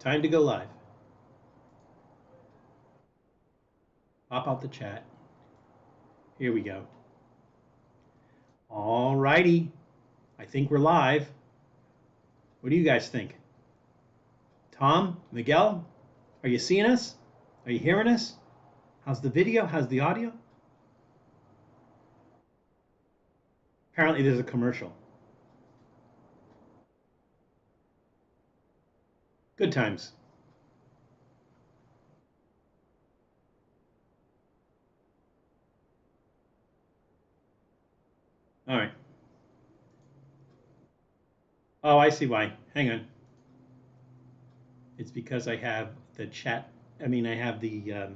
Time to go live. Pop out the chat. Here we go. All righty. I think we're live. What do you guys think? Tom, Miguel, are you seeing us? Are you hearing us? How's the video? How's the audio? Apparently there's a commercial. Good times. All right. Oh, I see why. Hang on. It's because I have the chat. I mean, I have the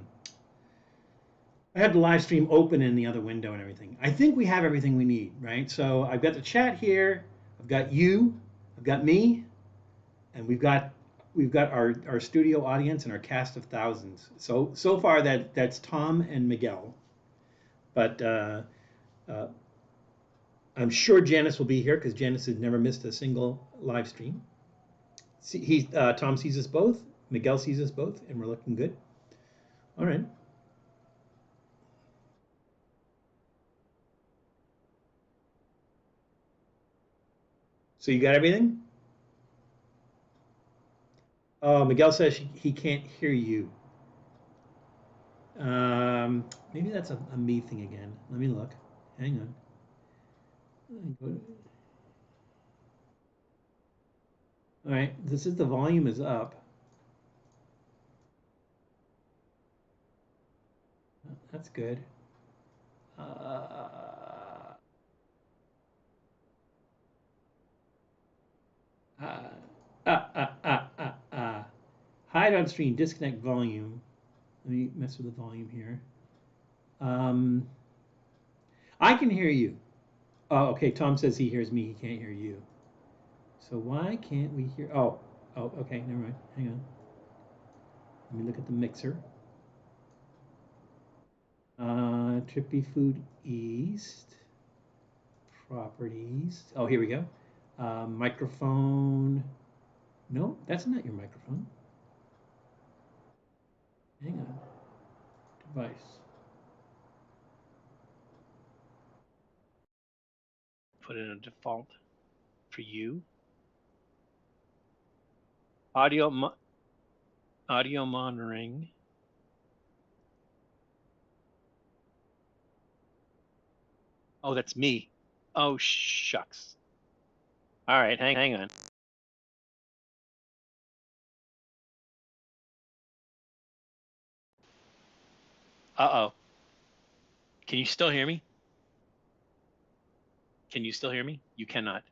live stream open in the other window and everything. I think we have everything we need, right? So I've got the chat here. I've got you. I've got me, and we've got our studio audience and our cast of thousands. So far that's Tom and Miguel, but I'm sure Janice will be here because Janice has never missed a single live stream. Tom sees us both, Miguel sees us both, and we're looking good. All right. So you got everything? Oh, Miguel says he can't hear you. Maybe that's a me thing again. Let me look. Hang on. All right, this is the volume is up. That's good. Hide on stream, disconnect volume. Let me mess with the volume here. I can hear you. Oh, okay. Tom says he hears me. He can't hear you. So why can't we hear? Oh, okay. Never mind. Hang on. Let me look at the mixer. Trippy Food East. Properties. Oh, here we go. Microphone. No, that's not your microphone. Hang on. Device. Put in a default for you. Audio monitoring. Oh, that's me. Oh, shucks. All right, hang on. Uh-oh. Can you still hear me? Can you still hear me? You cannot.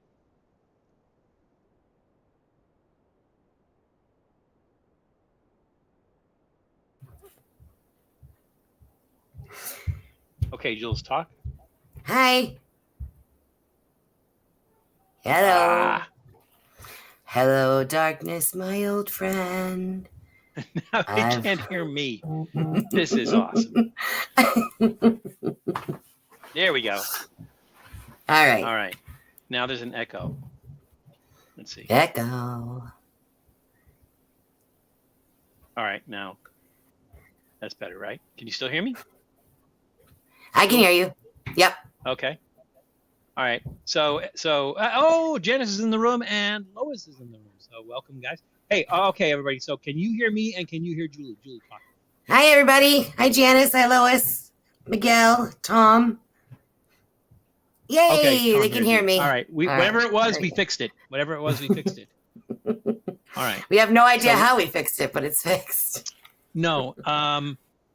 Okay, Jules, talk. Hi. Hello. Hello, darkness, my old friend. Now they can't hear me. This is awesome. There we go. All right. All right. Now there's an echo. Let's see. Echo. All right, now that's better, right? Can you still hear me? I can hear you. Yep. Okay. All right. So oh, Janice is in the room and Lois is in the room. So welcome, guys. Hey, okay, everybody. So can you hear me and can you hear Julie? Julie, talk. Hi, everybody. Hi, Janice. Hi, Lois. Miguel. Tom. Yay! Okay, they can hear me. All right. Whatever it was, we fixed it. Whatever it was, we fixed it. All right. We have no idea how we fixed it, but it's fixed. No.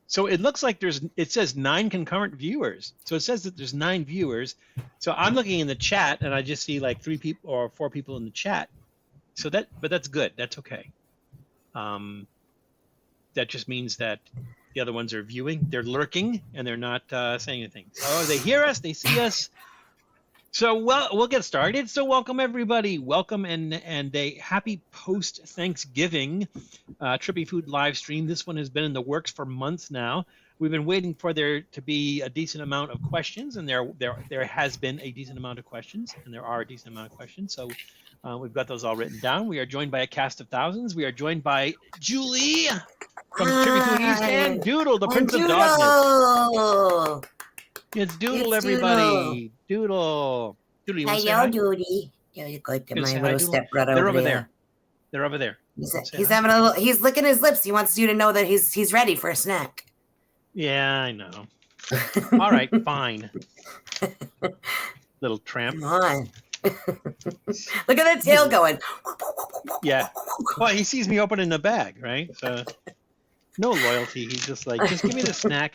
So it looks like it says 9 concurrent viewers. So it says that there's 9 viewers. So I'm looking in the chat and I just see like 3 people or 4 people in the chat. So but that's good. That's okay. That just means that the other ones are viewing. They're lurking and they're not saying anything. So they hear us, they see us. So we'll get started. So welcome everybody. Welcome and a happy post Thanksgiving Trippy Food live stream. This one has been in the works for months now. we've been waiting for there to be a decent amount of questions, and there has been a decent amount of questions, and there are a decent amount of questions. So we've got those all written down. We are joined by a cast of thousands. We are joined by Julie from Trippy Food East and Doodle, the Prince of Dogness. Doodle. It's Doodle, It's everybody. Doodle. Doodle, you want to say hi? Doodie. Yeah, you got You wanna my say hi, little Doodle? stepbrother They're over over there. there. They're over there. He's having a little. He's licking his lips. He wants you to know that he's ready for a snack. Yeah, I know. All right, fine. Little tramp. Come on. Look at that tail going. Yeah. Well, he sees me opening the bag, right? So no loyalty. He's just like, just give me the snack.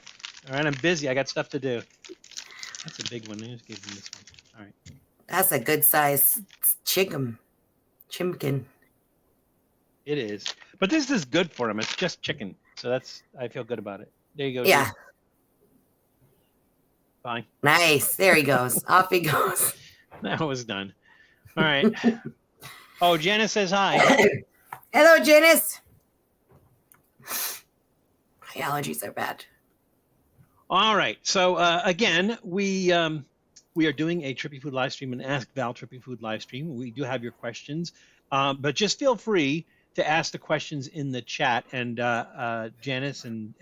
All right, I'm busy. I got stuff to do. That's a big one. I just gave him this one. All right. That's a good size chimkin. It is. But this is good for him. It's just chicken. So I feel good about it. There you go. Yeah. Dude. Fine. Nice. There he goes. Off he goes. That was done. All right. Oh, Janice says hi. Hello, Janice. My allergies are bad. All right. So again, we are doing a Trippy Food live stream, an Ask Val Trippy Food live stream. We do have your questions, but just feel free to ask the questions in the chat. And Janice and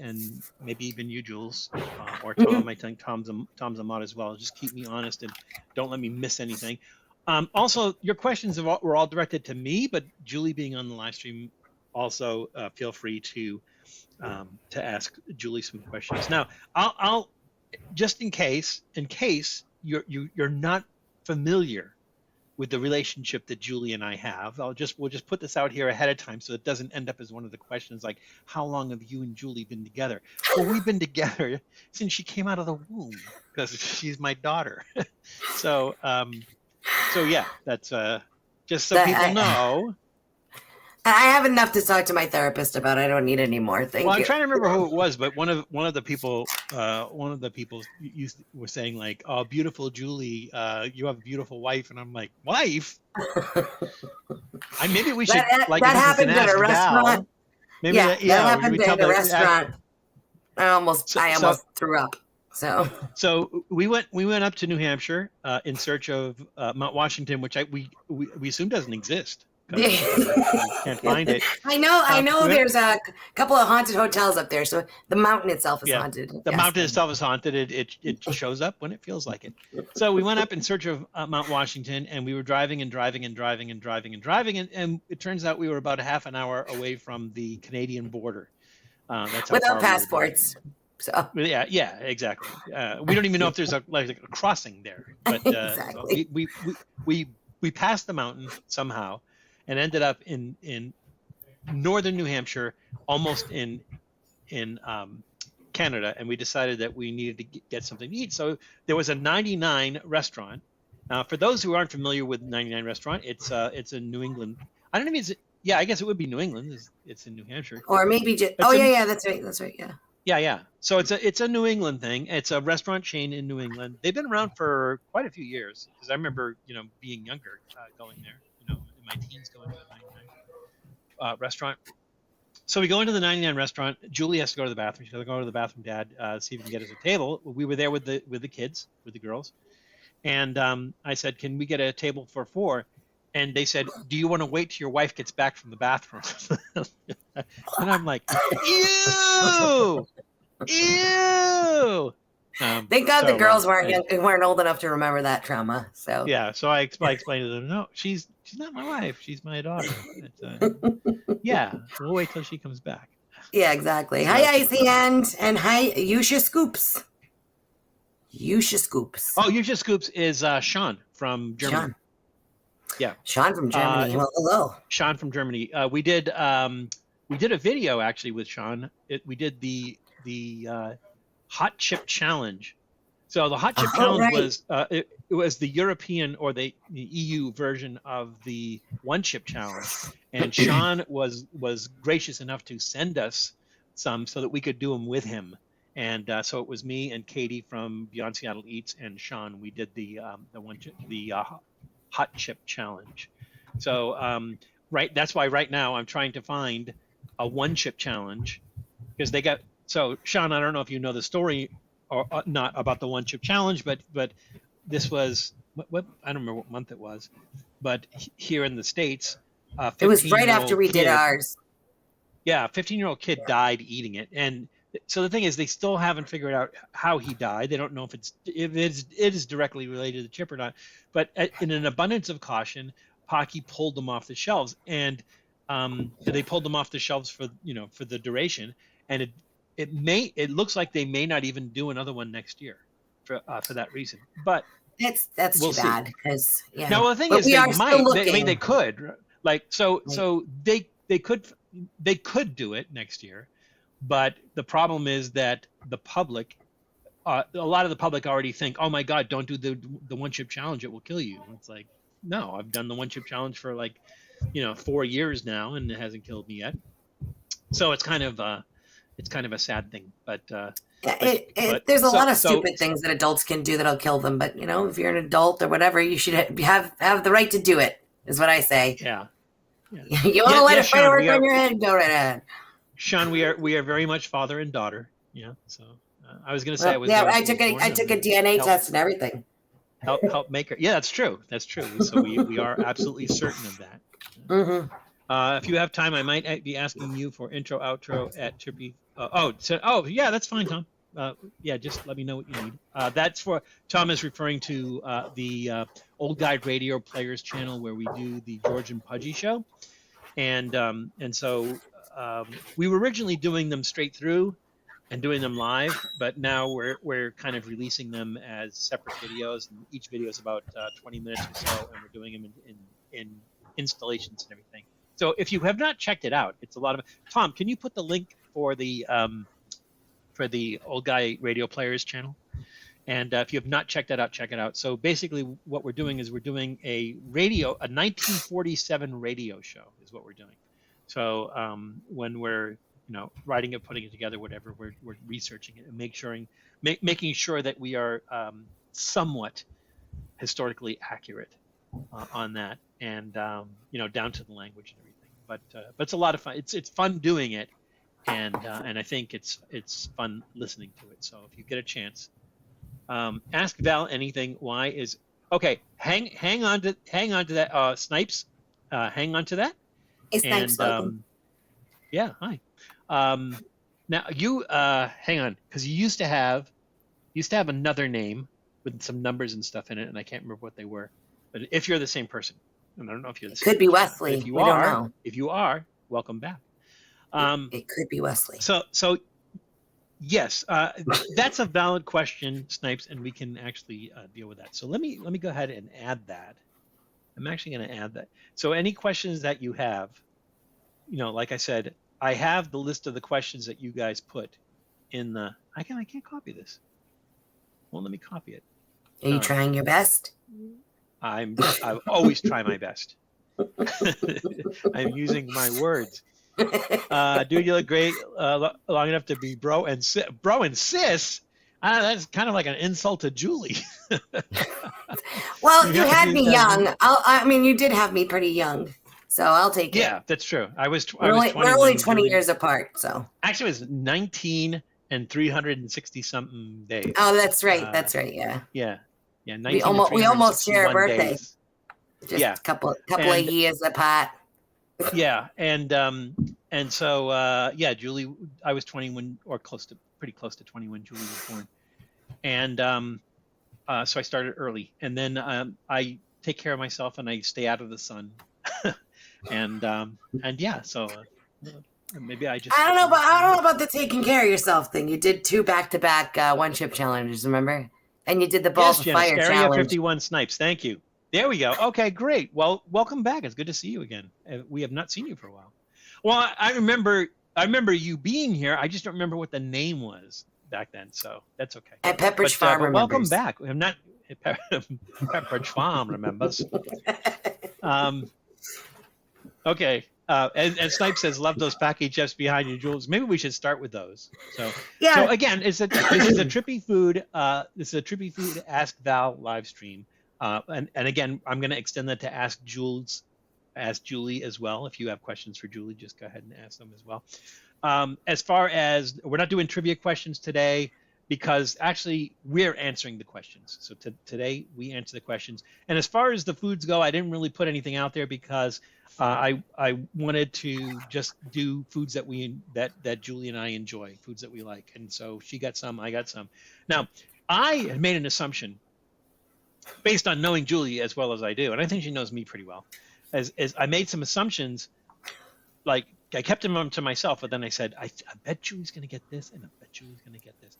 maybe even you, Jules, or Tom. I think Tom's a mod as well. Just keep me honest and don't let me miss anything. Also, your questions were all directed to me, but Julie being on the live stream, also feel free to ask Julie some questions. Now, I'll just in case you're not familiar with the relationship that Julie and I have, we'll just put this out here ahead of time so it doesn't end up as one of the questions like, how long have you and Julie been together? Well, we've been together since she came out of the womb because she's my daughter. So yeah, that's just so people know. I have enough to talk to my therapist about. I don't need any more. Thank you. Well, I'm trying to remember who it was, but one of the people were saying like, "Oh, beautiful Julie, you have a beautiful wife," and I'm like, "Wife? Maybe we should like that happened at a restaurant. Maybe that happened at a restaurant. I almost threw up. So we went up to New Hampshire in search of Mount Washington, which we assume doesn't exist. Can't find it. I know. There's a couple of haunted hotels up there, so the mountain itself is haunted. The mountain itself is haunted. It shows up when it feels like it. So we went up in search of Mount Washington, and we were driving, and it turns out we were about a half an hour away from the Canadian border. That's without passports. So yeah, exactly. We don't even know if there's a crossing there, but exactly. we passed the mountain somehow. And ended up in northern New Hampshire, almost in Canada, and we decided that we needed to get something to eat. So there was a 99 restaurant. For those who aren't familiar with 99 restaurant, it's in New England. I don't know if I guess it would be New England. It's in New Hampshire. Or maybe just that's right. Yeah. So it's a New England thing. It's a restaurant chain in New England. They've been around for quite a few years because I remember being younger going there. My teens going to the 99 restaurant. So we go into the 99 restaurant. Julie has to go to the bathroom. She's got to go to the bathroom, Dad, see if we can get us a table. We were there with the kids, with the girls. And I said, can we get a table for 4? And they said, do you want to wait till your wife gets back from the bathroom? And I'm like, ew! Thank God the girls weren't old enough to remember that trauma. So yeah, so I explained to them, no, she's not my wife, she's my daughter. Yeah, we'll wait till she comes back. Yeah, exactly. Hi, Icy and hi, Yusha Scoops. Oh, Yusha Scoops is Sean from Germany. Sean. Yeah, Sean from Germany. Well, hello. Sean from Germany. We did a video actually with Sean. We did the Hot Chip Challenge. So the Hot Chip Challenge was it was the European or the EU version of the One Chip Challenge, and Sean was gracious enough to send us some so that we could do them with him. And so it was me and Katie from Beyond Seattle Eats and Sean. We did the Hot Chip Challenge. So that's why right now I'm trying to find a One Chip Challenge because they got So Sean, I don't know if you know the story or not about the one chip challenge, but this was what I don't remember what month it was, but here in the States, It was right after 15-year-old we did kid, ours. yeah, a 15-year-old kid died eating it. And so the thing is, they still haven't figured out how he died. They don't know if it is directly related to the chip or not. But in an abundance of caution, Pocky pulled them off the shelves, and they pulled them off the shelves for the duration. And it looks like they may not even do another one next year for that reason. But That's we'll too bad because yeah. now the thing But is, we they are might. still looking. I mean, they could. Like so Right. they could do it next year, but the problem is that the public, a lot of the public already think, oh my God, don't do the one chip challenge, it will kill you. And it's like, no, I've done the one chip challenge for 4 years now, and it hasn't killed me yet. So it's kind of a sad thing, but there's a lot of stupid things that adults can do that'll kill them. But if you're an adult or whatever, you should have the right to do it. Is what I say. Yeah. You want to let a firework on your head? Go right ahead. Sean, we are very much father and daughter. Yeah. So I was going to say I was. Yeah, I took a DNA test and everything. Help make her. Yeah, that's true. That's true. So we are absolutely certain of that. Mm-hmm. If you have time, I might be asking you for intro, outro at Trippy. Yeah, that's fine, Tom. Yeah, just let me know what you need. That's for Tom is referring to the Old Guy Radio Players channel where we do the George and Pudgy show, and so we were originally doing them straight through and doing them live, but now we're kind of releasing them as separate videos, and each video is about 20 minutes or so, and we're doing them in installations and everything. So if you have not checked it out, it's a lot of. Tom, can you put the link for the Old Guy Radio Players channel? And if you have not checked that out, check it out. So basically, what we're doing is we're doing a 1947 radio show is what we're doing. So when we're writing it, putting it together, whatever, we're researching it and making sure that we are somewhat historically accurate on that, and down to the language and everything. But it's a lot of fun. It's fun doing it, and I think it's fun listening to it. So if you get a chance, ask Val anything. Why is okay? Hang on to that, Snipes. Hang on to that. Hey, Snipes, welcome. Yeah, hi. Now you hang on, because you used to have another name with some numbers and stuff in it, and I can't remember what they were. But if you're the same person, and I don't know if you're the same. Could be Wesley. If you we are, don't know. If you are, welcome back. It could be Wesley. So yes, that's a valid question, Snipes, and we can actually deal with that. So let me go ahead and add that. I'm actually going to add that. So any questions that you have, like I said, I have the list of the questions that you guys put in the. I can't copy this. Well, let me copy it. Are you trying your best? I always try my best. I'm using my words. Dude, you look great. Long enough to be bro and sis. That's kind of like an insult to Julie. Well, you had me young. You did have me pretty young, so I'll take it. Yeah, that's true. We're only 20 years apart, so. Actually, it was 19 and 360 something days. Oh, that's right. That's right. Yeah. Yeah. 19 we almost share a birthday. Days. Just a couple of years apart. Yeah, and so Julie, I was 20 when, or pretty close to 20 when Julie was born, and so I started early, and then I take care of myself and I stay out of the sun, and yeah, so maybe I just. I don't know about the taking care of yourself thing. You did 2 back-to-back one chip challenges, remember? And you did the balls of fire Area challenge. 51 Snipes. Thank you. There we go. Okay, great. Well, welcome back. It's good to see you again. We have not seen you for a while. Well, I remember you being here. I just don't remember what the name was back then. So that's okay. At Pepperidge Farm but remembers. Welcome back. We have not Pepperidge Farm remembers. Okay. And Snipe says, "Love those Pocky Chips behind you, Jules." Maybe we should start with those. So again, this is a Trippy Food. This is a Trippy Food Ask Val live stream. And again, I'm going to extend that to Ask Jules ask Julie as well. If you have questions for Julie, just go ahead and ask them as well. As far as we're not doing trivia questions today, because actually we're answering the questions. So today we answer the questions. And as far as the foods go, I didn't really put anything out there because I wanted to just do foods that Julie and I enjoy, foods that we like. And so she got some, I got some. Now, I had made an assumption based on knowing Julie as well as I do, and I think she knows me pretty well, as I made some assumptions, like I kept them to myself, but then I said, I bet Julie's going to get this, and I bet Julie's going to get this.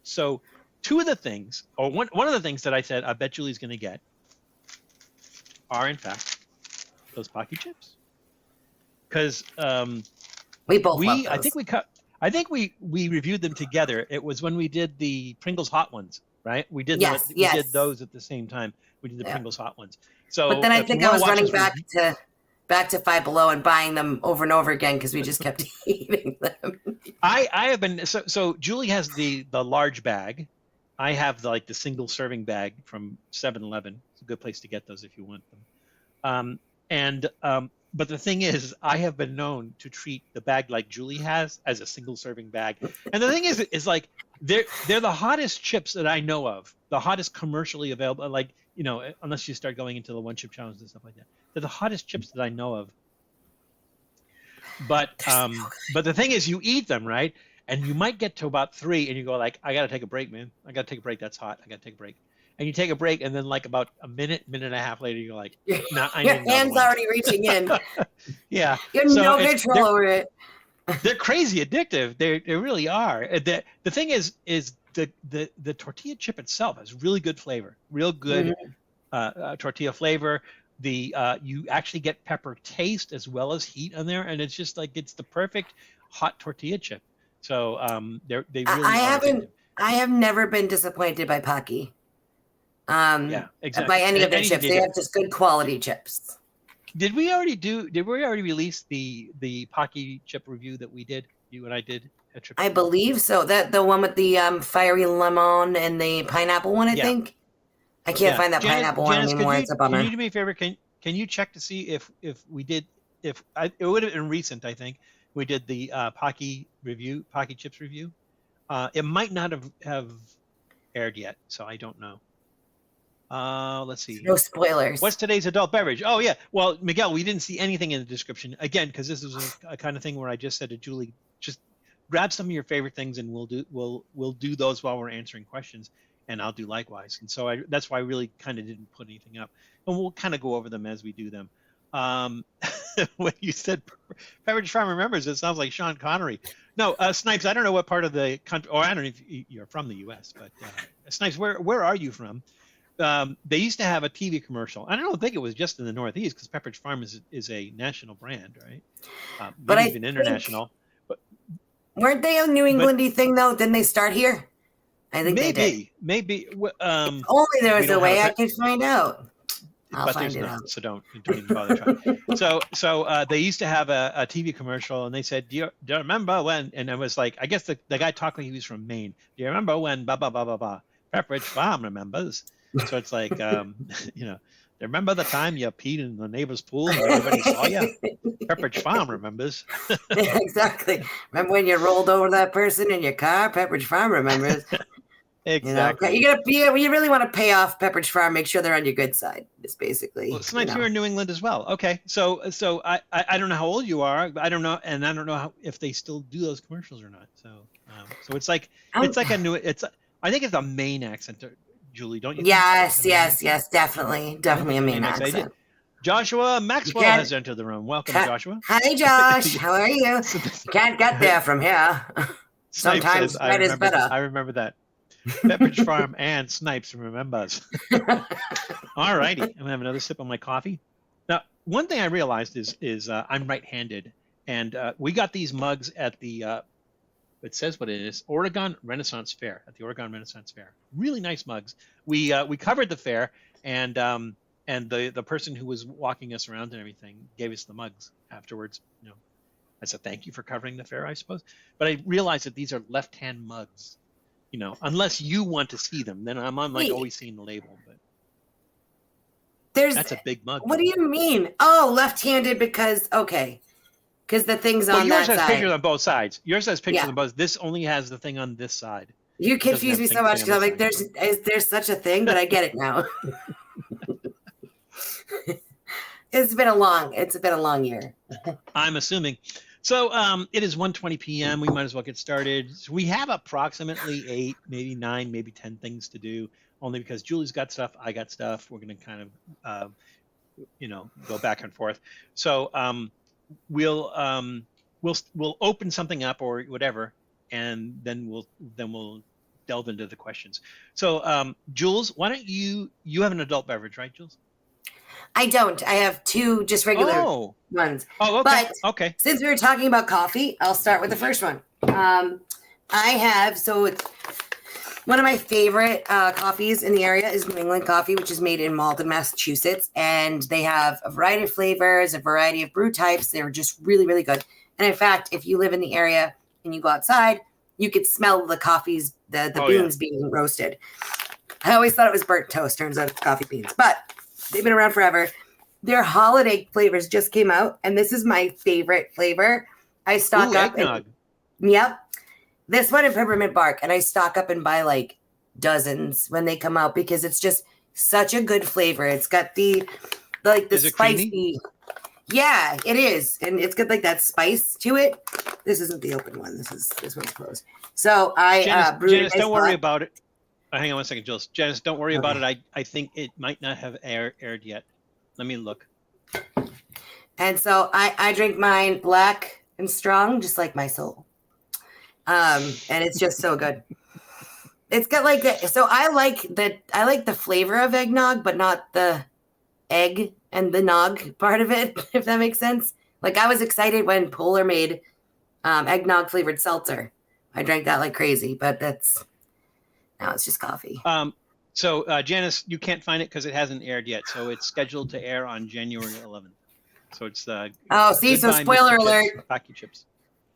So two of the things, or one of the things that I said, I bet Julie's going to get are, in fact, those Pocky Chips. Because we both love those. I think we reviewed them together. It was when we did the Pringles hot ones, right? We did did those at the same time. We did the Pringles hot ones. So, but then I think I was running back to Five Below and buying them over and over again because we just kept eating them. I have been so Julie has the large bag. I have the single serving bag from 7-Eleven. It's a good place to get those if you want them. But the thing is, I have been known to treat the bag like Julie has as a single serving bag. And the thing is like they're the hottest chips that I know of, the hottest commercially available. Like, you know, unless you start going into the one chip challenge and stuff like that, they're the hottest chips that I know of. But the thing is, you eat them, right? And you might get to about 3 and you go like, I got to take a break, man. I got to take a break. That's hot. I got to take a break. And you take a break, and then like about a minute and a half later, you're like, nah, I need your hand's already reaching in. Yeah. You have no control over it. They're crazy addictive. They really are. The thing is the tortilla chip itself has really good flavor, real good tortilla flavor. You actually get pepper taste as well as heat on there, and it's just like it's the perfect hot tortilla chip. So they really. I have never been disappointed by Pocky. Yeah, exactly. By any of their chips, they have just good quality chips. Did we already release the Pocky chip review that we did? You and I did at Trippy? I believe so. That the one with the fiery lemon and the pineapple one, I think. I can't find that pineapple one anymore. It's a bummer. Can you do me a favor? Can you check to see if we did it would have been recent, I think. We did the Pocky chips review. It might not have aired yet, so I don't know. Let's see. No spoilers. What's today's adult beverage? Oh yeah. Well, Miguel, we didn't see anything in the description again because this is a kind of thing where I just said to Julie, just grab some of your favorite things and we'll do those while we're answering questions, and I'll do likewise. And so that's why I really kind of didn't put anything up, and we'll kind of go over them as we do them. When you said Beverage Farm Remembers, it sounds like Sean Connery. No, Snipes, I don't know what part of the country, or I don't know if you're from the U.S., but Snipes, where are you from? They used to have a TV commercial. I don't think it was just in the Northeast because Pepperidge Farm is a national brand, right? But even international. But weren't they a New Englandy thing though? Didn't they start here? I think they did. Maybe. If only there was a way I could find out. I'll find it out. So don't even bother trying. So they used to have a TV commercial, and they said, "Do you remember when?" And it was like, I guess the guy talked like he was from Maine. Do you remember when? Blah blah blah blah blah. Pepperidge Farm remembers. So it's like, remember the time you peed in the neighbor's pool and everybody saw you? Pepperidge Farm remembers. Exactly. Remember when you rolled over that person in your car? Pepperidge Farm remembers. Exactly. You really want to pay off Pepperidge Farm. Make sure they're on your good side. It's basically. Well, Snipes, you're in New England as well. Okay, so I don't know how old you are. I don't know, and I don't know if they still do those commercials or not. So it's like I think it's a Maine accent. Julie, don't you? Yes, definitely a Maine accent. Joshua Maxwell has entered the room. Welcome, Joshua. Hi, Josh. How are you? Can't get there from here. Sometimes right is better. I remember that. Pepperidge Farm and Snipes remembers. All righty. I'm gonna have another sip of my coffee. Now, one thing I realized is I'm right-handed, and we got these mugs at the. It says what it is, Oregon Renaissance Fair, at the Oregon Renaissance Fair. Really nice mugs. We covered the fair, and the person who was walking us around and everything gave us the mugs afterwards. You know, I said thank you for covering the fair, I suppose. But I realized that these are left-hand mugs. You know, unless you want to see them, then I'm always seeing the label. But That's a big mug. What do you mean? Oh, left-handed because the thing's on that side. Yours has pictures on both sides. Yours has pictures on both. This only has the thing on this side. You confuse me so much because I'm like, there's such a thing, but I get it now. It's been a long year. I'm assuming. So it is 1:20 p.m. We might as well get started. So we have approximately 8, maybe 9, maybe 10 things to do, only because Julie's got stuff, I got stuff. We're going to kind of, go back and forth. So we'll open something up or whatever, and then we'll delve into the questions. So Jules, why don't you have an adult beverage, right, Jules? I don't. I have 2 just regular ones. Oh, okay. But since we were talking about coffee, I'll start with the first one. It's one of my favorite coffees in the area is New England Coffee, which is made in Malden, Massachusetts. And they have a variety of flavors, a variety of brew types. They're just really, really good. And in fact, if you live in the area and you go outside, you could smell the coffees, the beans being roasted. I always thought it was burnt toast. Turns out it's coffee beans. But they've been around forever. Their holiday flavors just came out, and this is my favorite flavor. I stock up. Yep. This one in peppermint bark, and I stock up and buy like dozens when they come out because it's just such a good flavor. It's got the spicy. Creamy? Yeah, it is, and it's got like that spice to it. This isn't the open one. This one's closed. So I brewed Janice, don't worry about it. Hang on one second, Jules. Janice, don't worry about it. I think it might not have aired yet. Let me look. And so I drink mine black and strong, just like my soul. And it's just so good. It's got like that. So I like the flavor of eggnog, but not the egg and the nog part of it, if that makes sense. Like I was excited when Polar made eggnog flavored seltzer. I drank that like crazy, but now it's just coffee. So Janice, you can't find it because it hasn't aired yet. So it's scheduled to air on January 11th. So it's so spoiler alert. Pocky Chips.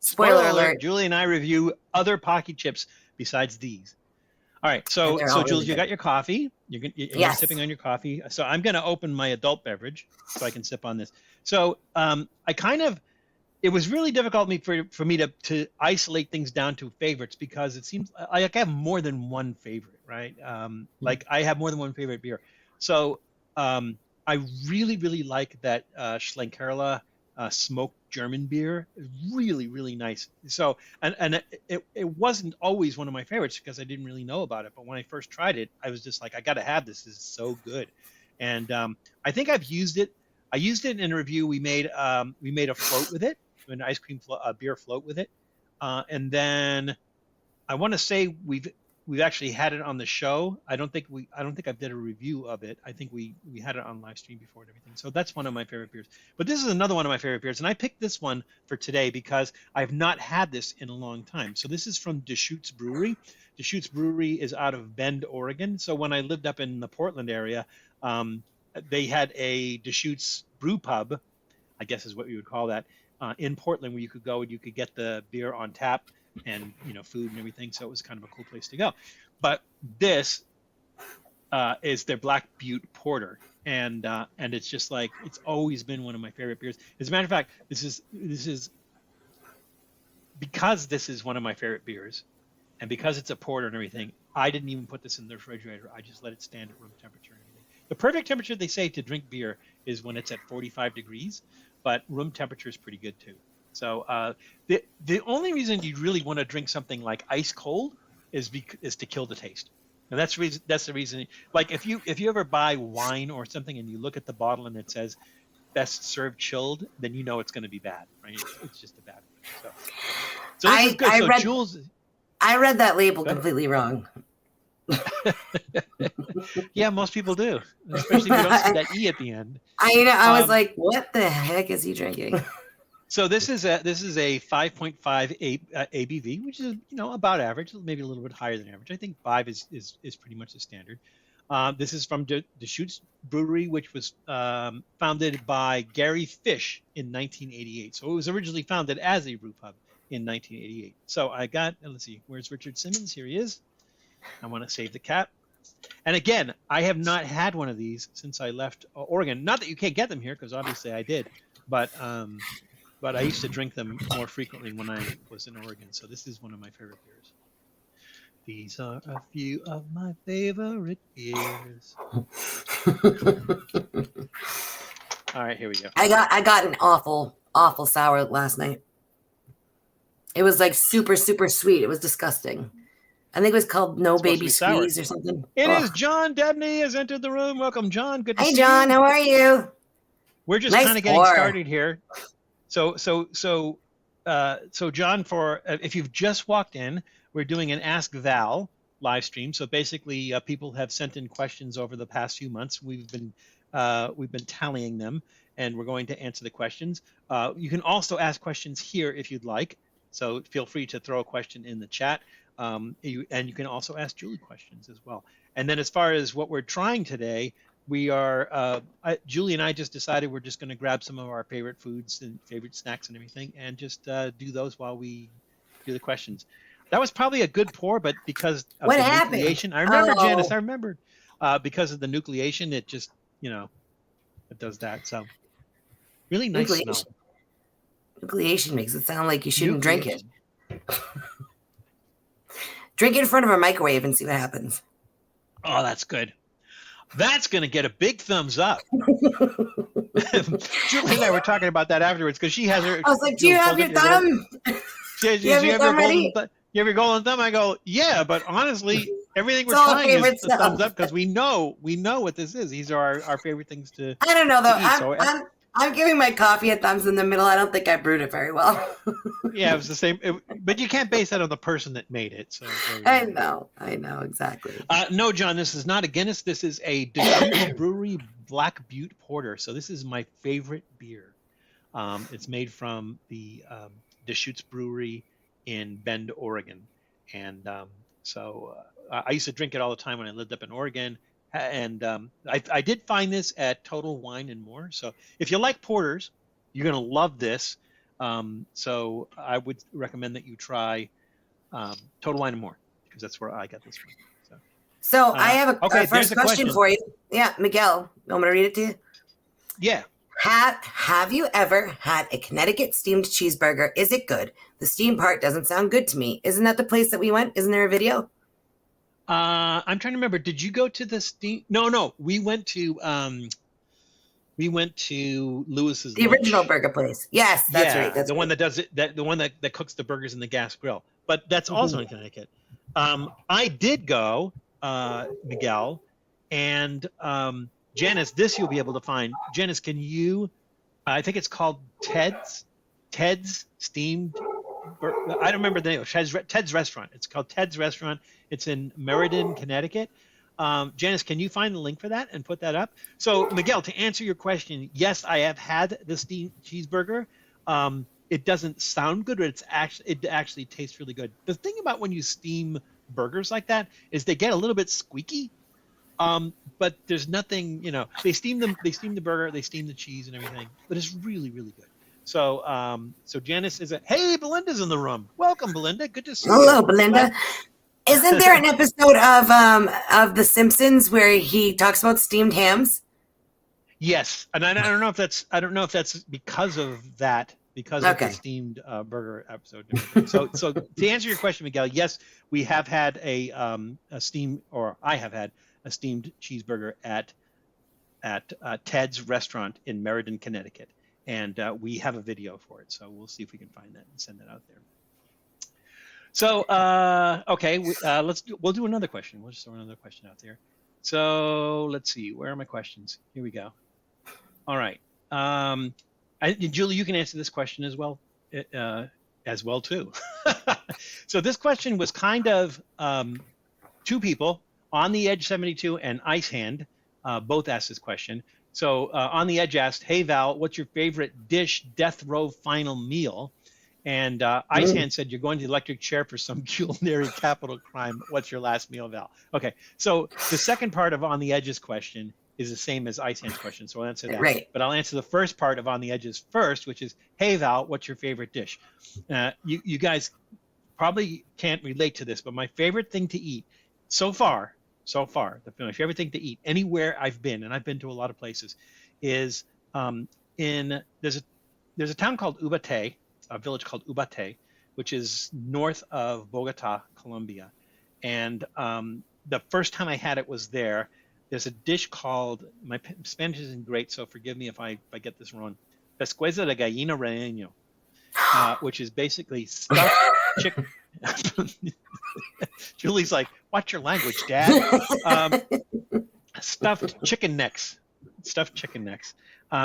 Spoiler alert. Julie and I review other Pocky Chips besides these. All right. So Jules, you got your coffee. You're sipping on your coffee. So I'm going to open my adult beverage so I can sip on this. So it was really difficult for me to isolate things down to favorites because it seems like I have more than one favorite, right? Like I have more than one favorite beer. So I really, really like that Schlenkerla smoked German beer. Really, really nice. So, and it wasn't always one of my favorites because I didn't really know about it. But when I first tried it, I was just like, I got to have this. This is so good. And I think I've used it. I used it in a review. We made a float with it, an ice cream beer float with it. And then I want to say we've actually had it on the show. I don't think I've did a review of it. I think we had it on live stream before and everything. So that's one of my favorite beers. But this is another one of my favorite beers, and I picked this one for today because I've not had this in a long time. So this is from Deschutes Brewery. Deschutes Brewery is out of Bend, Oregon. So when I lived up in the Portland area, they had a Deschutes brew pub, I guess is what you would call that, in Portland, where you could go and you could get the beer on tap and food and everything. So it was kind of a cool place to go. But this is their Black Butte Porter, and it's just like it's always been one of my favorite beers. As a matter of fact, this is because this is one of my favorite beers, and because it's a porter and everything. I didn't even put this in the refrigerator. I just let it stand at room temperature and everything. The perfect temperature, they say, to drink beer is when it's at 45 degrees, but room temperature is pretty good too. So the only reason you really want to drink something like ice cold is to kill the taste. And that's the reason. Like if you ever buy wine or something and you look at the bottle and it says best served chilled, then you know it's going to be bad, right? It's just a bad one. So this is good. Jules, I read that label completely wrong. Yeah, most people do, especially if you don't see that E at the end. I was like, what the heck is he drinking? So this is a 5.5 ABV, which is about average, maybe a little bit higher than average. I think 5 is pretty much the standard. This is from Deschutes Brewery, which was founded by Gary Fish in 1988. So it was originally founded as a brew pub in 1988. So I got, let's see, where's Richard Simmons? Here he is. I want to save the cat. And again, I have not had one of these since I left Oregon. Not that you can't get them here, because obviously I did, but I used to drink them more frequently when I was in Oregon. So this is one of my favorite beers. These are a few of my favorite beers. All right, here we go. I got an awful sour last night. It was like super sweet. It was disgusting. I think it was called No Baby Squeeze or something. It is John Debney has entered the room. Welcome, John. Good to see you. Hey, John. How are you? We're just kind of getting started here. So, John, if you've just walked in, we're doing an Ask Val live stream. So basically, people have sent in questions over the past few months. We've been tallying them, and we're going to answer the questions. You can also ask questions here if you'd like. So feel free to throw a question in the chat. And you can also ask Julie questions as well. And then as far as what we're trying today, we are, Julie and I just decided we're just going to grab some of our favorite foods and favorite snacks and everything and just do those while we do the questions. That was probably a good pour, but because of the nucleation, I remember, Janice, I remembered because of the nucleation, it just, it does that. So really nice smell. Nucleation makes it sound like you shouldn't drink it. Drink it in front of a microwave and see what happens. Oh, that's good. That's going to get a big thumbs up. Julie and I were talking about that afterwards because she has her. I was like, do you have your thumb? Do you have your golden thumb? I go, yeah, but honestly, everything we're trying is a thumbs up because we know what this is. These are our favorite things to I don't know, though. Eat, I'm giving my coffee a thumbs in the middle. I don't think I brewed it very well. Yeah, it was the same. But you can't base that on the person that made it. So I know, exactly. No, John, this is not a Guinness. This is a Deschutes Brewery Black Butte Porter. So this is my favorite beer. It's made from the Deschutes Brewery in Bend, Oregon. And I used to drink it all the time when I lived up in Oregon. And I did find this at Total Wine and More. So if you like porters, you're going to love this. So I would recommend that you try Total Wine and More because that's where I got this one. So I have a first question for you. Yeah, Miguel, you want me to read it to you? Yeah. Have you ever had a Connecticut steamed cheeseburger? Is it good? The steam part doesn't sound good to me. Isn't that the place that we went? Isn't there a video? I'm trying to remember. Did you go to the steam? No. We went to Lewis's. The original burger place. Yes, that's right. That's the one that does it. The one that cooks the burgers in the gas grill. But that's also in Connecticut. I did go, Miguel, and Janice. This you'll be able to find. Janice, can you? I think it's called Ted's Steamed. I don't remember the name. Ted's Restaurant. It's called Ted's Restaurant. It's in Meriden, Connecticut. Janice, can you find the link for that and put that up? So, Miguel, to answer your question, yes, I have had the steamed cheeseburger. It doesn't sound good, but it actually tastes really good. The thing about when you steam burgers like that is they get a little bit squeaky. But there's nothing, they steam the burger, they steam the cheese and everything, but it's really, really good. So, Janice hey, Belinda's in the room. Welcome, Belinda. Good to see you. Hello, Belinda. Isn't there an episode of The Simpsons where he talks about steamed hams? Yes, and I don't know if that's because of that, of the steamed burger episode. So to answer your question, Miguel, yes, we have had I have had a steamed cheeseburger at Ted's Restaurant in Meriden, Connecticut. And we have a video for it, so we'll see if we can find that and send it out there. So, okay, we'll do another question. We'll just throw another question out there. So let's see, where are my questions? Here we go. All right, Julie, you can answer this question as well too. So this question was kind of two people, On the Edge 72 and Ice Hand, both asked this question. So On the Edge asked, hey, Val, what's your favorite dish, death row final meal? And Ice Hand said, you're going to the electric chair for some culinary capital crime. What's your last meal, Val? Okay, so the second part of On the Edge's question is the same as Ice Hand's question, so I'll answer that. Right. But I'll answer the first part of On the Edge's first, which is, hey, Val, what's your favorite dish? You guys probably can't relate to this, but my favorite thing to eat so far so far, my favorite thing to eat anywhere I've been, and I've been to a lot of places, is there's a town called Ubate, a village called Ubate, which is north of Bogota, Colombia. And the first time I had it was there. There's a dish called, my Spanish isn't great, so forgive me if I get this wrong, pescueza de gallina reño, which is basically stuffed chicken. Julie's like, watch your language, Dad. Stuffed chicken necks.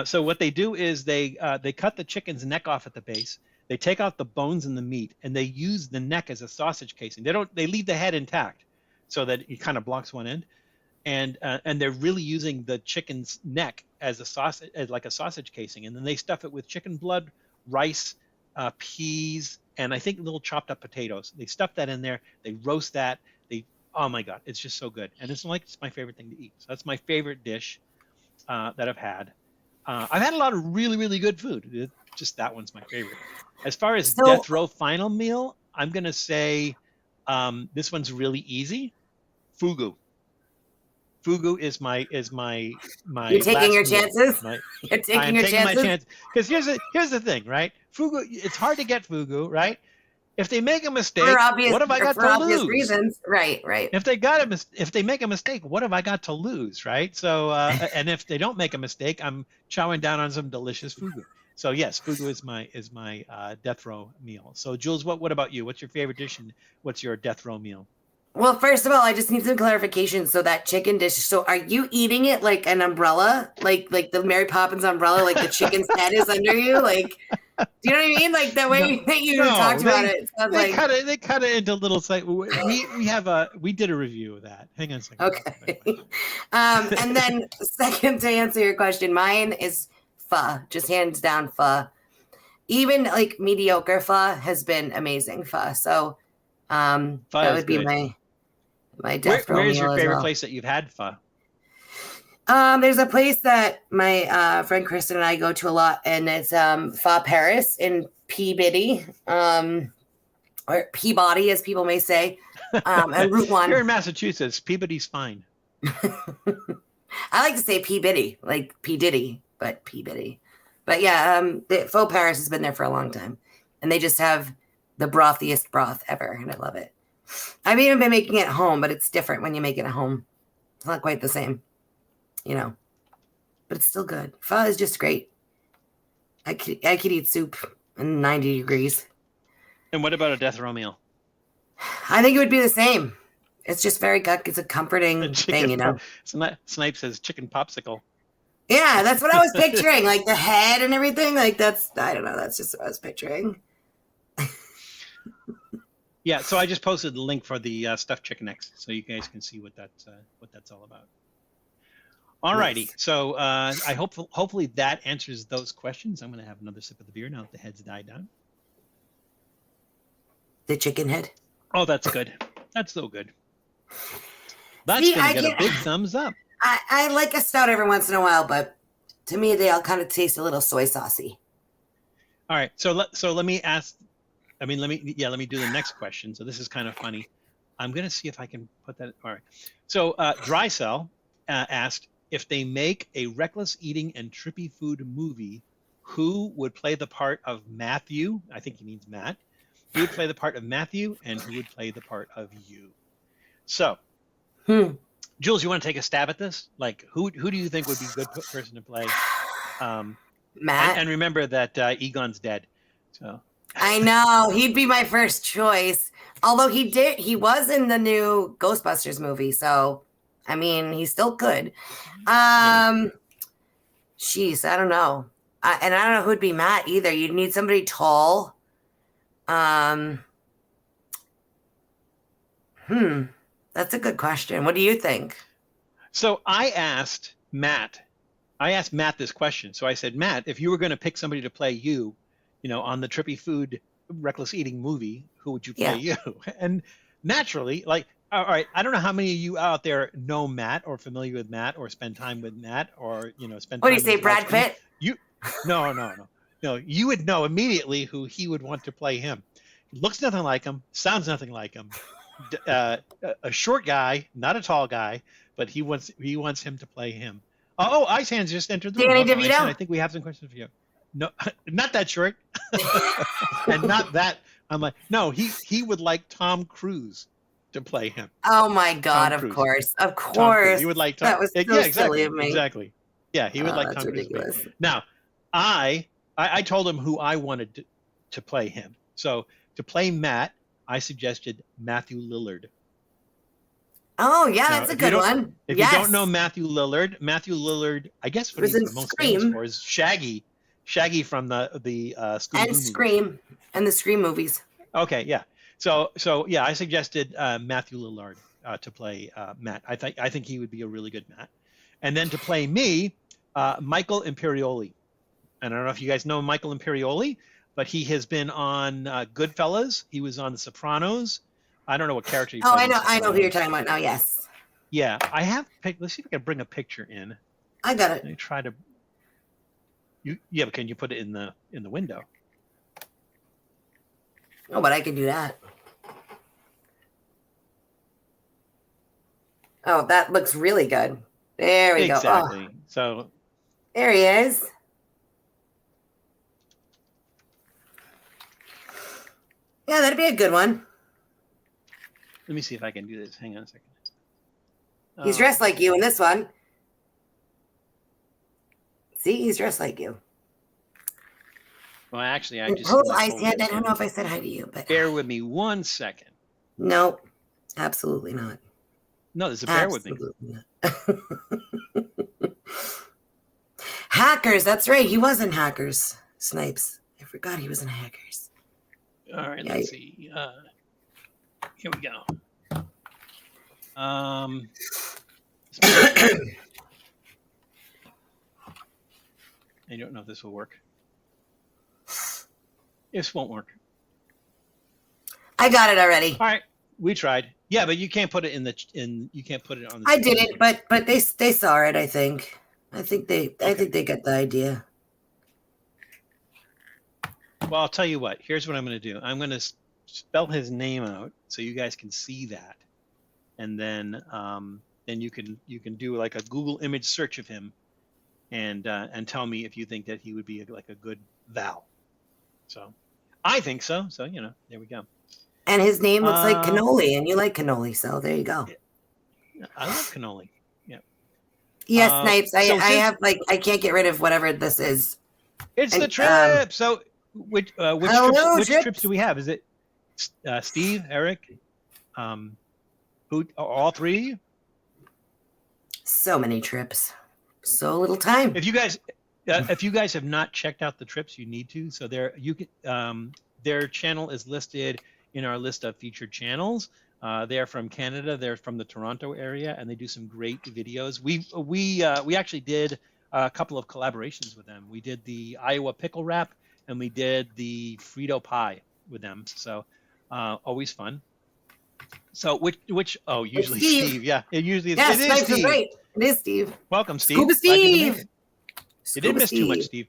So what they do is they cut the chicken's neck off at the base. They take out the bones and the meat, and they use the neck as a sausage casing. They leave the head intact, so that it kind of blocks one end. And they're really using the chicken's neck as a sausage, like a sausage casing, and then they stuff it with chicken blood, rice, peas, and I think little chopped up potatoes. They stuff that in there. They roast that. Oh my God, it's just so good, and it's my favorite thing to eat. So that's my favorite dish that I've had. I've had a lot of really, really good food. Just that one's my favorite. As far as death row final meal, I'm gonna say this one's really easy. Fugu. Fugu is my You're taking your chances. You're taking your chances. My chance, because here's the thing, right? Fugu, it's hard to get fugu, right? If they make a mistake, what have I got to lose? Reasons. Right. If they make a mistake, what have I got to lose, right? So, and if they don't make a mistake, I'm chowing down on some delicious fugu. So yes, fugu is my death row meal. So Jules, what about you? What's your favorite dish and what's your death row meal? Well, first of all, I just need some clarification. So that chicken dish. So are you eating it like an umbrella, like the Mary Poppins umbrella, like the chicken's head is under you, like? Do you know what I mean? Like the way that you talked about it. They cut it into little. We did a review of that. Hang on a second. Okay. And then second, to answer your question, mine is pho. Just hands down pho. Even like mediocre pho has been amazing pho. So that would be my death row meal. Where's your favorite place that you've had pho? There's a place that my friend Kristen and I go to a lot, and it's Pho Paris in Peabody, or Peabody, as people may say, and Route 1. You're in Massachusetts. Peabody's fine. I like to say Peabody, like P. Diddy, but Peabody. But yeah, the Pho Paris has been there for a long time, and they just have the brothiest broth ever, and I love it. I've even been making it at home, but it's different when you make it at home. It's not quite the same. But it's still good. Pho is just great. I could eat soup in 90 degrees. And what about a death row meal? I think it would be the same. It's just it's a comforting thing, Snipe says chicken popsicle. Yeah, that's what I was picturing. Like the head and everything. Like I don't know. That's just what I was picturing. Yeah, so I just posted the link for the stuffed chicken necks, so you guys can see what that's all about. Alrighty, yes. So I hopefully that answers those questions. I'm going to have another sip of the beer now that the head's died down. The chicken head. Oh, that's good. That's so good. That's going to get a big thumbs up. I like a stout every once in a while, but to me they all kind of taste a little soy saucy. All right, so let me do the next question. So this is kind of funny. I'm going to see if I can put that. All right. So Dry Cell asked, if they make a reckless eating and trippy food movie, who would play the part of Matthew? I think he means Matt. Who would play the part of Matthew, and who would play the part of you? So, Jules, you want to take a stab at this? Like, who do you think would be a good person to play Matt? And remember that Egon's dead. So I know he'd be my first choice. Although he was in the new Ghostbusters movie, so. I mean, he's still good. Jeez, I don't know. And I don't know who'd be Matt either. You'd need somebody tall. That's a good question. What do you think? So I asked Matt this question. So I said, Matt, if you were going to pick somebody to play you, on the Trippy Food Reckless Eating movie, who would you play you? And naturally, all right, I don't know how many of you out there know Matt or familiar with Matt or spend time with Matt or spend. What do you say, Brad Pitt? No. You would know immediately who he would want to play him. He looks nothing like him, sounds nothing like him, a short guy, not a tall guy, but he wants him to play him. Oh, Ice Hands just entered the room. Danny Welcome, Ice Hand. I DeVito. think we have some questions for you. No, not that short, and not that. I'm like, no, he would like Tom Cruise to play him. Oh my God! Tom Of Cruise. course, of Tom Cruise. course. He would like Tom. That was so Yeah, exactly, silly of me. exactly. Yeah, he would like That's Tom Cruise. ridiculous. Now, I told him who I wanted to play him. So to play Matt, I suggested Matthew Lillard. Oh yeah, Now, that's a good one. If Yes. you don't know Matthew Lillard, I guess what Was he's in the most Scream. famous for is Shaggy from the Scooby-Doo And movies. Scream and the Scream movies. Okay, yeah. So yeah, I suggested Matthew Lillard to play Matt. I think he would be a really good Matt. And then to play me, Michael Imperioli. And I don't know if you guys know Michael Imperioli, but he has been on Goodfellas. He was on The Sopranos. I don't know what character he Oh, played. I know who you're talking about now. Yes, Yeah, I have. Let's see if I can bring a picture in. I got Let me it. try to. Yeah, but can you put it in the window? Oh, but I can do that. Oh, that looks really good. There we go. Exactly. Oh, So there he is. Yeah, that'd be a good one. let me see if I can do this. Hang on a second. He's dressed like you in this one. See, he's dressed like you. Well, actually, I And just. total Ice Hand. I don't know if I said hi to you, but Bear with me 1 second. no, absolutely not. No, there's a bear with me. Absolutely not. Hackers. That's right. He was in Hackers. Snipes. I forgot he was in Hackers. All right, Yeah, let's see. Here we go. I don't know if this will work. This won't work. I got it already. All right, we tried. Yeah, but you can't put it you can't put it on the. I didn't, but they saw it. I think they got the idea. Well, I'll tell you what. Here's what I'm going to do. I'm going to spell his name out so you guys can see that, and then you can do like a Google image search of him, and tell me if you think that he would be like a good Val. So, I think so. So there we go. And his name looks like Canoli, and you like Canoli, so there you go. I love Canoli. Yeah. Yes, Snipes. I have I can't get rid of whatever this is. It's the trip. So which trips do we have? Is it Steve, Eric, who all three? So many trips, so little time. If you guys have not checked out the trips, you need to. So their channel is listed in our list of featured channels. They're from Canada. They're from the Toronto area, and they do some great videos. We actually did a couple of collaborations with them. We did the Iowa pickle wrap, and we did the Frito pie with them. So always fun. So usually Steve. Yeah, it usually is. Yes, it is Snipes Steve. is right. It is Steve. Welcome, Steve. Scuba Steve. You didn't miss too much, Steve.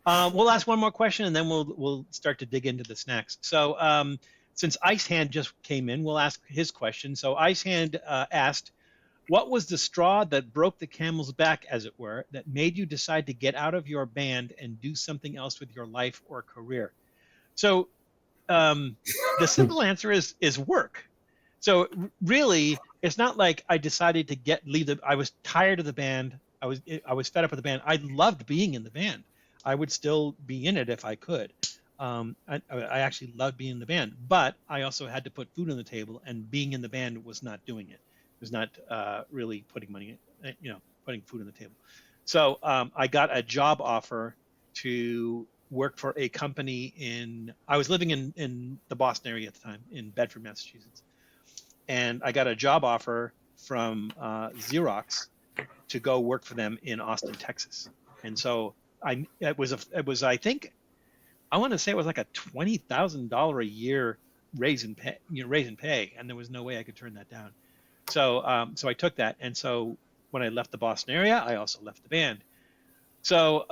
We'll ask one more question, and then we'll start to dig into the snacks. So since Ice Hand just came in, we'll ask his question. So Ice Hand asked, what was the straw that broke the camel's back, as it were, that made you decide to get out of your band and do something else with your life or career? So the simple answer is work. So really, it's not like I decided to leave. I was tired of the band. I was fed up with the band. I loved being in the band. I would still be in it if I could. I actually loved being in the band, but I also had to put food on the table, and being in the band was not doing it. It was not really putting putting food on the table. So I got a job offer to work for a company I was living in the Boston area at the time, in Bedford, Massachusetts. And I got a job offer from Xerox to go work for them in Austin, Texas. And so I think I want to say it was like a $20,000 a year raise in pay, and there was no way I could turn that down. So I took that, and so when I left the Boston area, I also left the band. So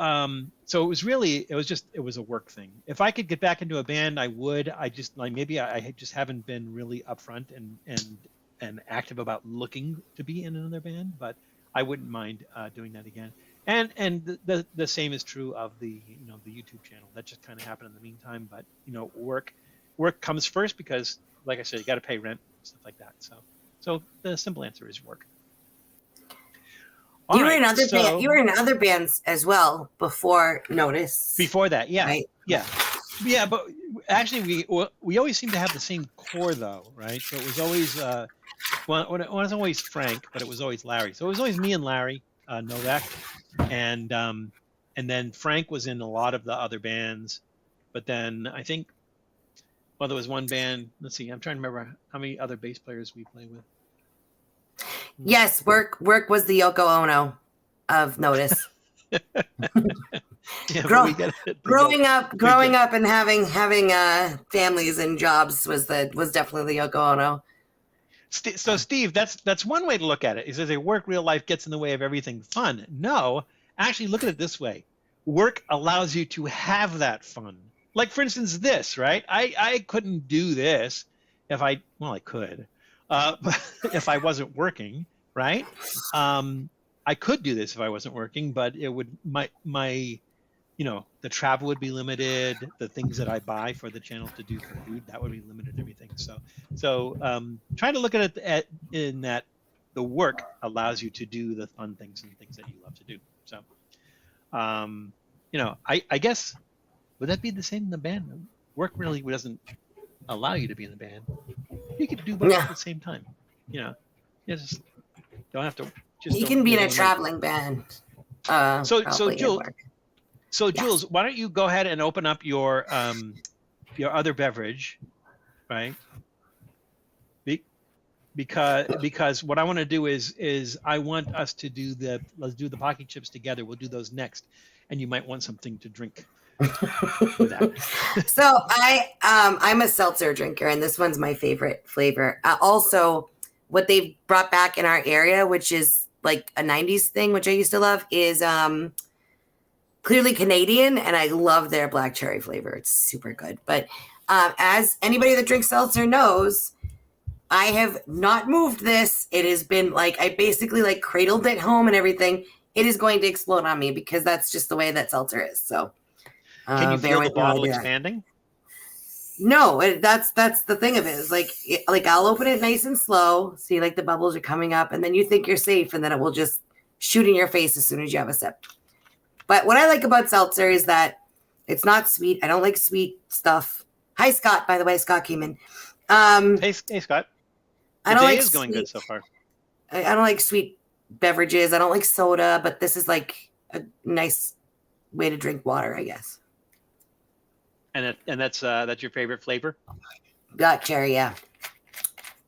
it was a work thing. If I could get back into a band, I would. I just like maybe I just haven't been really upfront and active about looking to be in another band, but I wouldn't mind doing that again. And the same is true of the the YouTube channel. That just kind of happened in the meantime. But work comes first because, like I said, you got to pay rent, stuff like that. So the simple answer is work. You were in other bands as well before Notice. Before that, yeah, right? yeah. But actually, we always seem to have the same core, though, right? So it was always it wasn't always Frank, but it was always Larry. So it was always me and Larry Novak, and then Frank was in a lot of the other bands. But then I think, well, there was one band. Let's see, I'm trying to remember how many other bass players we play with. Yes, work was the Yoko Ono of Notice. Yeah, growing up and having families and jobs was definitely the Yoko Ono. So Steve, that's one way to look at it. Is that work real life gets in the way of everything fun? No, actually look at it this way. Work allows you to have that fun. Like for instance, this, right? I couldn't do this if I could. But if I wasn't working, right? I could do this if I wasn't working, but it would my the travel would be limited. The things that I buy for the channel to do for food, that would be limited. Everything. So try to look at it in that the work allows you to do the fun things and things that you love to do. So, I guess would that be the same in the band? Work really doesn't allow you to be in the band. You could do both at the same time. You just don't have to. You can be in a traveling band. So Jules, why don't you go ahead and open up your other beverage, right? Because what I want to do is I want us to let's do the Pocky Chips together. We'll do those next, and you might want something to drink. So I'm a seltzer drinker, and this one's my favorite flavor. Also, what they've brought back in our area, which is like a 90s thing, which I used to love, is clearly Canadian, and I love their black cherry flavor. It's super good. But as anybody that drinks seltzer knows, I have not moved this. It has been I basically cradled it home and everything. It is going to explode on me because that's just the way that seltzer is. So. Can you feel the bottle expanding? No, that's the thing of it. Is I'll open it nice and slow, see the bubbles are coming up, and then you think you're safe, and then it will just shoot in your face as soon as you have a sip. But what I like about seltzer is that it's not sweet. I don't like sweet stuff. Hi, Scott. By the way, Scott came in. Hey, Scott. The day is going good so far. I don't like sweet beverages. I don't like soda, but this is a nice way to drink water, I guess. And that's your favorite flavor? Black cherry, yeah.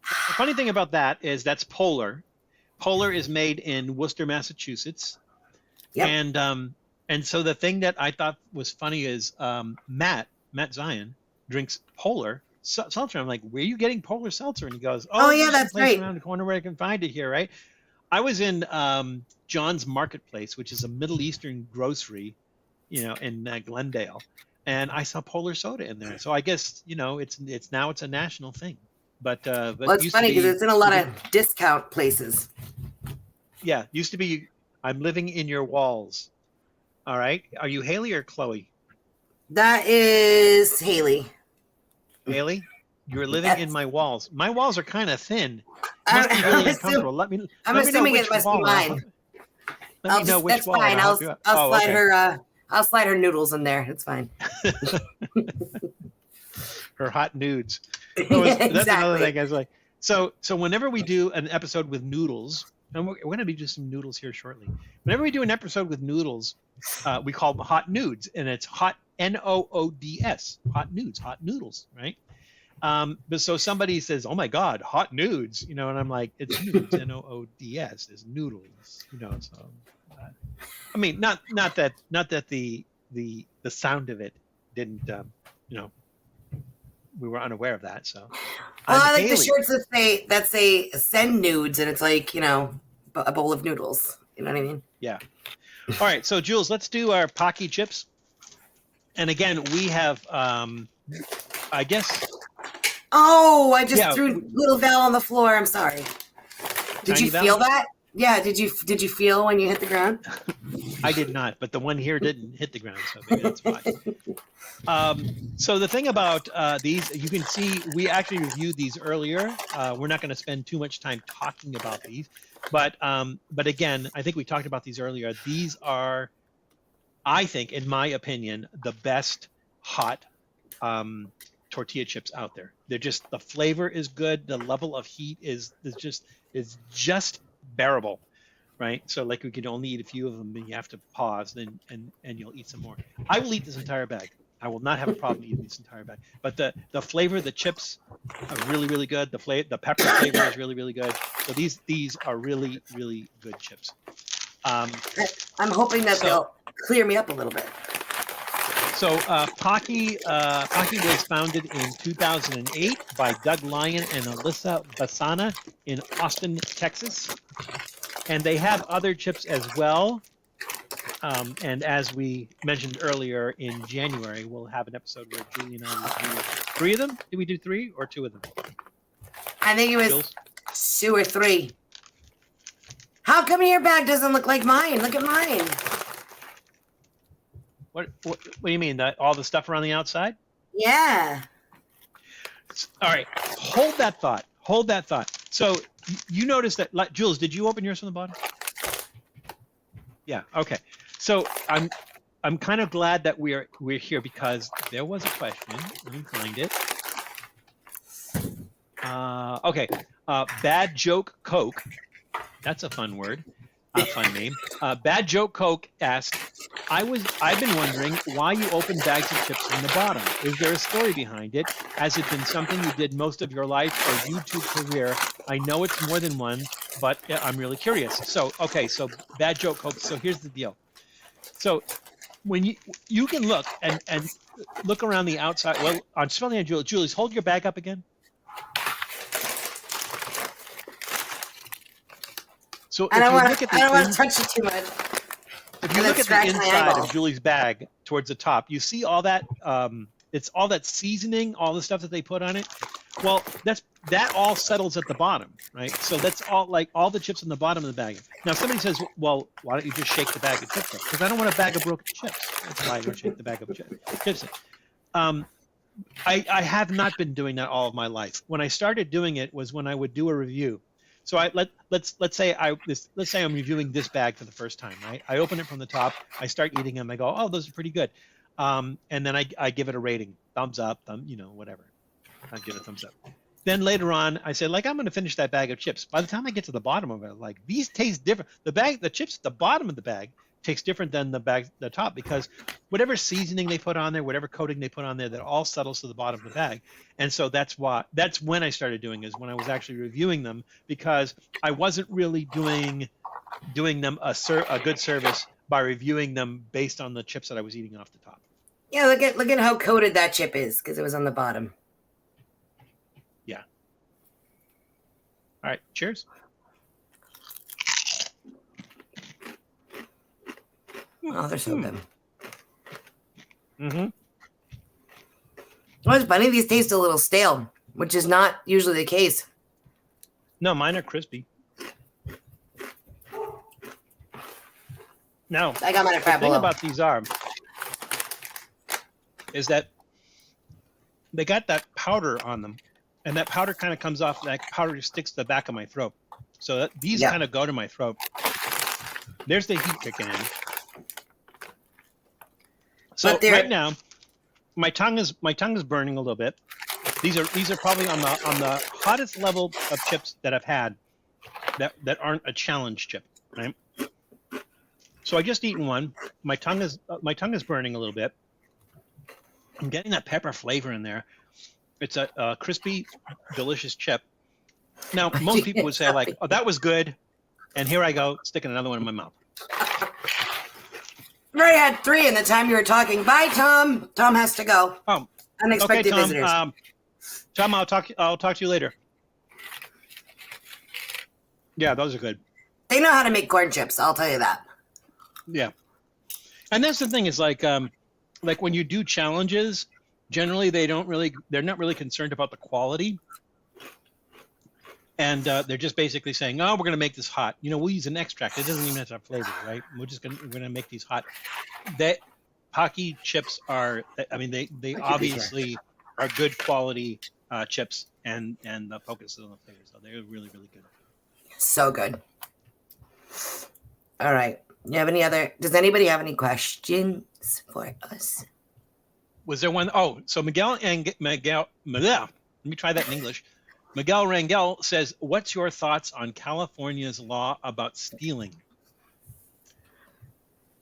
The funny thing about that is that's Polar. Polar is made in Worcester, Massachusetts. Yep. And so the thing that I thought was funny is Matt Zion drinks Polar seltzer. I'm like, where are you getting Polar seltzer? And he goes, oh yeah, that's right. Around the corner where I can find it here, right? I was in John's Marketplace, which is a Middle Eastern grocery, in Glendale. And I saw Polar soda in there, so I guess it's now a national thing. But it's funny because it's in a lot of discount places. Yeah, used to be. I'm living in your walls. All right, are you Haley or Chloe? That is Haley. Haley, you're living in my walls. My walls are kind of thin. It must be really uncomfortable. I'm assuming it must be mine. Let me know which wall. Fine. I'll slide her noodles in there. It's fine. Her hot nudes. That's another thing. I was like, so whenever we do an episode with noodles, and we're going to be doing some noodles here shortly. Whenever we do an episode with noodles, we call them hot nudes, and it's hot Noods, hot nudes, hot noodles, right? But so somebody says, "Oh my God, hot nudes," and I'm like, "It's nudes, Noods, is noodles," So. I mean, not that the sound of it didn't, we were unaware of that. So, I like the shirts that say "send nudes," and it's a bowl of noodles. You know what I mean? Yeah. All right, so Jules, let's do our Pocky Chips. And again, we have, I guess. Oh, I just threw little Val on the floor. I'm sorry. Did you feel that? Yeah. Did you feel when you hit the ground? I did not, but the one here didn't hit the ground, so maybe that's why. So the thing about these, you can see we actually reviewed these earlier. We're not going to spend too much time talking about these, but again, I think we talked about these earlier. These are, I think, in my opinion, the best hot tortilla chips out there. They're just, the flavor is good. The level of heat is just bearable, right? So like we could only eat a few of them, and you have to pause, then and you'll eat some more. I will eat this entire bag. I will not have a problem eating this entire bag. But the flavor, the chips are really, really good. The pepper flavor is really, really good. So these are really, really good chips. I'm hoping that they'll clear me up a little bit. So Pocky was founded in 2008 by Doug Lyon and Alyssa Bassana in Austin, Texas. And they have other chips as well. And as we mentioned earlier, in January, we'll have an episode where Julie and I will do 3 of them. Did we do 3 or 2 of them? I think it was Jules? 2 or 3. How come your bag doesn't look like mine? Look at mine. What do you mean? All the stuff around the outside? Yeah. All right. Hold that thought. Hold that thought. So you notice that, Jules, did you open yours from the bottom? Yeah. Okay. So I'm kind of glad that we're here, because there was a question. Let me find it. Okay. Bad Joke Coke. That's a fun word. Fun name. Bad Joke Coke asked, I've been wondering why you open bags of chips from the bottom. Is there a story behind it? Has it been something you did most of your life or YouTube career? I know it's more than one, but I'm really curious. So, okay, so Bad Joke Coke. So here's the deal. So when you can look and look around the outside. Well, I'm spelling on Julie. Julie's, hold your bag up again. So I don't want to touch it too much. If you look at the inside of Julie's bag towards the top, you see all that. It's all that seasoning, all the stuff that they put on it. Well, that all settles at the bottom, right? So that's all the chips on the bottom of the bag. Now, somebody says, well, why don't you just shake the bag of chips up? Because I don't want a bag of broken chips. That's why I don't shake the bag of chips. I have not been doing that all of my life. When I started doing it was when I would do a review. So let's say I'm reviewing this bag for the first time, right? I open it from the top, I start eating them, I go, oh, those are pretty good, and then I give it a rating, thumbs up, whatever. I give it a thumbs up. Then later on, I say, I'm going to finish that bag of chips. By the time I get to the bottom of it, these taste different. The chips at the bottom of the bag tastes different than the top, because whatever seasoning they put on there, whatever coating they put on there, that all settles to the bottom of the bag. And so that's when I started doing, is when I was actually reviewing them, because I wasn't really doing them a good service by reviewing them based on the chips that I was eating off the top. Yeah, look at how coated that chip is, because it was on the bottom. Yeah. All right. Cheers. Oh, they're so good. Mm-hmm. Well, it's funny, these taste a little stale, which is not usually the case. No, mine are crispy. Now, I got mine at Crab the thing about these is that they got that powder on them, and that powder kind of comes off, that powder sticks to the back of my throat. So these kind of go to my throat. There's the heat kicking in. So right now, my tongue is burning a little bit. These are probably on the hottest level of chips that I've had that aren't a challenge chip, right? So I just eaten one. My tongue is burning a little bit. I'm getting that pepper flavor in there. It's a crispy, delicious chip. Now, most people would say, oh, that was good, and here I go sticking another one in my mouth. I already had 3 in the time you were talking. Bye, Tom. Tom has to go. Oh, unexpected okay, Tom. visitors. Tom, I'll talk to you later. Yeah, those are good. They know how to make corn chips. I'll tell you that. Yeah. And that's the thing is like when you do challenges, generally they're not really concerned about the quality. And they're just basically saying, "Oh, we're going to make this hot. We'll use an extract. It doesn't even have to have flavor, right? We're going to make these hot." That Pocky chips are. I mean, they obviously are good quality chips, and the focus is on the flavor, so they're really really good. So good. All right. Does anybody have any questions for us? Was there one? Oh, so Miguel. Let me try that in English. Miguel Rangel says, "What's your thoughts on California's law about stealing?"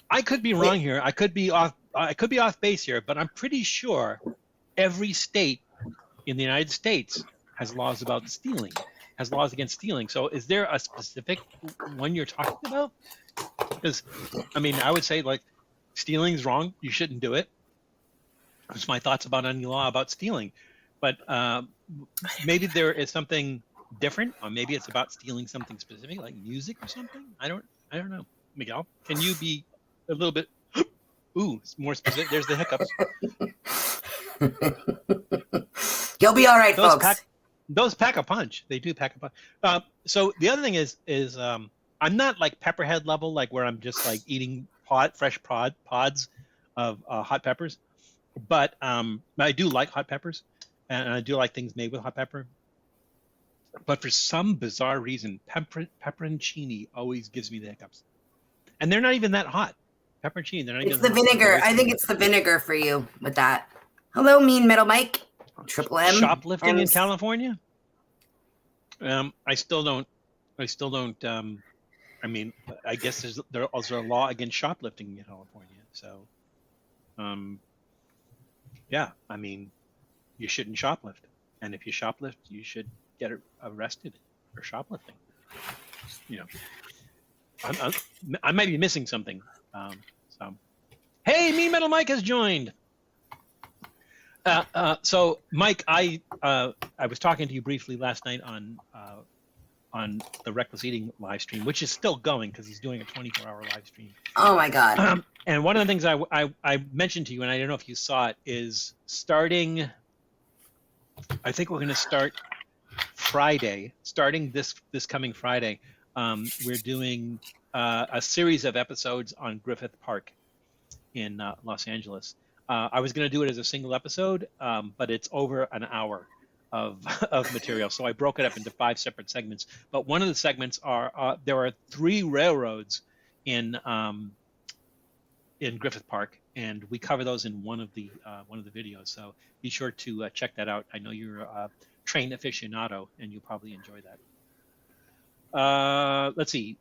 I could be wrong here. I could be off base here, but I'm pretty sure every state in the United States has laws about stealing, has laws against stealing. So is there a specific one you're talking about? Because, I mean, I would say like stealing's wrong. You shouldn't do it. That's my thoughts about any law about stealing. But maybe there is something different, or maybe it's about stealing something specific, like music or something. I don't know. Miguel, can you be a little bit more specific? There's the hiccups. You'll be all right, folks. Those pack a punch. They do pack a punch. So the other thing is I'm not like pepperhead level, like where I'm just like eating fresh pods of hot peppers, but I do like hot peppers. And I do like things made with hot pepper. But for some bizarre reason, pepperoncini always gives me the hiccups. And they're not even that hot. Pepperoncini, they're not even that hot. It's the vinegar. I think it's the vinegar for you with that. Hello, Mean Metal Mike. Triple M. Shoplifting in California? I still don't. I mean, I guess there's also a law against shoplifting in California. So, yeah, I mean, you shouldn't shoplift, and if you shoplift, you should get arrested for shoplifting. I might be missing something. Hey, Mean Metal Mike has joined. So, Mike, I was talking to you briefly last night on the Reckless Eating live stream, which is still going because he's doing a 24-hour live stream. Oh my God! And one of the things I mentioned to you, and I don't know if you saw it, is starting. I think we're going to start Friday. Starting this coming Friday, we're doing a series of episodes on Griffith Park in Los Angeles. I was going to do it as a single episode, but it's over an hour of material, so I broke it up into 5 separate segments. But one of the segments are there are 3 railroads in Griffith Park, and we cover those in one of the videos. So be sure to check that out. I know you're a train aficionado, and you'll probably enjoy that. Let's see.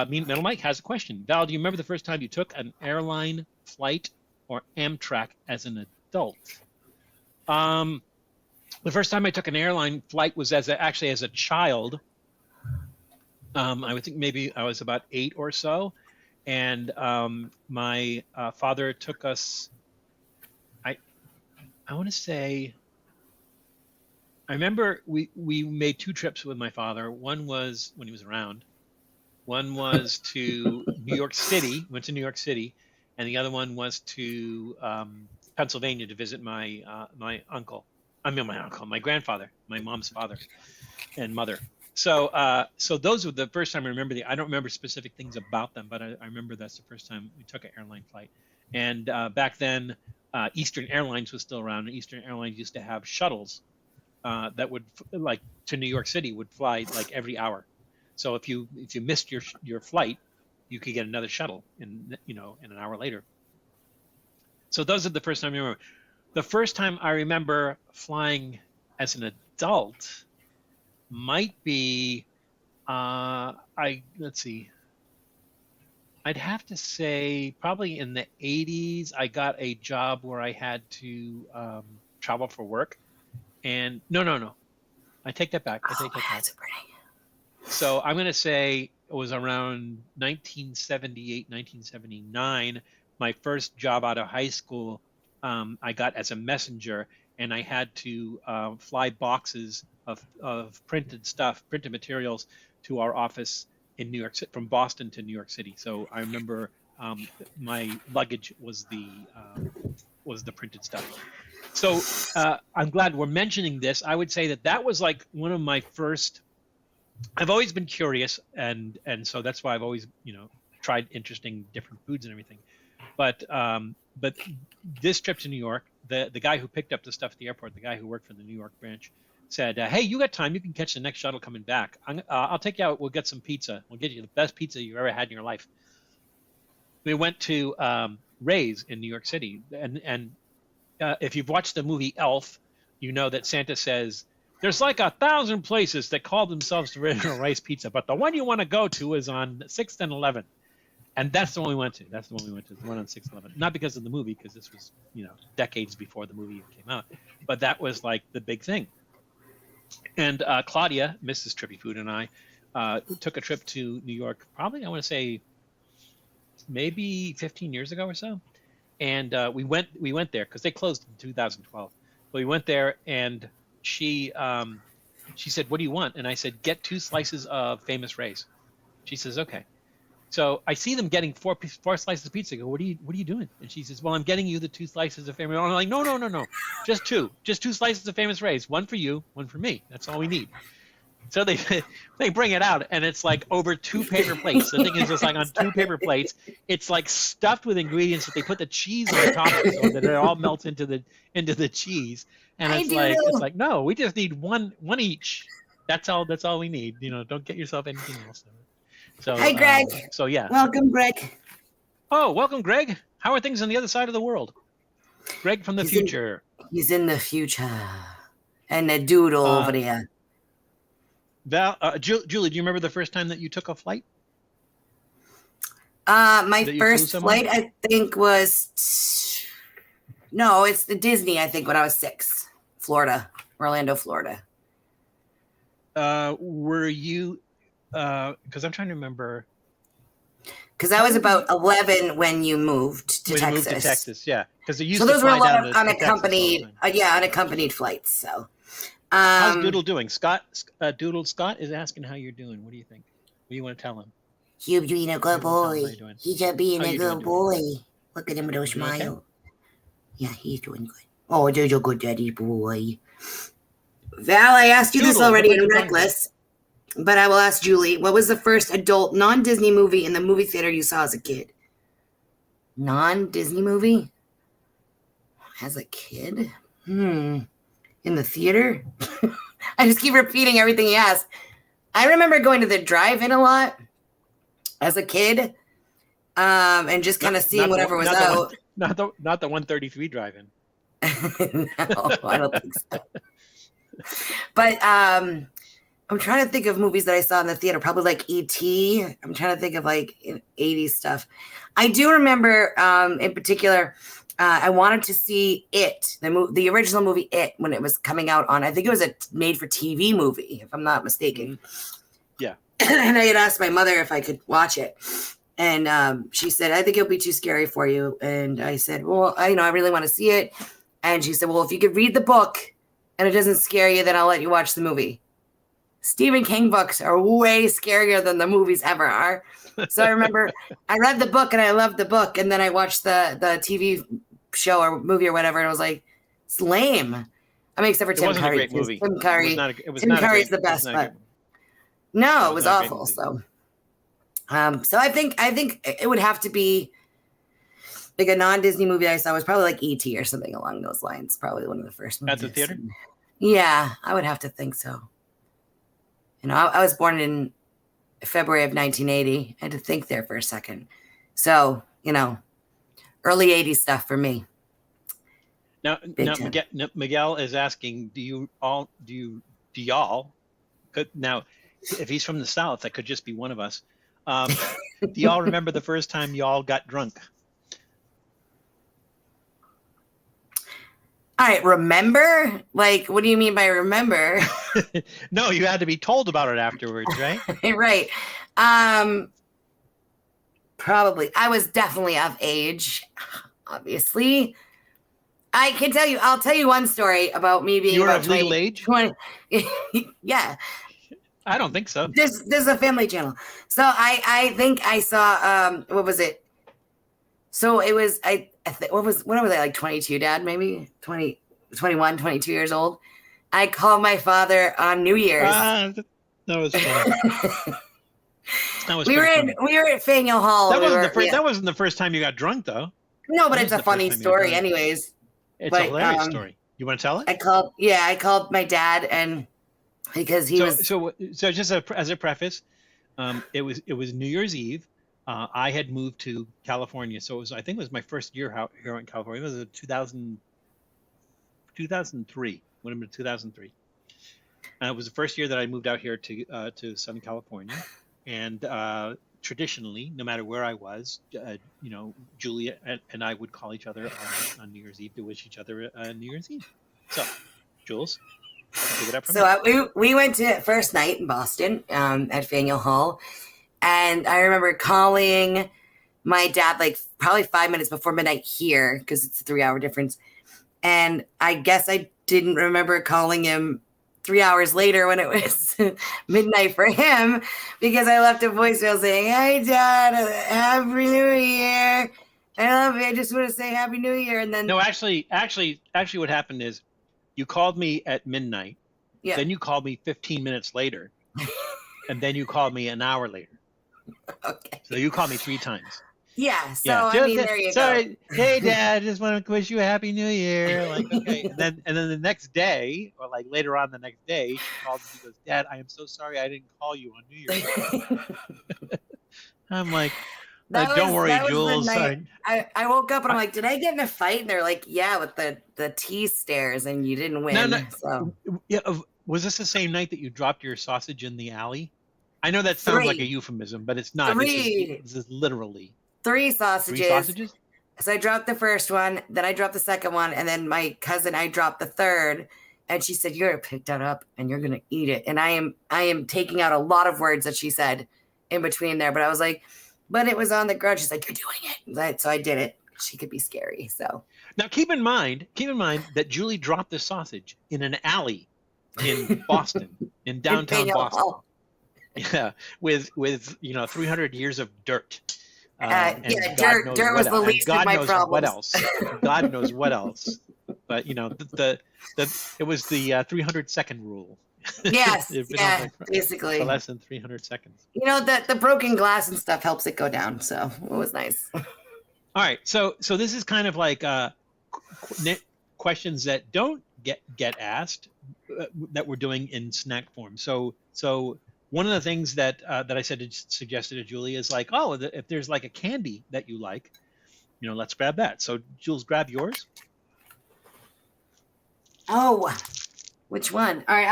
Mean Metal Mike has a question. Val, do you remember the first time you took an airline flight or Amtrak as an adult? The first time I took an airline flight was actually as a child. I would think maybe I was about 8 or so. And my father took us, I want to say, I remember we made 2 trips with my father. One was when he was around. One was to New York City, went to New York City. And the other one was to Pennsylvania to visit my uncle. My grandfather, my mom's father and mother. So those were the first time I remember. I don't remember specific things about them, but I remember that's the first time we took an airline flight. And back then, Eastern Airlines was still around. And Eastern Airlines used to have shuttles that would, like, to New York City, would fly like every hour. So if you missed your flight, you could get another shuttle in an hour later. So those are the first time I remember. The first time I remember flying as an adult might be, let's see. I'd have to say probably in the 80s, I got a job where I had to travel for work. And no. I take that back. That's great. So I'm going to say it was around 1978, 1979. My first job out of high school, I got as a messenger, and I had to fly boxes of printed materials to our office in New York City, from Boston to New York City. So I remember my luggage was the printed stuff. So I'm glad we're mentioning this. I would say that was like one of my first. I've always been curious, and so that's why I've always tried interesting different foods and everything. But this trip to New York, the guy who picked up the stuff at the airport, the guy who worked for the New York branch, said, "Hey, you got time? You can catch the next shuttle coming back. I'll take you out. We'll get some pizza. We'll get you the best pizza you've ever had in your life." We went to Ray's in New York City, and if you've watched the movie Elf, you know that Santa says, "There's like 1,000 places that call themselves the original Rice Pizza, but the one you want to go to is on 6th and 11th." And that's the one we went to. The one on 6th and 11th. Not because of the movie, because this was, decades before the movie came out. But that was like the big thing. And Claudia, Mrs. Trippy Food, and I took a trip to New York, probably, I want to say, maybe 15 years ago or so. And we went there because they closed in 2012. But we went there, and she said, "What do you want?" And I said, "Get 2 slices of Famous Ray's." She says, "Okay." So I see them getting 4 slices of pizza. I go, what are you doing? And she says, "Well, I'm getting you the 2 slices of Famous Ray's." I'm like, no, just 2 slices of Famous Ray's, 1 for you, 1 for me. That's all we need. So they bring it out, and it's like over 2 paper plates. The thing is, it's like on 2 paper plates. It's like stuffed with ingredients that they put the cheese on top of, so that it all melts into the cheese. And it's like no, we just need one each. That's all we need. Don't get yourself anything else. So hi, Greg. So yeah. Welcome, Greg. Oh, welcome, Greg. How are things on the other side of the world? Greg from the future. He's in the future, and the Doodle over there. Val, Julie, do you remember the first time that you took a flight? My first flight, I think, was it's the Disney. I think when I was 6, Orlando, Florida. Were you? Because I'm trying to remember. Because I was about 11 when you moved to Texas. Moved to Texas, yeah. Because those were a lot of unaccompanied flights. So. How's Doodle doing? Scott is asking how you're doing. What do you think? What do you want to tell him? You're being a good boy. He's just being a good boy. Look at him with a smile. Okay? Yeah, he's doing good. Oh, there's a good daddy boy. Val, I asked you this already in Reckless, but I will ask Julie. What was the first adult non-Disney movie in the movie theater you saw as a kid? Non-Disney movie? As a kid? In the theater? I just keep repeating everything he asked. I remember going to the drive-in a lot as a kid, and just kind of seeing whatever was out. Not the 133 drive-in. No, I don't think so. But I'm trying to think of movies that I saw in the theater, probably like E.T. I'm trying to think of like 80s stuff. I do remember, in particular, I wanted to see It, the original movie It, when it was coming out on, I think it was a made-for-TV movie, if I'm not mistaken. Yeah. And I had asked my mother if I could watch it. And she said, "I think it'll be too scary for you." And I said, "Well, I really want to see it." And she said, "Well, if you could read the book and it doesn't scare you, then I'll let you watch the movie." Stephen King books are way scarier than the movies ever are. So I remember I read the book and I loved the book. And then I watched the TV show or movie or whatever. And I was like, it's lame. I mean, except for Tim Curry. It wasn't a great movie. Tim Curry. Tim Curry's the best. But no, it was awful. So I think it would have to be like a non-Disney movie I saw was probably like E.T. or something along those lines. Probably one of the first movies. At the theater? Yeah, I would have to think so. I was born in February of 1980. I had to think there for a second. So, early 80s stuff for me. Now Miguel is asking, do y'all could, now if he's from the South, that could just be one of us. Do y'all remember the first time y'all got drunk? All right, remember? Like, what do you mean by remember? No, you had to be told about it afterwards, right? Right. Probably. I was definitely of age, obviously. I'll tell you one story about me being about of legal age? 20. Yeah. I don't think so. This is a family channel. So I think I saw, what was it? So it was when was I, like 22, Dad? Maybe 20, 21, 22 years old. I called my father on New Year's. That was funny. That was we were at Faneuil Hall. That wasn't the first time you got drunk, though. No, but it's a funny story, anyways. It's a hilarious story. You want to tell it? I called my dad, and because he was so just as a preface, it was New Year's Eve. I had moved to California, so I think it was my first year here in California. It was 2003. Would have been 2003. It was the first year that I moved out here to Southern California, and traditionally, no matter where I was, Julia and I would call each other on New Year's Eve to wish each other New Year's Eve. So, Jules, pick it up from here. We went to first night in Boston at Faneuil Hall, and I remember calling my dad like probably 5 minutes before midnight here because it's a 3-hour difference, and I guess I didn't remember calling him 3 hours later when it was midnight for him because I left a voicemail saying, "Hey, Dad, Happy New Year. I love you. I just want to say Happy New Year." And then no, actually, what happened is you called me at midnight. Yeah. Then you called me 15 minutes later, and then you called me an hour later. Okay. So you called me 3 times. Yeah. So I mean, there you go. Hey, Dad, just want to wish you a Happy New Year. Like, okay. And then the next day, or like later on the next day, she called and she goes, "Dad, I am so sorry I didn't call you on New Year's." I'm like, don't worry, Jules. I woke up and I'm like, did I get in a fight? And they're like, yeah, with the T stairs, and you didn't win. No. So. Yeah. Was this the same night that you dropped your sausage in the alley? I know that sounds like a euphemism, but it's not. This is literally 3 sausages. 3 sausages? So I dropped the first one, then I dropped the second one, and then my cousin, I dropped the third. And she said, "You're gonna pick that up and you're gonna eat it." And I am taking out a lot of words that she said in between there. But I was like, but it was on the ground. She's like, "You're doing it." So I did it. She could be scary. So now keep in mind that Julie dropped the sausage in an alley in Boston, in downtown Boston. Yeah, with 300 years of dirt. Dirt was the least of my problems. What else? God knows what else. But it was the 300-second rule. Yes, basically. For less than 300 seconds. The broken glass and stuff helps it go down, so it was nice. All right, so this is kind of like questions that don't get asked that we're doing in snack form. So one of the things that I suggested to Julie is like, if there's like a candy that you like, let's grab that. So Jules, grab yours. Oh, which one? All right,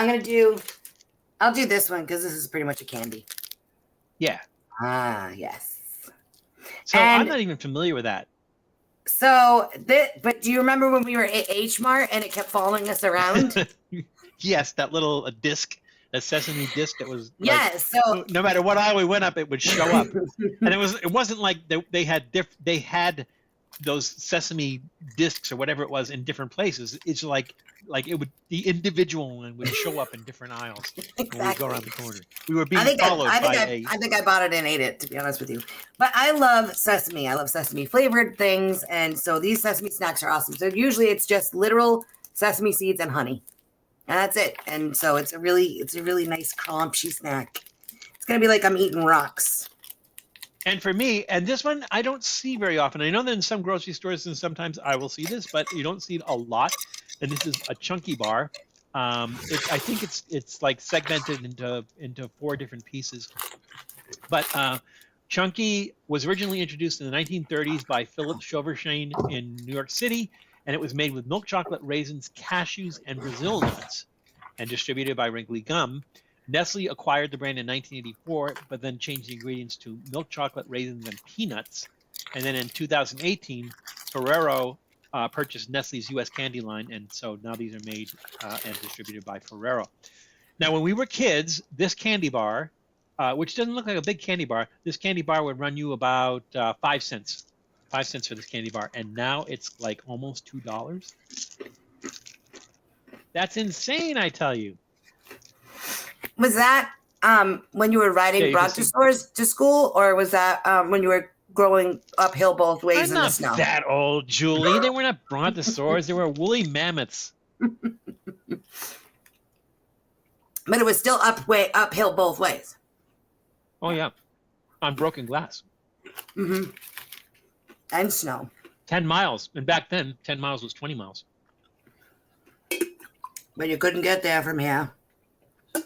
I'll do this one because this is pretty much a candy. Yeah. Ah, yes. So I'm not even familiar with that. So, but do you remember when we were at H Mart and it kept following us around? Yes, that little disc. A sesame disc that was so no matter what aisle we went up, it would show up, and it wasn't like they had those sesame discs or whatever it was in different places. It's like it would, the individual one would show up in different aisles when we go around the corner. We were being followed by I think I bought it and ate it, to be honest with you. But I love sesame. I love sesame flavored things, and so these sesame snacks are awesome. So usually it's just literal sesame seeds and honey. And that's it. And so it's a really nice crunchy snack. It's gonna be like I'm eating rocks. And for me, and this one I don't see very often. I know that in some grocery stores and sometimes I will see this, but you don't see it a lot. And this is a chunky bar. I think it's like segmented into 4 different pieces. But chunky was originally introduced in the 1930s by Philip Shovershane in New York City. And it was made with milk chocolate, raisins, cashews, and Brazil nuts, and distributed by Wrigley Gum. Nestle acquired the brand in 1984, but then changed the ingredients to milk chocolate, raisins, and peanuts. And then in 2018, Ferrero purchased Nestle's U.S. candy line, and so now these are made and distributed by Ferrero. Now, when we were kids, this candy bar, which doesn't look like a big candy bar, this candy bar would run you about 5 cents. 5 cents for this candy bar, and now it's like almost $2. That's insane, I tell you. Was that when you were riding Bronx stores to school, or was that when you were growing uphill both ways I'm in the not snow. that old, Julie. They were not brontosaurs. They were woolly mammoths. But it was still uphill both ways. Oh, yeah. On broken glass. Mm-hmm. And snow. 10 miles. And back then, 10 miles was 20 miles. But you couldn't get there from here. Oh,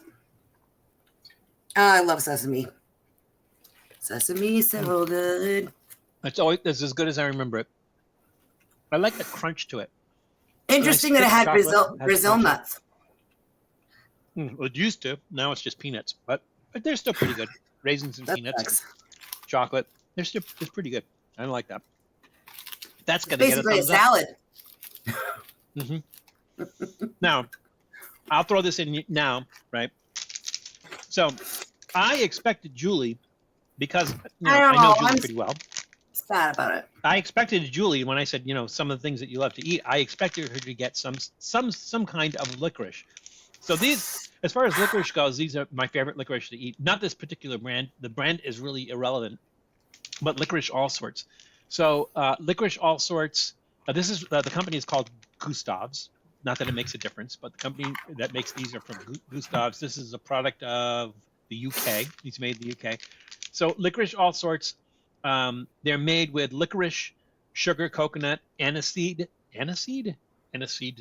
I love sesame. Sesame, so good. It's as good as I remember it. I like the crunch to it. Interesting that it had Brazil nuts. Well, it used to. Now it's just peanuts. But they're still pretty good. Raisins and peanuts. And chocolate. It's pretty good. I like that. That's going to get a thumbs up. Basically a Mm-hmm. salad. Now, I'll throw this in now, right? So, I expected Julie, because I know Julie pretty well. Sad about it. I expected Julie when I said, some of the things that you love to eat. I expected her to get some kind of licorice. So these, as far as licorice goes, these are my favorite licorice to eat. Not this particular brand. The brand is really irrelevant, but licorice all sorts. So licorice all sorts. This is the company is called Gustav's. Not that it makes a difference, but the company that makes these are from Gustav's. This is a product of the UK. It's made in the UK. So licorice all sorts. They're made with licorice, sugar, coconut, aniseed,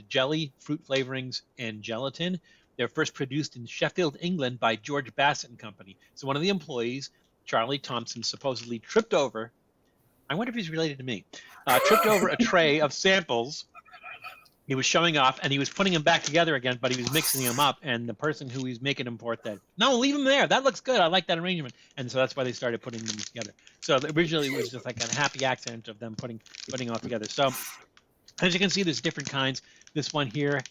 jelly, fruit flavorings, and gelatin. They're first produced in Sheffield, England by George Bassett and Company. So one of the employees, Charlie Thompson, supposedly tripped over, I wonder if he's related to me, tripped over a tray of samples. He was showing off, and he was putting them back together again, but he was mixing them up, and the person who he's making them for said, no, leave them there. That looks good. I like that arrangement. And so that's why they started putting them together. So originally it was just like a happy accident of them putting all together. So as you can see, there's different kinds. This one here,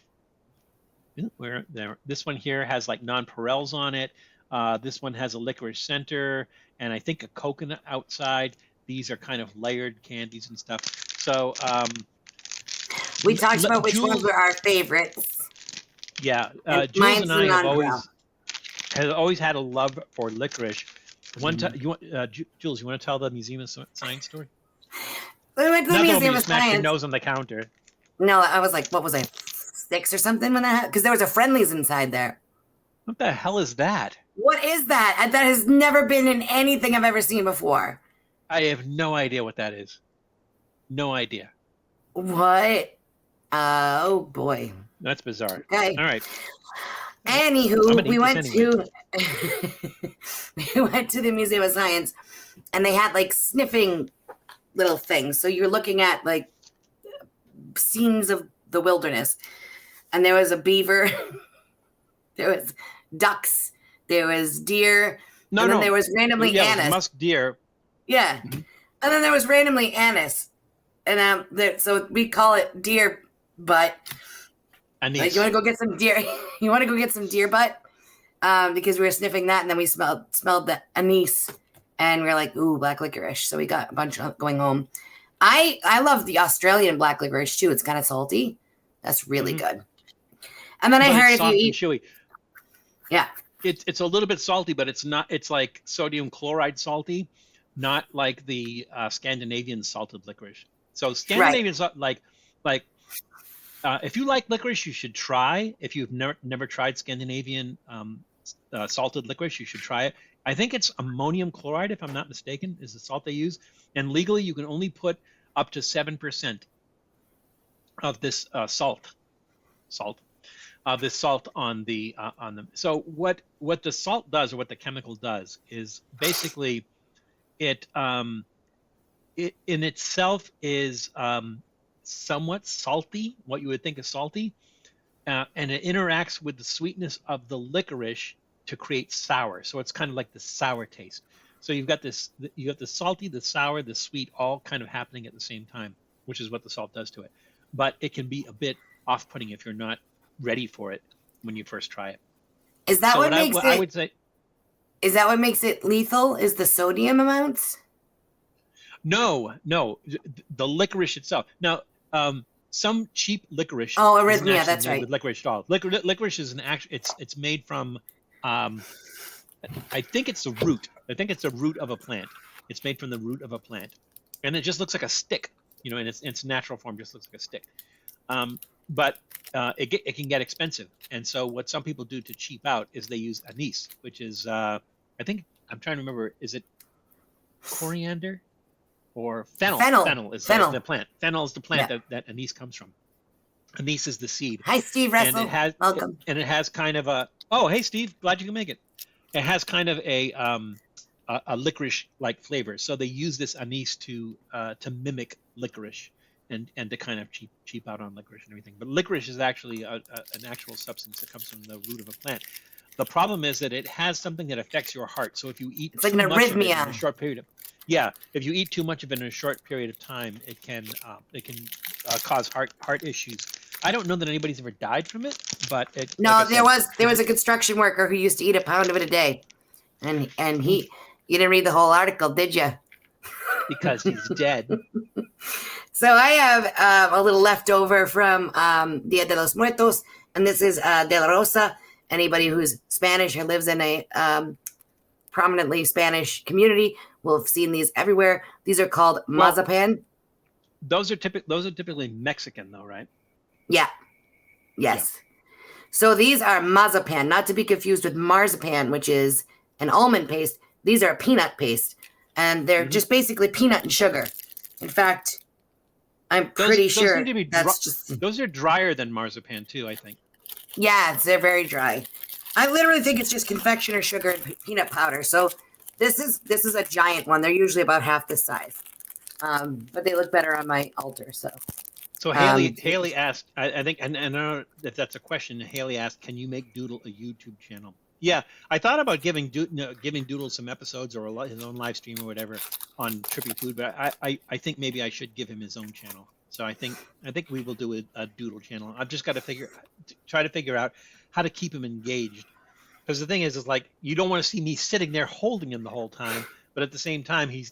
this one here has like nonpareils on it. This one has a licorice center, and I think a coconut outside. These are kind of layered candies and stuff. So we talked about which ones were our favorites. Yeah, Jules and I have always had a love for licorice. One time, Jules, you want to tell the Museum of Science story? We went to the Museum of Smack your Science. nose on the counter. No, I was like, what was I, 6 or something when that? Because there was a Friendlies inside there. What the hell is that? What is that? That has never been in anything I've ever seen before. I have no idea what that is. No idea. What? Oh boy. That's bizarre. Okay. All right. Anywho, we went to the Museum of Science, and they had like sniffing little things. So you're looking at like scenes of the wilderness, and there was a beaver, there was ducks, there was deer, then there was randomly anise. Musk deer. Yeah, and then there was randomly anise, and so we call it deer butt. Like, you want to go get some deer? You want to go get some deer butt? Because we were sniffing that, and then we smelled the anise, and we were like, "Ooh, black licorice!" So we got a bunch going home. I love the Australian black licorice too. It's kind of salty. That's really good. And then I heard if you eat chewy. Yeah, it's a little bit salty, but it's not. It's like sodium chloride salty, not like the Scandinavian salted licorice. So Scandinavian like. If you like licorice, you should try. If you've never tried Scandinavian salted licorice, you should try it. I think it's ammonium chloride, if I'm not mistaken, is the salt they use. And legally, you can only put up to 7% of this salt on the So what the salt does, or what the chemical does, is basically it in itself is somewhat salty, what you would think is salty, and it interacts with the sweetness of the licorice to create sour. So it's kind of like the sour taste. So you got the salty, the sour, the sweet, all kind of happening at the same time, which is what the salt does to it. But it can be a bit off-putting if you're not ready for it when you first try it. Is that what makes it? I would say. Is that what makes it lethal? Is the sodium amounts? No, the licorice itself. Now, some cheap licorice. Oh, arrhythmia. That's right. With licorice at all. Licorice is it's made from. I think it's a root. I think it's a root of a plant, It's made from the root of a plant, and it just looks like a stick. In its natural form, just looks like a stick. But it can get expensive, and so what some people do to cheap out is they use anise, which is I think I'm trying to remember, is it coriander or fennel? Fennel is the plant. Fennel is the plant that anise comes from. Anise is the seed. Hi, Steve Russell. Welcome. And it has kind of a, oh, hey, Steve, glad you can make it. It has kind of a licorice-like flavor. So they use this anise to mimic licorice and to kind of cheap out on licorice and everything. But licorice is actually an actual substance that comes from the root of a plant. The problem is that it has something that affects your heart. So if you eat too much of it in a short period of if you eat too much of it in a short period of time, it can cause heart issues. I don't know that anybody's ever died from it, but there was a construction worker who used to eat a pound of it a day, and you didn't read the whole article, did you? Because he's dead. So I have a little leftover from Dia de los Muertos, and this is De La Rosa. Anybody who's Spanish or lives in a prominently Spanish community will have seen these everywhere. These are called mazapan. Those are typically Mexican, though, right? Yeah. Yes. Yeah. So these are mazapan, not to be confused with marzipan, which is an almond paste. These are peanut paste, and they're just basically peanut and sugar. In fact, I'm pretty sure those are drier than marzipan too, I think. Yeah, they're very dry. I literally think it's just confectioner sugar and peanut powder. So this is a giant one. They're usually about half this size, but they look better on my altar. So Haley asked, I think, and I don't know if that's a question. Haley asked, "Can you make Doodle a YouTube channel?" Yeah, I thought about giving Doodle some episodes or his own live stream or whatever on Trippy Food, but I think maybe I should give him his own channel. So I think we will do a Doodle channel. I've just got to try to figure out how to keep him engaged, because the thing is like, you don't want to see me sitting there holding him the whole time, but at the same time he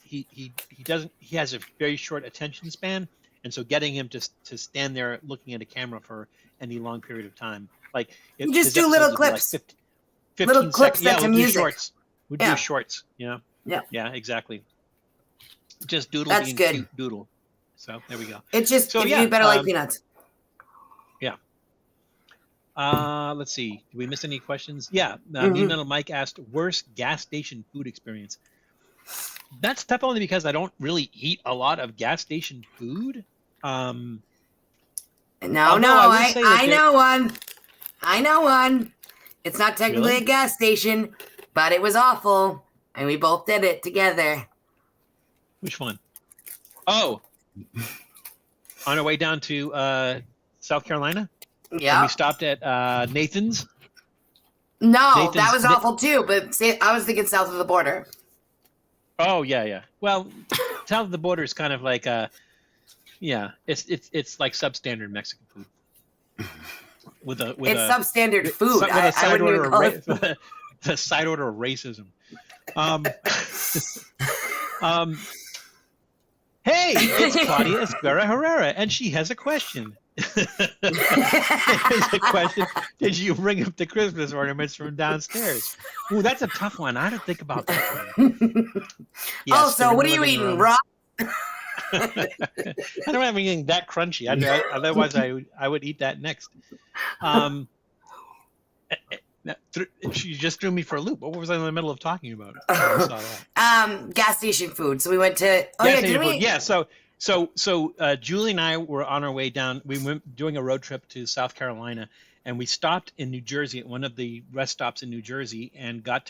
has a very short attention span, and so getting him to stand there looking at a camera for any long period of time, like you just do little clips. Like 15 little clips seconds. We'll music. Do shorts. Do shorts. Yeah, exactly. Just Doodle. That's being good. Cute Doodle. So there we go. It's just you better like peanuts. Yeah. Let's see. Did we miss any questions? Yeah. Me Metal Mike asked, worst gas station food experience. That's tough only because I don't really eat a lot of gas station food. I know one. I know one. It's not technically a gas station, but it was awful, and we both did it together. Which one? Oh, on our way down to South Carolina? Yeah. We stopped at Nathan's. No, that was awful too, but I was thinking south of the border. Oh, yeah. Well, south of the border is kind of like it's like substandard Mexican food. It's substandard food. I wouldn't even call it the side order of racism. Hey, it's Claudia Esguerra Herrera, and she has a question. Here's a question. Did you bring up the Christmas ornaments from downstairs? Ooh, that's a tough one. I don't think about that one. Yes, so what are you eating, raw? I don't have anything that crunchy. Otherwise, I would eat that next. She just threw me for a loop. What was I in the middle of talking about? I saw that. Gas station food. So we went to. So Julie and I were on our way down. We went doing a road trip to South Carolina, and we stopped in New Jersey at one of the rest stops in New Jersey, and went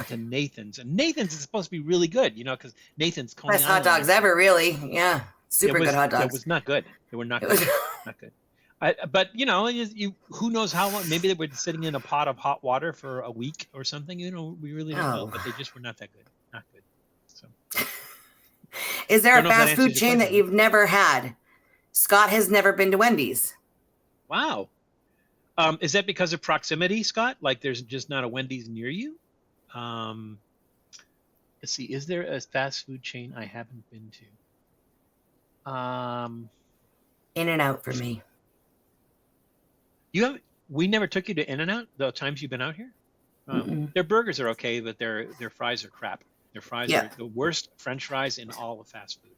to Nathan's. And Nathan's is supposed to be really good, because Nathan's best hot dogs ever, really. Yeah, super good hot dogs. It was not good. They were not good. Not good. But who knows how long? Maybe they were sitting in a pot of hot water for a week or something. We really don't know. But they just were not that good. Not good. So. Is there a fast food chain that you've never had? Scott has never been to Wendy's. Wow. Is that because of proximity, Scott? Like there's just not a Wendy's near you? Let's see. Is there a fast food chain I haven't been to? In-N-Out for me. We never took you to In-N-Out the times you've been out here? Their burgers are okay, but their fries are crap. Their fries are the worst French fries in all of fast food.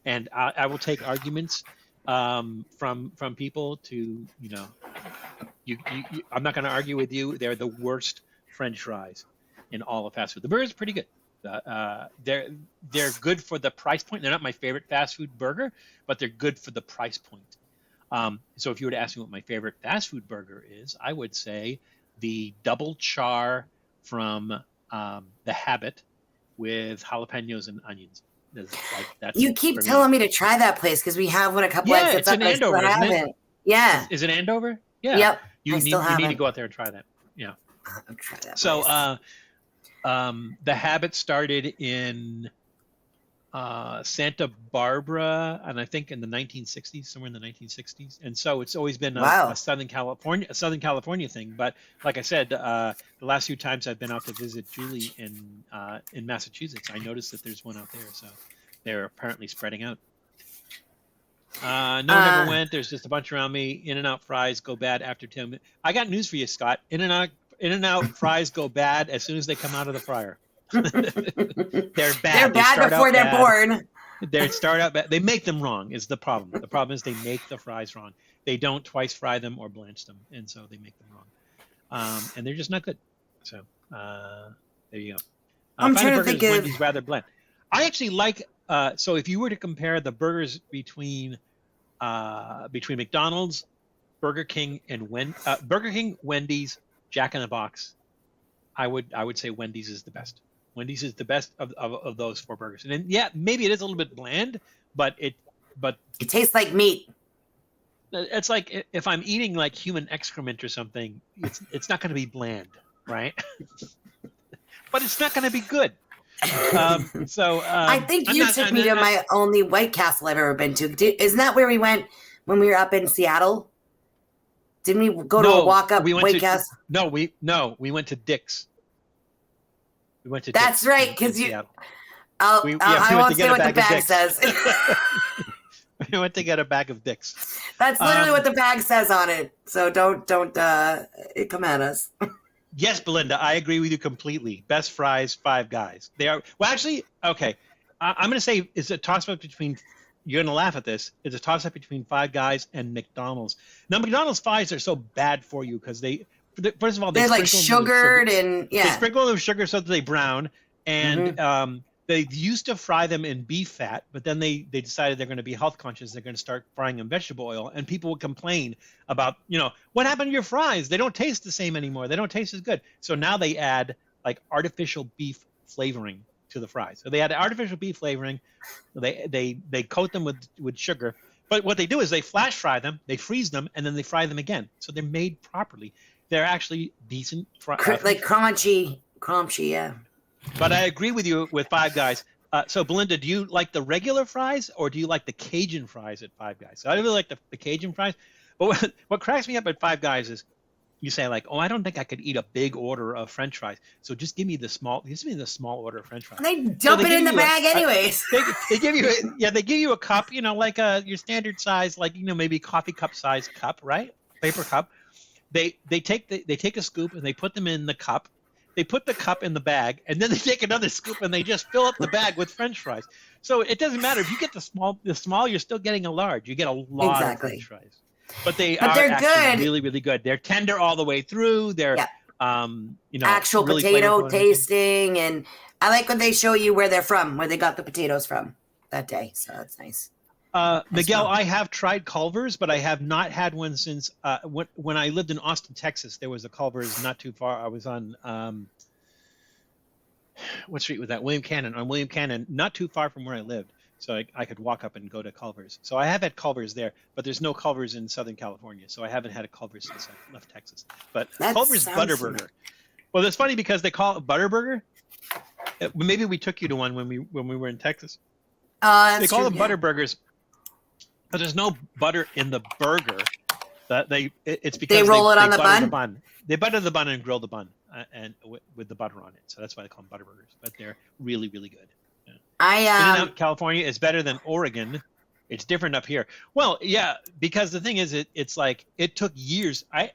And I will take arguments from people to, I'm not going to argue with you. They're the worst French fries in all of fast food. The burger's pretty good. They're good for the price point. They're not my favorite fast food burger, but they're good for the price point. So if you were to ask me what my favorite fast food burger is, I would say the double char from The Habit with jalapenos and onions. You keep telling me to try that place because we have one a couple times. Yeah, it's in Andover, isn't it? Yeah. Is it Andover? Yeah. Yep. You need to go out there and try that. Yeah. I'll try that. So The Habit started in Santa Barbara, and I think in the 1960s, somewhere in the 1960s. And so it's always been a Southern California thing. But like I said, the last few times I've been out to visit Julie in Massachusetts, I noticed that there's one out there. So they're apparently spreading out. No one ever went. There's just a bunch around me. In-N-Out fries go bad after 10 minutes. I got news for you, Scott. In-N-Out fries go bad as soon as they come out of the fryer. They're bad. They're bad before they're born. They start out bad. They make them wrong is the problem. The problem is they make the fries wrong. They don't twice fry them or blanch them, and so they make them wrong. And they're just not good. So there you go. I'm trying to think of Wendy's rather bland. I actually like. So if you were to compare the burgers between McDonald's, Burger King, and Burger King, Wendy's, Jack in the Box, I would say Wendy's is the best. Wendy's is the best of those four burgers. And then, yeah, maybe it is a little bit bland, but it tastes like meat. It's like if I'm eating like human excrement or something, it's not going to be bland, right? But it's not going to be good. I think you took me to my only White Castle I've ever been to. Isn't that where we went when we were up in Seattle? Didn't we go to a walk-up White Castle? No, we went to Dick's. We went to That's Dick's right, because you. I won't say what the bag says. We went to get a bag of Dick's. That's literally what the bag says on it. So don't come at us. Yes, Belinda, I agree with you completely. Best fries, Five Guys. They are well, actually. Okay, I'm going to say it's a toss-up between. You're going to laugh at this. It's a toss-up between Five Guys and McDonald's. Now, McDonald's fries are so bad for you because first of all, they're like sugared and they sprinkle them with sugar so that they brown. And they used to fry them in beef fat, but then they decided they're going to be health conscious. They're going to start frying in vegetable oil, and people would complain about, what happened to your fries? They don't taste the same anymore. They don't taste as good. So now they add like artificial beef flavoring to the fries. So they add artificial beef flavoring. They coat them with sugar. But what they do is they flash fry them, they freeze them, and then they fry them again. So they're made properly. They're actually decent fries. Like crunchy, yeah. But I agree with you with Five Guys. So, Belinda, do you like the regular fries or do you like the Cajun fries at Five Guys? So I really like the Cajun fries. But what cracks me up at Five Guys is you say like, I don't think I could eat a big order of French fries. So just give me the small order of French fries. They dump it in the bag anyways. They give you a cup, like your standard size, like, maybe coffee cup size cup, right? Paper cup. They take a scoop and they put them in the cup. They put the cup in the bag, and then they take another scoop and they just fill up the bag with French fries. So it doesn't matter if you get the small, you're still getting a large. You get a lot of French fries, but they're actually good. Really, really good. They're tender all the way through. They're actual really potato tasting, and I like when they show you where they're from, where they got the potatoes from that day. So that's nice. Miguel, I have tried Culver's, but I have not had one since when I lived in Austin, Texas. There was a Culver's not too far. I was on what street was that? William Cannon, not too far from where I lived. So I could walk up and go to Culver's. So I have had Culver's there, but there's no Culver's in Southern California. So I haven't had a Culver's since I left Texas. But Culver's Butterburger. Well, it's funny because they call it Butterburger. Maybe we took you to one when we were in Texas. They call them Butterburgers. But there's no butter in the burger. It's because they roll it on the bun. They butter the bun and grill the bun, and with the butter on it. So that's why they call them Butterburgers. But they're really, really good. Yeah. In California is better than Oregon. It's different up here. Well, yeah, because the thing is, it's like it took years. I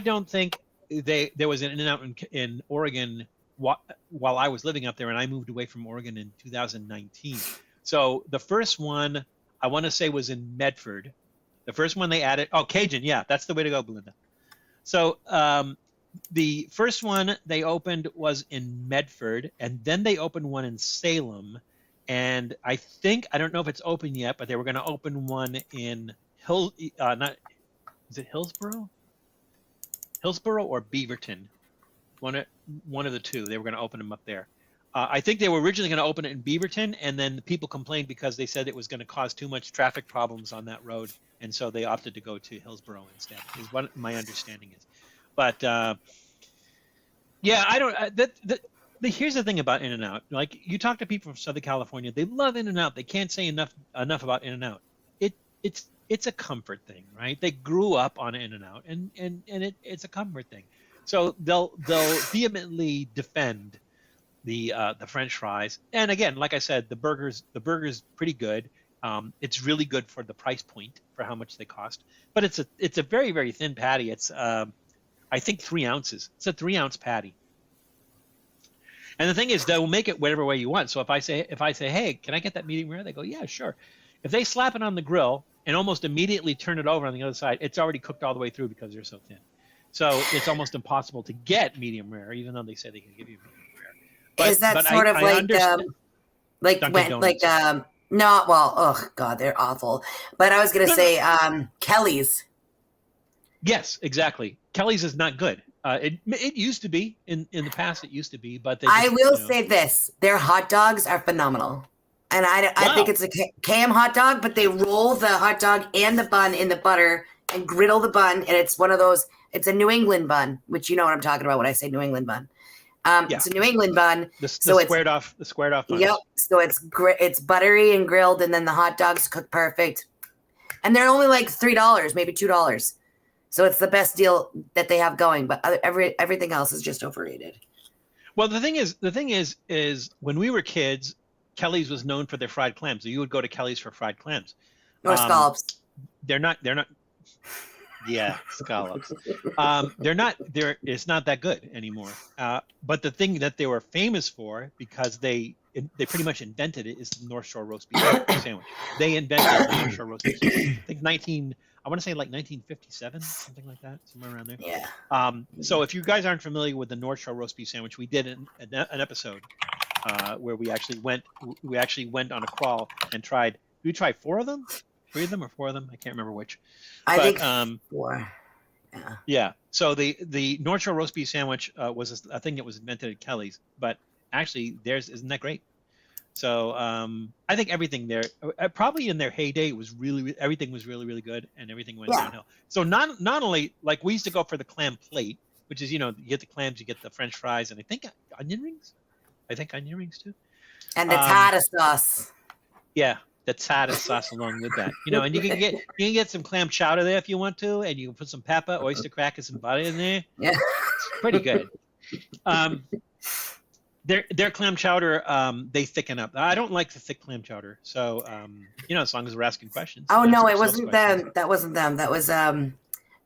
don't think there was an In-N-Out in Oregon while I was living up there, and I moved away from Oregon in 2019. So the first one I want to say was in Medford. The first one they added, Cajun, yeah, that's the way to go, Belinda. So the first one they opened was in Medford, and then they opened one in Salem. And I don't know if it's open yet, but they were going to open one in is it Hillsborough? Hillsborough or Beaverton? One of the two. They were going to open them up there. I think they were originally going to open it in Beaverton, and then the people complained because they said it was going to cause too much traffic problems on that road, and so they opted to go to Hillsborough instead, is what my understanding is. But yeah, I don't. Here's the thing about In-N-Out. Like, you talk to people from Southern California, they love In-N-Out. They can't say enough about In-N-Out. It's a comfort thing, right? They grew up on In-N-Out, and it's a comfort thing. So they'll vehemently defend the French fries. And again, like I said, the burger's pretty good. It's really good for the price point for how much they cost. But it's a very, very thin patty. It's I think 3 ounces. It's a 3-ounce patty. And the thing is, they'll make it whatever way you want. So if I say, hey, can I get that medium rare? They go, yeah, sure. If they slap it on the grill and almost immediately turn it over on the other side, it's already cooked all the way through because they're so thin. So it's almost impossible to get medium rare, even though they say they can give you medium rare. But, is that sort of no, well, oh God, they're awful. But I was going to say Kelly's. Yes, exactly. Kelly's is not good. It used to be in the past. It used to be, but I will say this: their hot dogs are phenomenal, and I think it's a Cam hot dog, but they roll the hot dog and the bun in the butter and griddle the bun, and it's one of those. It's a New England bun, which you know what I'm talking about when I say New England bun. It's a New England bun. The squared off bun. Yep. So it's buttery and grilled, and then the hot dogs cook perfect, and they're only like $3, maybe $2. So it's the best deal that they have going, but everything else is just overrated. Well, the thing is when we were kids, Kelly's was known for their fried clams. So you would go to Kelly's for fried clams. Or scallops. They're not. Yeah, scallops. It's not that good anymore. But the thing that they were famous for, because they pretty much invented it, is the North Shore roast beef sandwich. They invented the North Shore roast beef sandwich. I think I want to say like 1957, something like that, somewhere around there. Yeah. So if you guys aren't familiar with the North Shore roast beef sandwich, we did an episode where we actually went on a crawl and tried. We tried 4 of them, 3 of them, or 4 of them. I can't remember which. I think 4. Yeah. Yeah. So the North Shore roast beef sandwich was a thing that was invented at Kelly's, but actually theirs isn't that great. So I think everything there, probably in their heyday, everything was really, really good, and everything went downhill. So not only, like, we used to go for the clam plate, which is, you get the clams, you get the French fries, and I think onion rings. Too. And the tartar sauce. Yeah, the tartar sauce along with that. And you can get some clam chowder there if you want to, and you can put some pepper, oyster crackers, and butter in there. Yeah, it's pretty good. Their clam chowder, they thicken up. I don't like the thick clam chowder, so as long as we're asking questions. Oh no, it wasn't them. That wasn't them. That was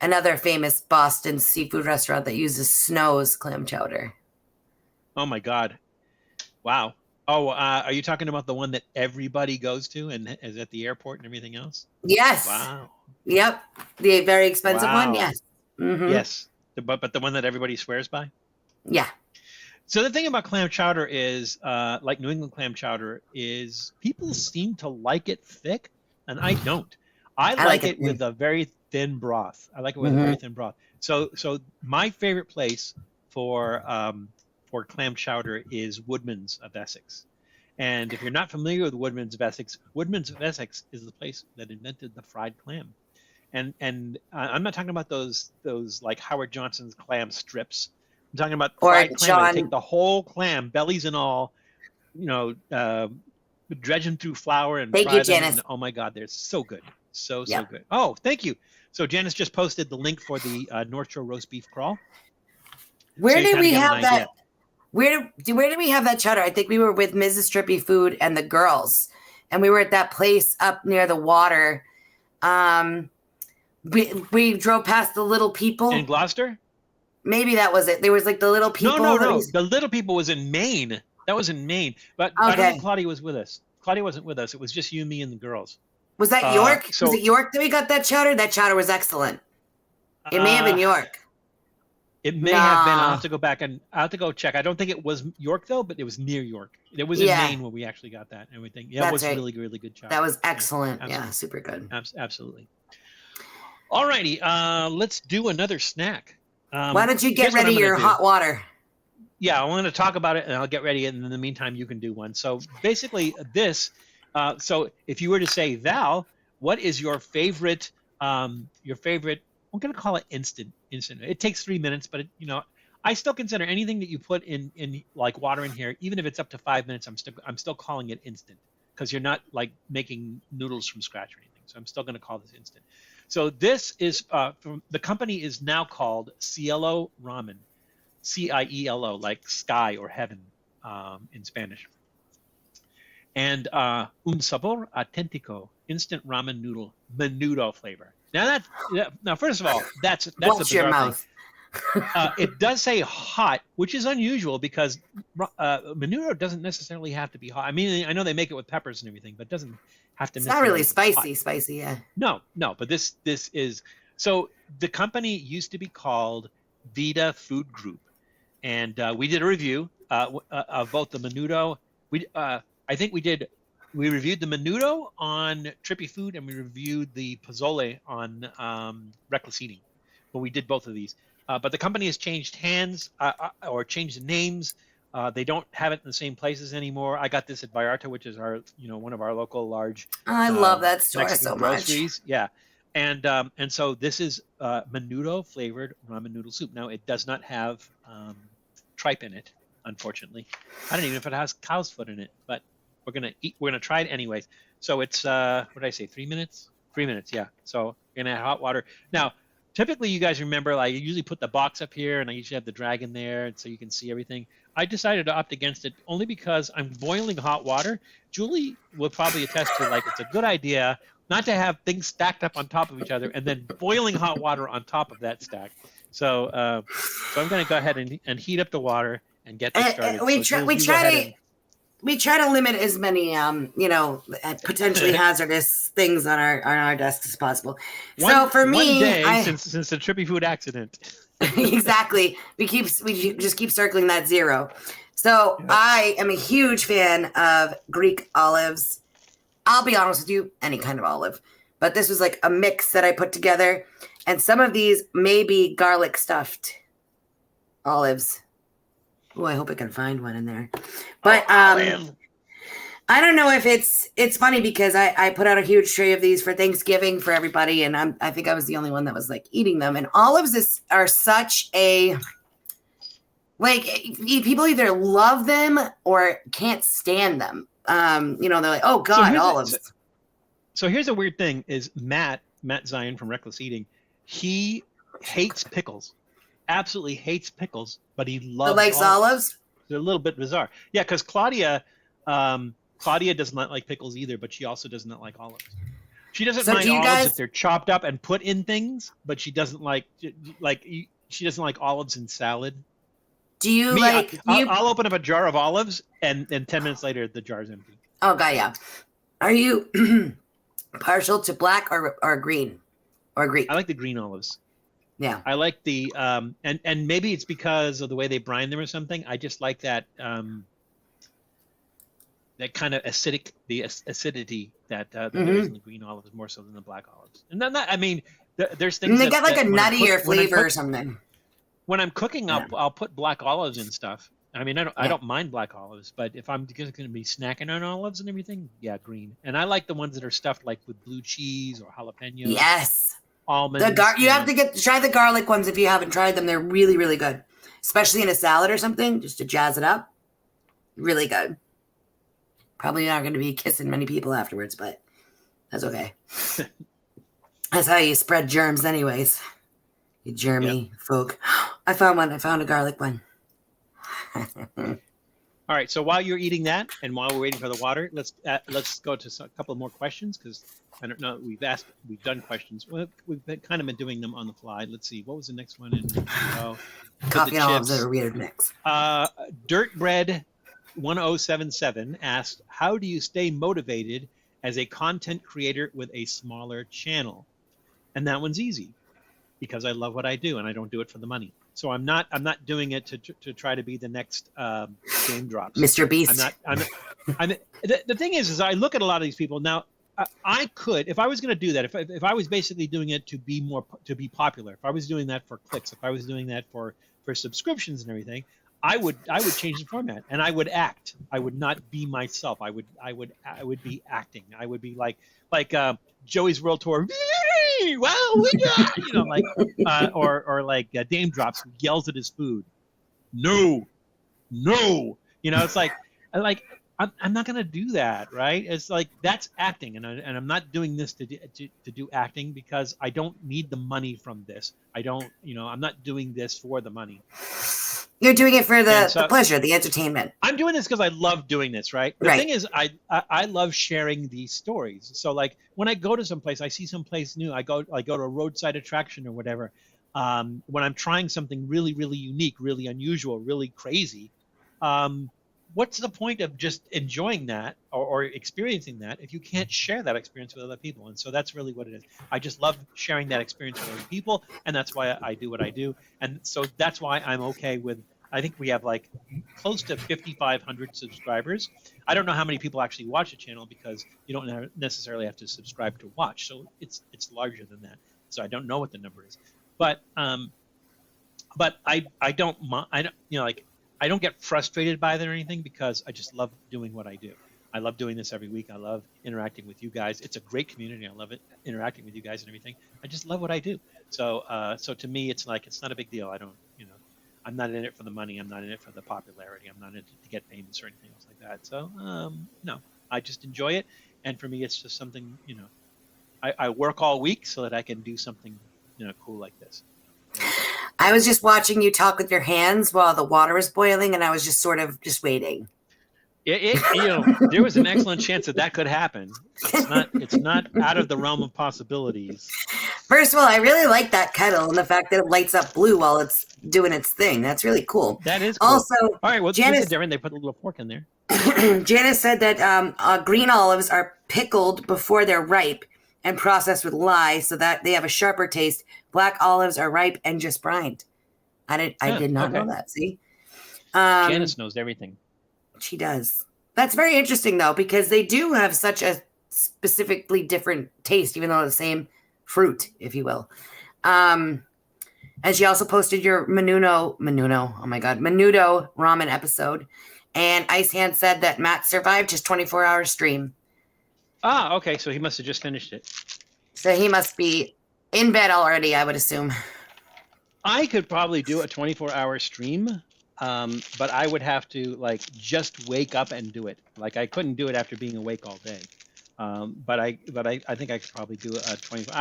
another famous Boston seafood restaurant that uses Snow's clam chowder. Oh my God! Wow. Oh, are you talking about the one that everybody goes to and is at the airport and everything else? Yes. Wow. Yep. The very expensive one. Yes. Mm-hmm. Yes. But the one that everybody swears by. Yeah. So the thing about clam chowder is, like New England clam chowder, is people seem to like it thick, and I don't. I like it with a very thin broth. I like it with a very thin broth. So my favorite place for clam chowder is Woodman's of Essex. And if you're not familiar with Woodman's of Essex is the place that invented the fried clam. And I'm not talking about those like Howard Johnson's clam strips. I'm talking about fried clam. They take the whole clam, bellies and all, dredge them through flour and fry them. Janice. And, oh my God, they're so good. So good. Oh, thank you. So Janice just posted the link for the North Shore roast beef crawl. Where did we have that? Where did we have that chowder? I think we were with Mrs. Trippy Food and the girls, and we were at that place up near the water. We drove past the Little People in Gloucester. Maybe that was it. There was like the little people. No. The little people was in Maine. That was in Maine. But I don't think Claudia was with us. Claudia wasn't with us. It was just you, me, and the girls. Was that York? Was it York that we got that chowder? That chowder was excellent. It may have been York. It may have been. I'll have to go back and I'll have to go check. I don't think it was York though, but it was near York. It was in Maine where we actually got that and everything. Yeah, it was really, really good chowder. That was excellent. Yeah, super good. Absolutely. All righty. Let's do another snack. Why don't you get ready your hot water? Yeah, I want to talk about it, and I'll get ready, and in the meantime, you can do one. So basically, this. So if you were to say, Val, what is your favorite? Your favorite? I'm going to call it instant. It takes 3 minutes, but I still consider anything that you put in like water in here, even if it's up to 5 minutes. I'm still calling it instant because you're not like making noodles from scratch or anything. So I'm still going to call this instant. So this is from the company is now called Cielo Ramen, Cielo, like sky or heaven in Spanish. And un sabor auténtico, instant ramen noodle, menudo flavor. Now first of all, that's Watch your mouth. It does say hot, which is unusual because menudo doesn't necessarily have to be hot. I mean, I know they make it with peppers and everything, but it doesn't have to. It's not really spicy, yeah. No, but this is. So the company used to be called Vita Food Group, and we did a review of both the menudo. I think we reviewed the menudo on Trippy Food, and we reviewed the pozole on Reckless Eating. But we did both of these. But the company has changed hands or changed the names. They don't have it in the same places anymore. I got this at Vallarta, which is our, one of our local large. I love that store Mexican so groceries. much. Yeah, and so this is menudo flavored ramen noodle soup. Now it does not have tripe in it, unfortunately. I don't even know if it has cow's foot in it, but we're gonna try it anyways. So it's what did I say? 3 minutes? 3 minutes, yeah. So we're gonna add hot water now. Typically, you guys remember, I usually put the box up here, and I usually have the dragon there, and so you can see everything. I decided to opt against it only because I'm boiling hot water. Julie will probably attest to, it's a good idea not to have things stacked up on top of each other and then boiling hot water on top of that stack. So I'm going to go ahead and heat up the water and get this started. We try to limit as many, potentially hazardous things on our desks as possible. So for me, one day since the Trippy Food accident. Exactly, we just keep circling that zero. So yep. I am a huge fan of Greek olives. I'll be honest with you, any kind of olive, but this was like a mix that I put together, and some of these may be garlic stuffed olives. Oh, I hope I can find one in there. But I don't know if it's funny because I put out a huge tray of these for Thanksgiving for everybody, and I think I was the only one that was eating them. And olives are such a people either love them or can't stand them. They're like, oh God, olives. So here's a weird thing: is Matt Zion from Reckless Eating, he hates pickles. Absolutely hates pickles, but he loves olives. They're a little bit bizarre. Yeah, because Claudia does not like pickles either, but she also does not like olives. She doesn't mind olives if they're chopped up and put in things, but she doesn't like she doesn't like olives in salad. Do you I'll open up a jar of olives, and 10 minutes later the jar's empty. Oh God, yeah. Are you partial to black or green or Greek? I like the green olives. Yeah, I like the and maybe it's because of the way they brine them or something. I just like that that kind of acidity that there is in the green olives more so than the black olives. And then there's things. And they got a nuttier flavor or something. When I'm cooking, I'll put black olives and stuff. I mean, I don't mind black olives, but if I'm going to be snacking on olives and everything, yeah, green. And I like the ones that are stuffed with blue cheese or jalapenos. Yes. Almonds. You have to try the garlic ones if you haven't tried them. They're really, really good, especially in a salad or something, just to jazz it up. Really good. Probably not going to be kissing many people afterwards, but that's okay. That's how you spread germs, anyways. You germy folk. I found one. I found a garlic one. All right. So while you're eating that, and while we're waiting for the water, let's go to a couple more questions because I don't know. We've done questions. Well, kind of been doing them on the fly. Let's see. What was the next one? And Coffee and olives are a weird mix. Dirtbread 1077 asked, "How do you stay motivated as a content creator with a smaller channel?" And that one's easy because I love what I do and I don't do it for the money. So I'm not doing it to try to be the next Game Drops. Mr. Beast. The thing is I look at a lot of these people now. I could, if I was going to do that, if I was basically doing it to be popular, if I was doing that for clicks, if I was doing that for subscriptions and everything, I would change the format and I would act. I would not be myself. I would be acting. I would be like Joey's World Tour. Well, we got, or like Dame Drops who yells at his food. No, it's like I'm not gonna do that, right? It's like that's acting, and I'm not doing this to do acting because I don't need the money from this. I don't, I'm not doing this for the money. You're doing it for the pleasure, the entertainment. I'm doing this because I love doing this, right? The thing is, I love sharing these stories. So like when I go to someplace, I see someplace new. I go to a roadside attraction or whatever. When I'm trying something really, really unique, really unusual, really crazy, what's the point of just enjoying that or experiencing that if you can't share that experience with other people? And so that's really what it is. I just love sharing that experience with other people, and that's why I do what I do. And so that's why I'm okay with, I think we have like close to 5,500 subscribers. I don't know how many people actually watch the channel because you don't necessarily have to subscribe to watch. So it's larger than that. So I don't know what the number is. But I don't I don't get frustrated by that or anything because I just love doing what I do. I love doing this every week. I love interacting with you guys. It's a great community. I love it, interacting with you guys and everything. I just love what I do. So to me, it's like, it's not a big deal. I don't, I'm not in it for the money. I'm not in it for the popularity. I'm not in it to get famous or anything else like that. So no, I just enjoy it. And for me, it's just something, I work all week so that I can do something, cool like this. I was just watching you talk with your hands while the water was boiling, and I was just sort of just waiting. There was an excellent chance that could happen. It's not out of the realm of possibilities. First of all, I really like that kettle and the fact that it lights up blue while it's doing its thing. That's really cool. That is cool. Also, all right, well, Janice, this is different. They put a little fork in there. Janice said that green olives are pickled before they're ripe and processed with lye so that they have a sharper taste. Black olives are ripe and just brined. I did not know that. See? Janice knows everything. She does. That's very interesting, though, because they do have such a specifically different taste, even though the same fruit, if you will. And she also posted your Menudo ramen episode. And Ice Hand said that Matt survived his 24-hour stream. Ah, okay. So he must have just finished it. So he must be in bed already, I would assume. I could probably do a 24-hour stream, but I would have to just wake up and do it. Like I couldn't do it after being awake all day. But I think I could probably do a 24.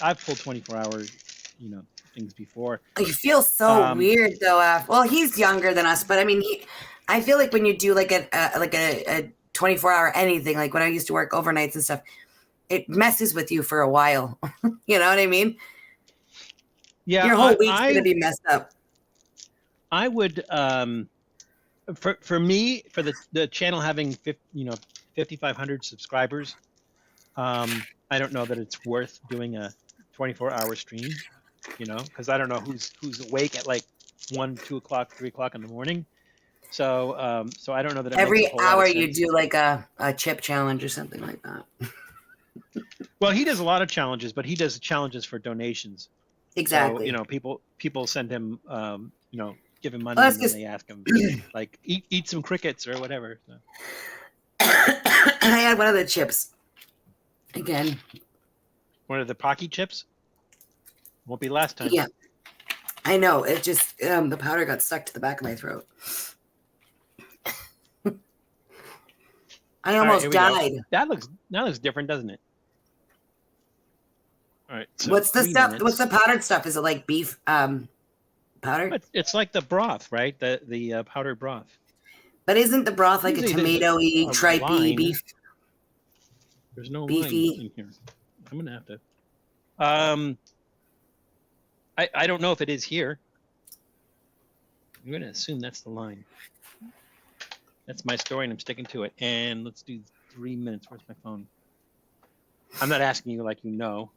I've pulled 24-hour, things before. You feel so weird though. Well, he's younger than us, but I mean, I feel like when you do like a 24-hour anything, like when I used to work overnights and stuff, it messes with you for a while. You know what I mean? Yeah, your whole week's gonna be messed up. I would, for me, for the channel having 5,500 subscribers, I don't know that it's worth doing a 24-hour stream, because I don't know who's awake at like 1, 2 o'clock, 3 o'clock in the morning. So I don't know that every hour you do like a chip challenge or something like that. Well, he does a lot of challenges, but he does challenges for donations. Exactly. So, people send him, give him money and then they ask him, like, eat some crickets or whatever. So. I had one of the chips. Again. One of the Pocky Chips? Won't be last time. Yeah. I know. It just, the powder got stuck to the back of my throat. I almost died. That looks different, doesn't it? All right. So what's the stuff? Minutes. What's the powdered stuff? Is it like beef powder? It's like the broth, right? The powdered broth. But isn't the broth like Usually a there's tomatoey, a tripe line. beef? There's no Beefy. line in here. I'm gonna have to. I don't know if it is here. I'm gonna assume that's the line. That's my story, and I'm sticking to it. And let's do 3 minutes. Where's my phone? I'm not asking you like you know.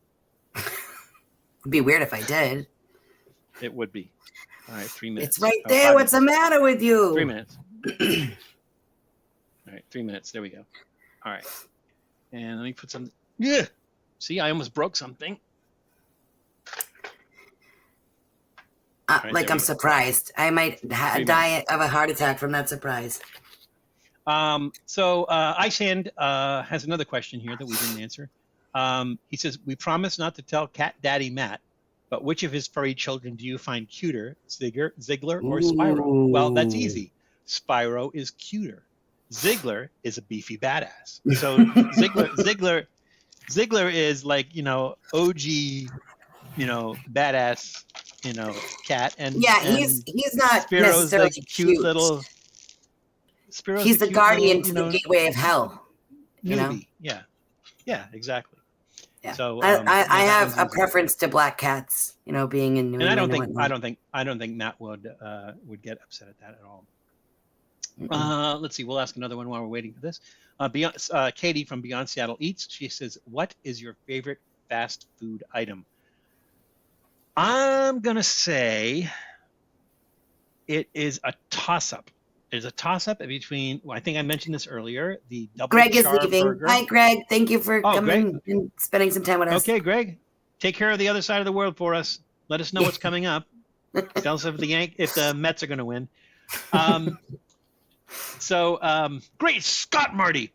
It'd be weird if I did. It would be. All right, 3 minutes. It's right Oh, there. 5 What's the minutes. matter with you? 3 minutes. All right, 3 minutes. There we go. All right. And let me put some. Yeah. See, I almost broke something. Right, Like there I'm we go. surprised. I might die of a heart attack from that surprise. So Ice Hand has another question here that we didn't answer. He says, we promise not to tell Cat Daddy Matt, but which of his furry children do you find cuter, Ziggler or Spyro? Well, that's easy. Spyro is cuter. Ziggler is a beefy badass. So Ziggler is like, OG, badass, cat. And he's not Spiro's necessarily like cute little. Spiro's he's the cute guardian little, to the gateway of hell. Newbie. Yeah, exactly. Yeah. So I have a preference to black cats, being in New England. I don't think Matt would get upset at that at all. Let's see. We'll ask another one while we're waiting for this. Katie from Beyond Seattle Eats. She says, "What is your favorite fast food item?" I'm gonna say it is a toss-up. There's a toss-up between. Well, I think I mentioned this earlier. The double Greg is char leaving. burger. Hi, Greg. Thank you for coming Greg. and spending some time with us. Okay, Greg. Take care of the other side of the world for us. Let us know what's coming up. Tell us if the Mets are going to win. Great Scott, Marty.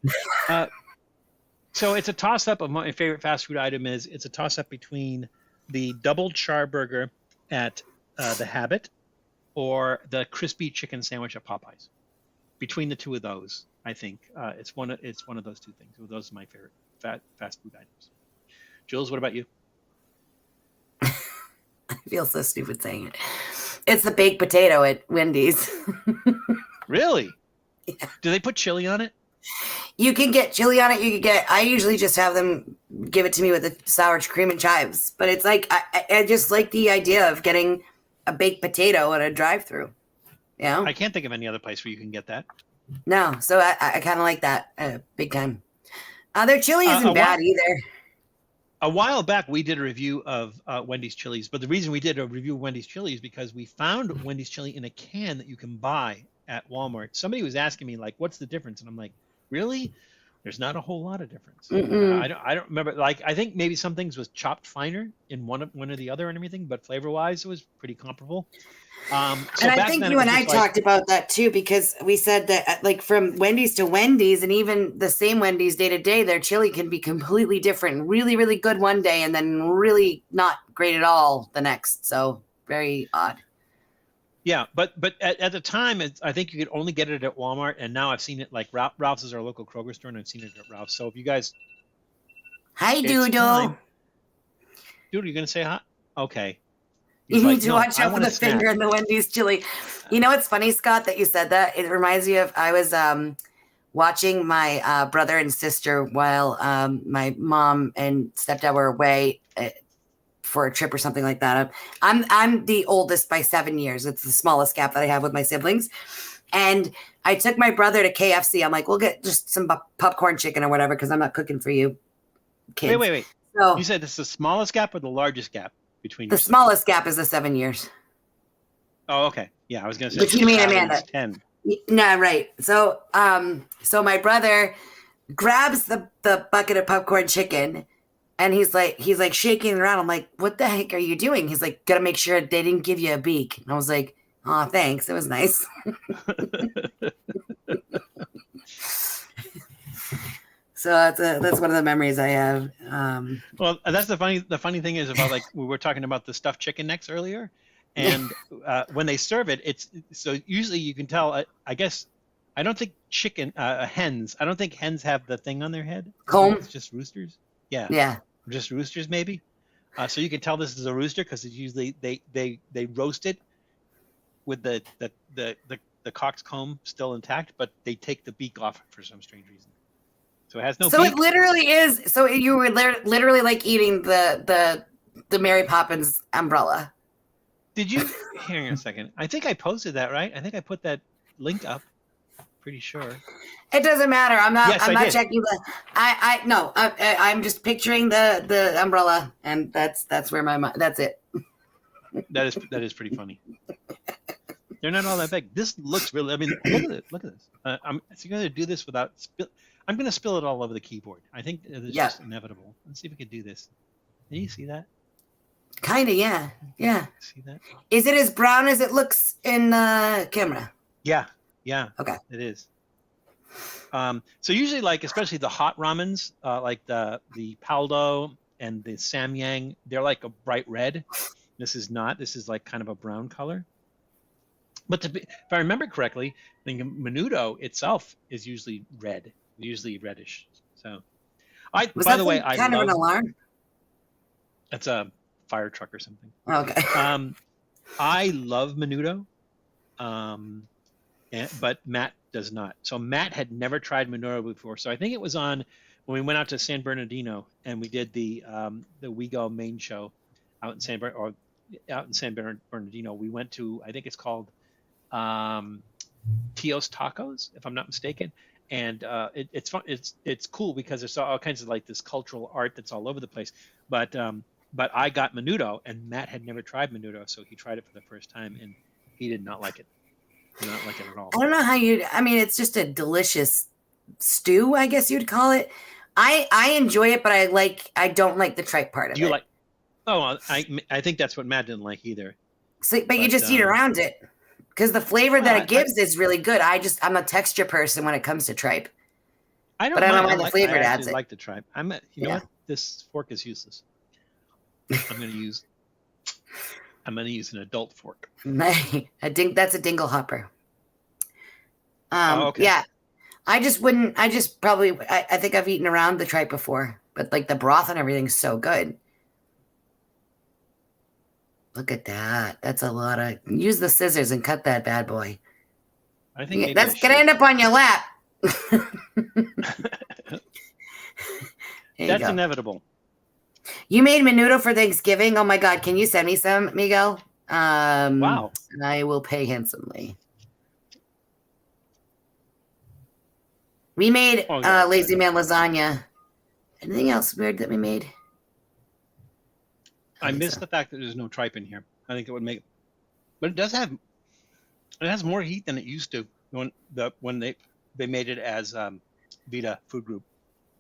So it's a toss-up of my favorite fast food item is it's a toss-up between the double char burger at the Habit or the crispy chicken sandwich at Popeyes. Between the two of those, I think it's one of those two things. Those are my favorite fast food items. Jules, what about you? I feel so stupid saying it. It's the baked potato at Wendy's. Really? Yeah. Do they put chili on it? You can get chili on it. I usually just have them give it to me with the sour cream and chives. But it's like, I just like the idea of getting a baked potato at a drive-thru. I can't think of any other place where you can get that. No, so I kind of like that big time. Their chili isn't bad either. A while back, we did a review of Wendy's chilies, but the reason we did a review of Wendy's chili is because we found Wendy's chili in a can that you can buy at Walmart. Somebody was asking me, like, what's the difference? And I'm like, really? There's not a whole lot of difference. I don't remember. Like, I think maybe some things was chopped finer in one or the other and everything, but flavor-wise, it was pretty comparable. And I think you and I talked about that too, because we said that like from Wendy's to Wendy's and even the same Wendy's day to day, their chili can be completely different. Really, really good one day and then really not great at all the next. So very odd. Yeah, but at the time, I think you could only get it at Walmart, and now I've seen it like Ralph's is our local Kroger store, and I've seen it at Ralph's. So if you guys, hi Doodle, Doodle, you gonna say hi? Okay. You need to watch out for the finger in the Wendy's chili. You know what's funny, Scott, that you said that? It reminds me of I was watching my brother and sister while my mom and stepdad were away for a trip or something like that. I'm the oldest by 7 years. It's the smallest gap that I have with my siblings. And I took my brother to KFC. I'm like, we'll get just some popcorn chicken or whatever because I'm not cooking for you kids. Wait. So, you said this is the smallest gap or the largest gap? Between the smallest gap is the 7 years. Oh, okay. Yeah, I was going to say. Between me and Amanda. 10. No, right. So, so my brother grabs the bucket of popcorn chicken, and he's like shaking it around. I'm like, what the heck are you doing? He's like, gotta make sure they didn't give you a beak. And I was like, oh, thanks. It was nice. So that's one of the memories I have. Well, that's the funny thing is about, like, we were talking about the stuffed chicken necks earlier, and when they serve it, it's so usually you can tell. I guess I don't think hens. I don't think hens have the thing on their head. Comb. It's just roosters. Yeah. Yeah. Just roosters maybe. So you can tell this is a rooster because it's usually they roast it with the coxcomb still intact, but they take the beak off for some strange reason. So it has no So beak. it literally is. So you were literally like eating the Mary Poppins umbrella. Did you? Hang on a second. I think I posted that, right? I think I put that link up. Pretty sure. It doesn't matter. I'm not. Yes, I'm I not did. checking the. No. I'm just picturing the umbrella, and that's where my mind. That's it. That is pretty funny. They're not all that big. This looks really. I mean, look at it. Look at this. I'm going to do this without spill. I'm going to spill it all over the keyboard. I think it's just inevitable. Let's see if we can do this. Can you see that? Kind of, yeah. See that? Is it as brown as it looks in the camera? Yeah. Okay. It is. So usually, like especially the hot ramens, like the Paldo and the Samyang, they're like a bright red. This is not. This is like kind of a brown color. But if I remember correctly, I think menudo itself is usually red, usually reddish. So, by the way, I kind of an alarm. It's a fire truck or something. Okay. I love menudo, but Matt does not. So Matt had never tried menudo before. So I think it was on when we went out to San Bernardino and we did the WeGo main show out in San Bernardino. We went to, I think it's called Tio's Tacos, if I'm not mistaken. And it's fun. It's cool because there's all kinds of like this cultural art that's all over the place. But I got menudo, and Matt had never tried menudo, so he tried it for the first time, and he did not like it. Did not like it at all. I don't know how I mean, it's just a delicious stew, I guess you'd call it. I enjoy it, but I don't like the tripe part of it. Do you like? Oh, I think that's what Matt didn't like either. So, but you just eat around it because the flavor that it gives is really good. I'm a texture person when it comes to tripe. I don't mind the flavor it adds. I like the tripe. You know what? This fork is useless. I'm going to use an adult fork. That's a dingle hopper. Okay. Yeah. I think I've eaten around the tripe before, but like the broth and everything's so good. Look at that. That's a lot of, use the scissors and cut that bad boy. I think that's going to end up on your lap. That's inevitable. You made menudo for Thanksgiving. Oh my God. Can you send me some, Miguel? Wow. And I will pay handsomely. We made Lazy Man lasagna. Anything else weird that we made? I missed the fact that there's no tripe in here. I think it would make, but it has more heat than it used to when they made it as Vita Food Group.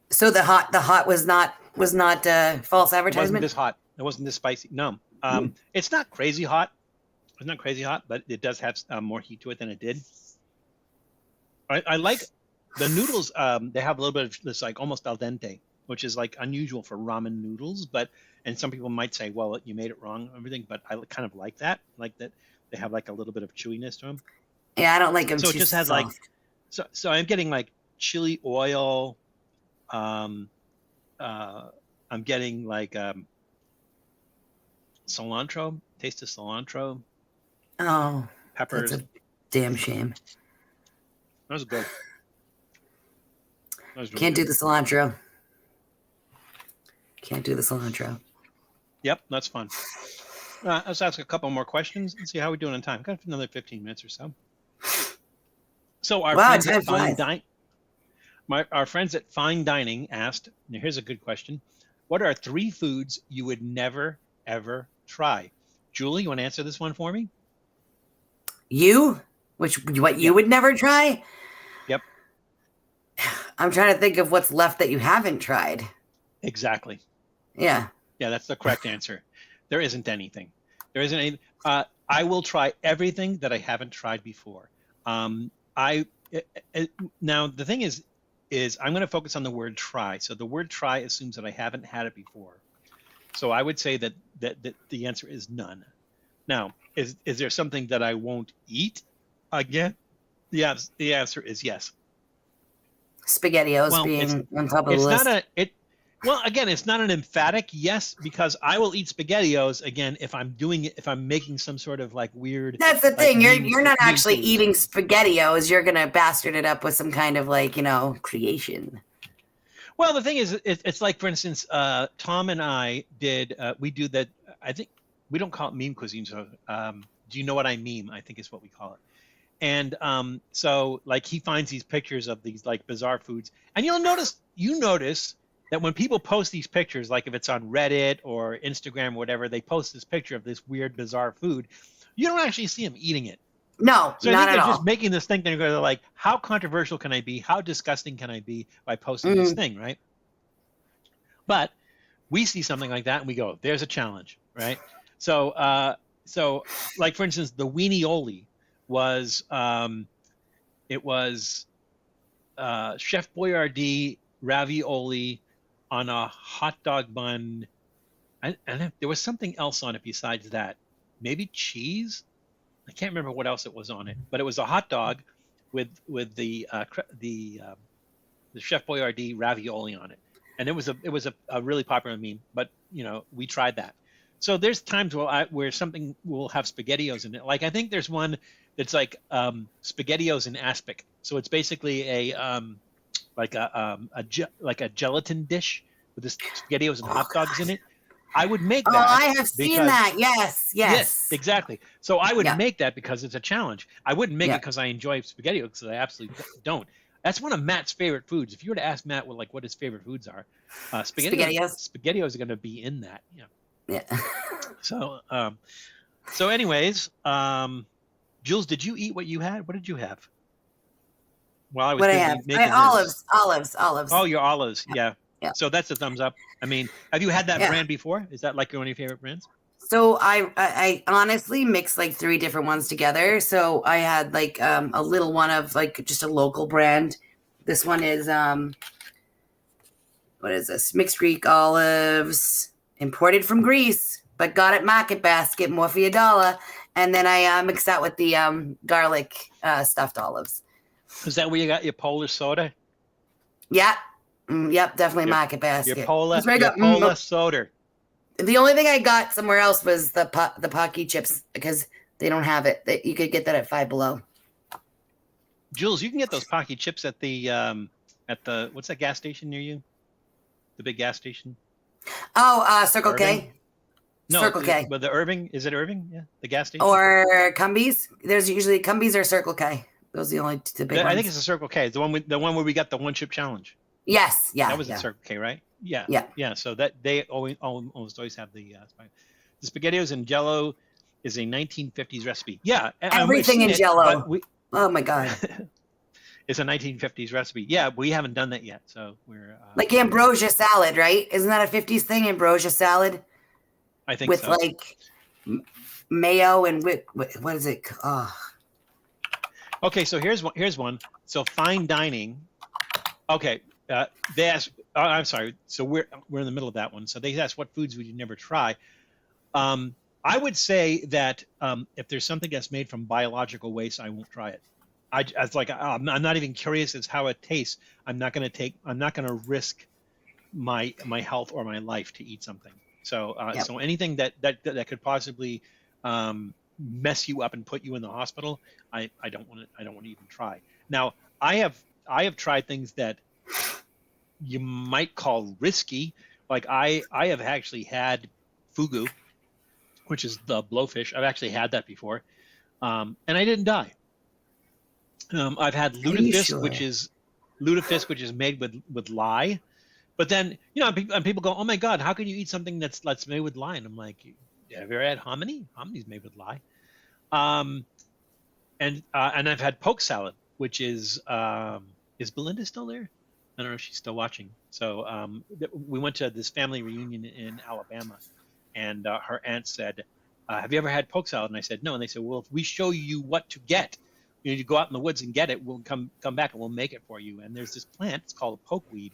So the hot was not false advertisement. It wasn't this hot. It wasn't this spicy. No, it's not crazy hot. It's not crazy hot, but it does have more heat to it than it did. I like the noodles. They have a little bit of this like almost al dente, which is like unusual for ramen noodles. And some people might say, well, you made it wrong, and everything. But I kind of like that they have like a little bit of chewiness to them. Yeah, I don't like them. So too it just has soft. like, so I'm getting like chili oil. I'm getting like cilantro, taste of cilantro. Oh, peppers. That's a damn shame. That was good. That was really Can't good. do the cilantro. Can't do the cilantro. Yep, that's fun. Let's ask a couple more questions and see how we're doing on time. Got another 15 minutes or so. So our friends at Fine Dining asked, now here's a good question. What are 3 foods you would never, ever try? Julie, you want to answer this one for me? You would never try? Yep. I'm trying to think of what's left that you haven't tried. Exactly. Yeah. Yeah, that's the correct answer. There isn't anything. There isn't any. I will try everything that I haven't tried before. Now the thing is I'm going to focus on the word try. So the word try assumes that I haven't had it before. So I would say that the answer is none. Now, is there something that I won't eat again? The answer is yes. SpaghettiOs being on top of the list. Well, again, it's not an emphatic yes, because I will eat SpaghettiOs again if I'm doing it, if I'm making some sort of like weird. That's the like, thing. meme- You're not meme actually foods. eating SpaghettiOs. You're gonna bastard it up with some kind of like creation. Well, the thing is, it's like, for instance, Tom and I did. We do that. I think we don't call it meme cuisine. So, do you know what I meme? I think is what we call it. And so, like, he finds these pictures of these like bizarre foods, and you notice that when people post these pictures, like if it's on Reddit or Instagram or whatever, they post this picture of this weird, bizarre food. You don't actually see them eating it. No, So I not think at they're all. just making this thing. They're like, how controversial can I be? How disgusting can I be by posting this thing, right? But we see something like that and we go, "There's a challenge," right? So, like for instance, the weenioli was, it was Chef Boyardee ravioli on a hot dog bun, and there was something else on it besides that. Maybe cheese. I can't remember what else it was on it, but it was a hot dog with the Chef Boyardee ravioli on it, and it was a really popular meme. But we tried that. So there's times where something will have SpaghettiOs in it. Like I think there's one that's like SpaghettiOs in aspic. So it's basically like a gelatin dish with this SpaghettiOs and hot dogs in it. I would make that. Oh, I have seen that. Yes. Exactly. So I would Yeah. make that because it's a challenge. I wouldn't make Yeah. it because I enjoy SpaghettiOs, because I absolutely don't. That's one of Matt's favorite foods. If you were to ask Matt what his favorite foods are, SpaghettiOs are going to be in that. Yeah. So anyways, Jules, did you eat what you had? What did you have? While I was What I busy have? making Olives. Oh, your olives. Yeah. Yeah. So that's a thumbs up. I mean, have you had that Yeah. brand before? Is that like one of your favorite brands? So I honestly mixed like 3 different ones together. So I had like a little one of like just a local brand. This one is what is this? Mixed Greek olives, imported from Greece, but got at Market Basket, more for your dollar. And then I mixed that with the garlic stuffed olives. Is that where you got your Polish soda? Yeah. Yep, definitely Your- Market Basket. Your Pola soda. The only thing I got somewhere else was the Pocky Chips, because they don't have it. You could get that at Five Below. Jules, you can get those Pocky Chips at the what's that gas station near you? The big gas station? Oh, Circle Irving? K. No, Circle K. But the Irving, is it Irving? Yeah, the gas station. Or Cumbies. There's usually Cumbies or Circle K. Those are the only two big ones. I think it's a Circle K. The one where we got the one chip challenge. Yes. Yeah. That was at Circle K, right? Yeah. Yeah. Yeah. So that they almost always have the SpaghettiOs and Jello is a 1950s recipe. Yeah. Everything in Jello. Oh my God. It's a 1950s recipe. Yeah, we haven't done that yet, so we're like ambrosia salad, right? Isn't that a 50s thing? Ambrosia salad. I think with so. like mayo and what is it? Oh. Okay, so here's one. So fine dining. Okay, they asked. I'm sorry. So we're in the middle of that one. So they asked, what foods would you never try? I would say that if there's something that's made from biological waste, I won't try it. I'm not even curious as how it tastes. I'm not going to risk my health or my life to eat something. So so anything that could possibly mess you up and put you in the hospital, I don't want to even try. Now I have tried things that you might call risky. Like I have actually had fugu, which is the blowfish. I've actually had that before, and I didn't die. I've had lutefisk, which is made with lye, but then and people go, "Oh my God, how can you eat something that's made with lye?" And I'm like, "Have you ever had hominy? Hominy's made with lye." And I've had poke salad, which is Belinda still there? I don't know if she's still watching. So we went to this family reunion in Alabama, and her aunt said, "Have you ever had poke salad?" And I said, "No." And they said, "Well, if we show you what to get, you go out in the woods and get it. We'll come back and we'll make it for you." And there's this plant. It's called a pokeweed,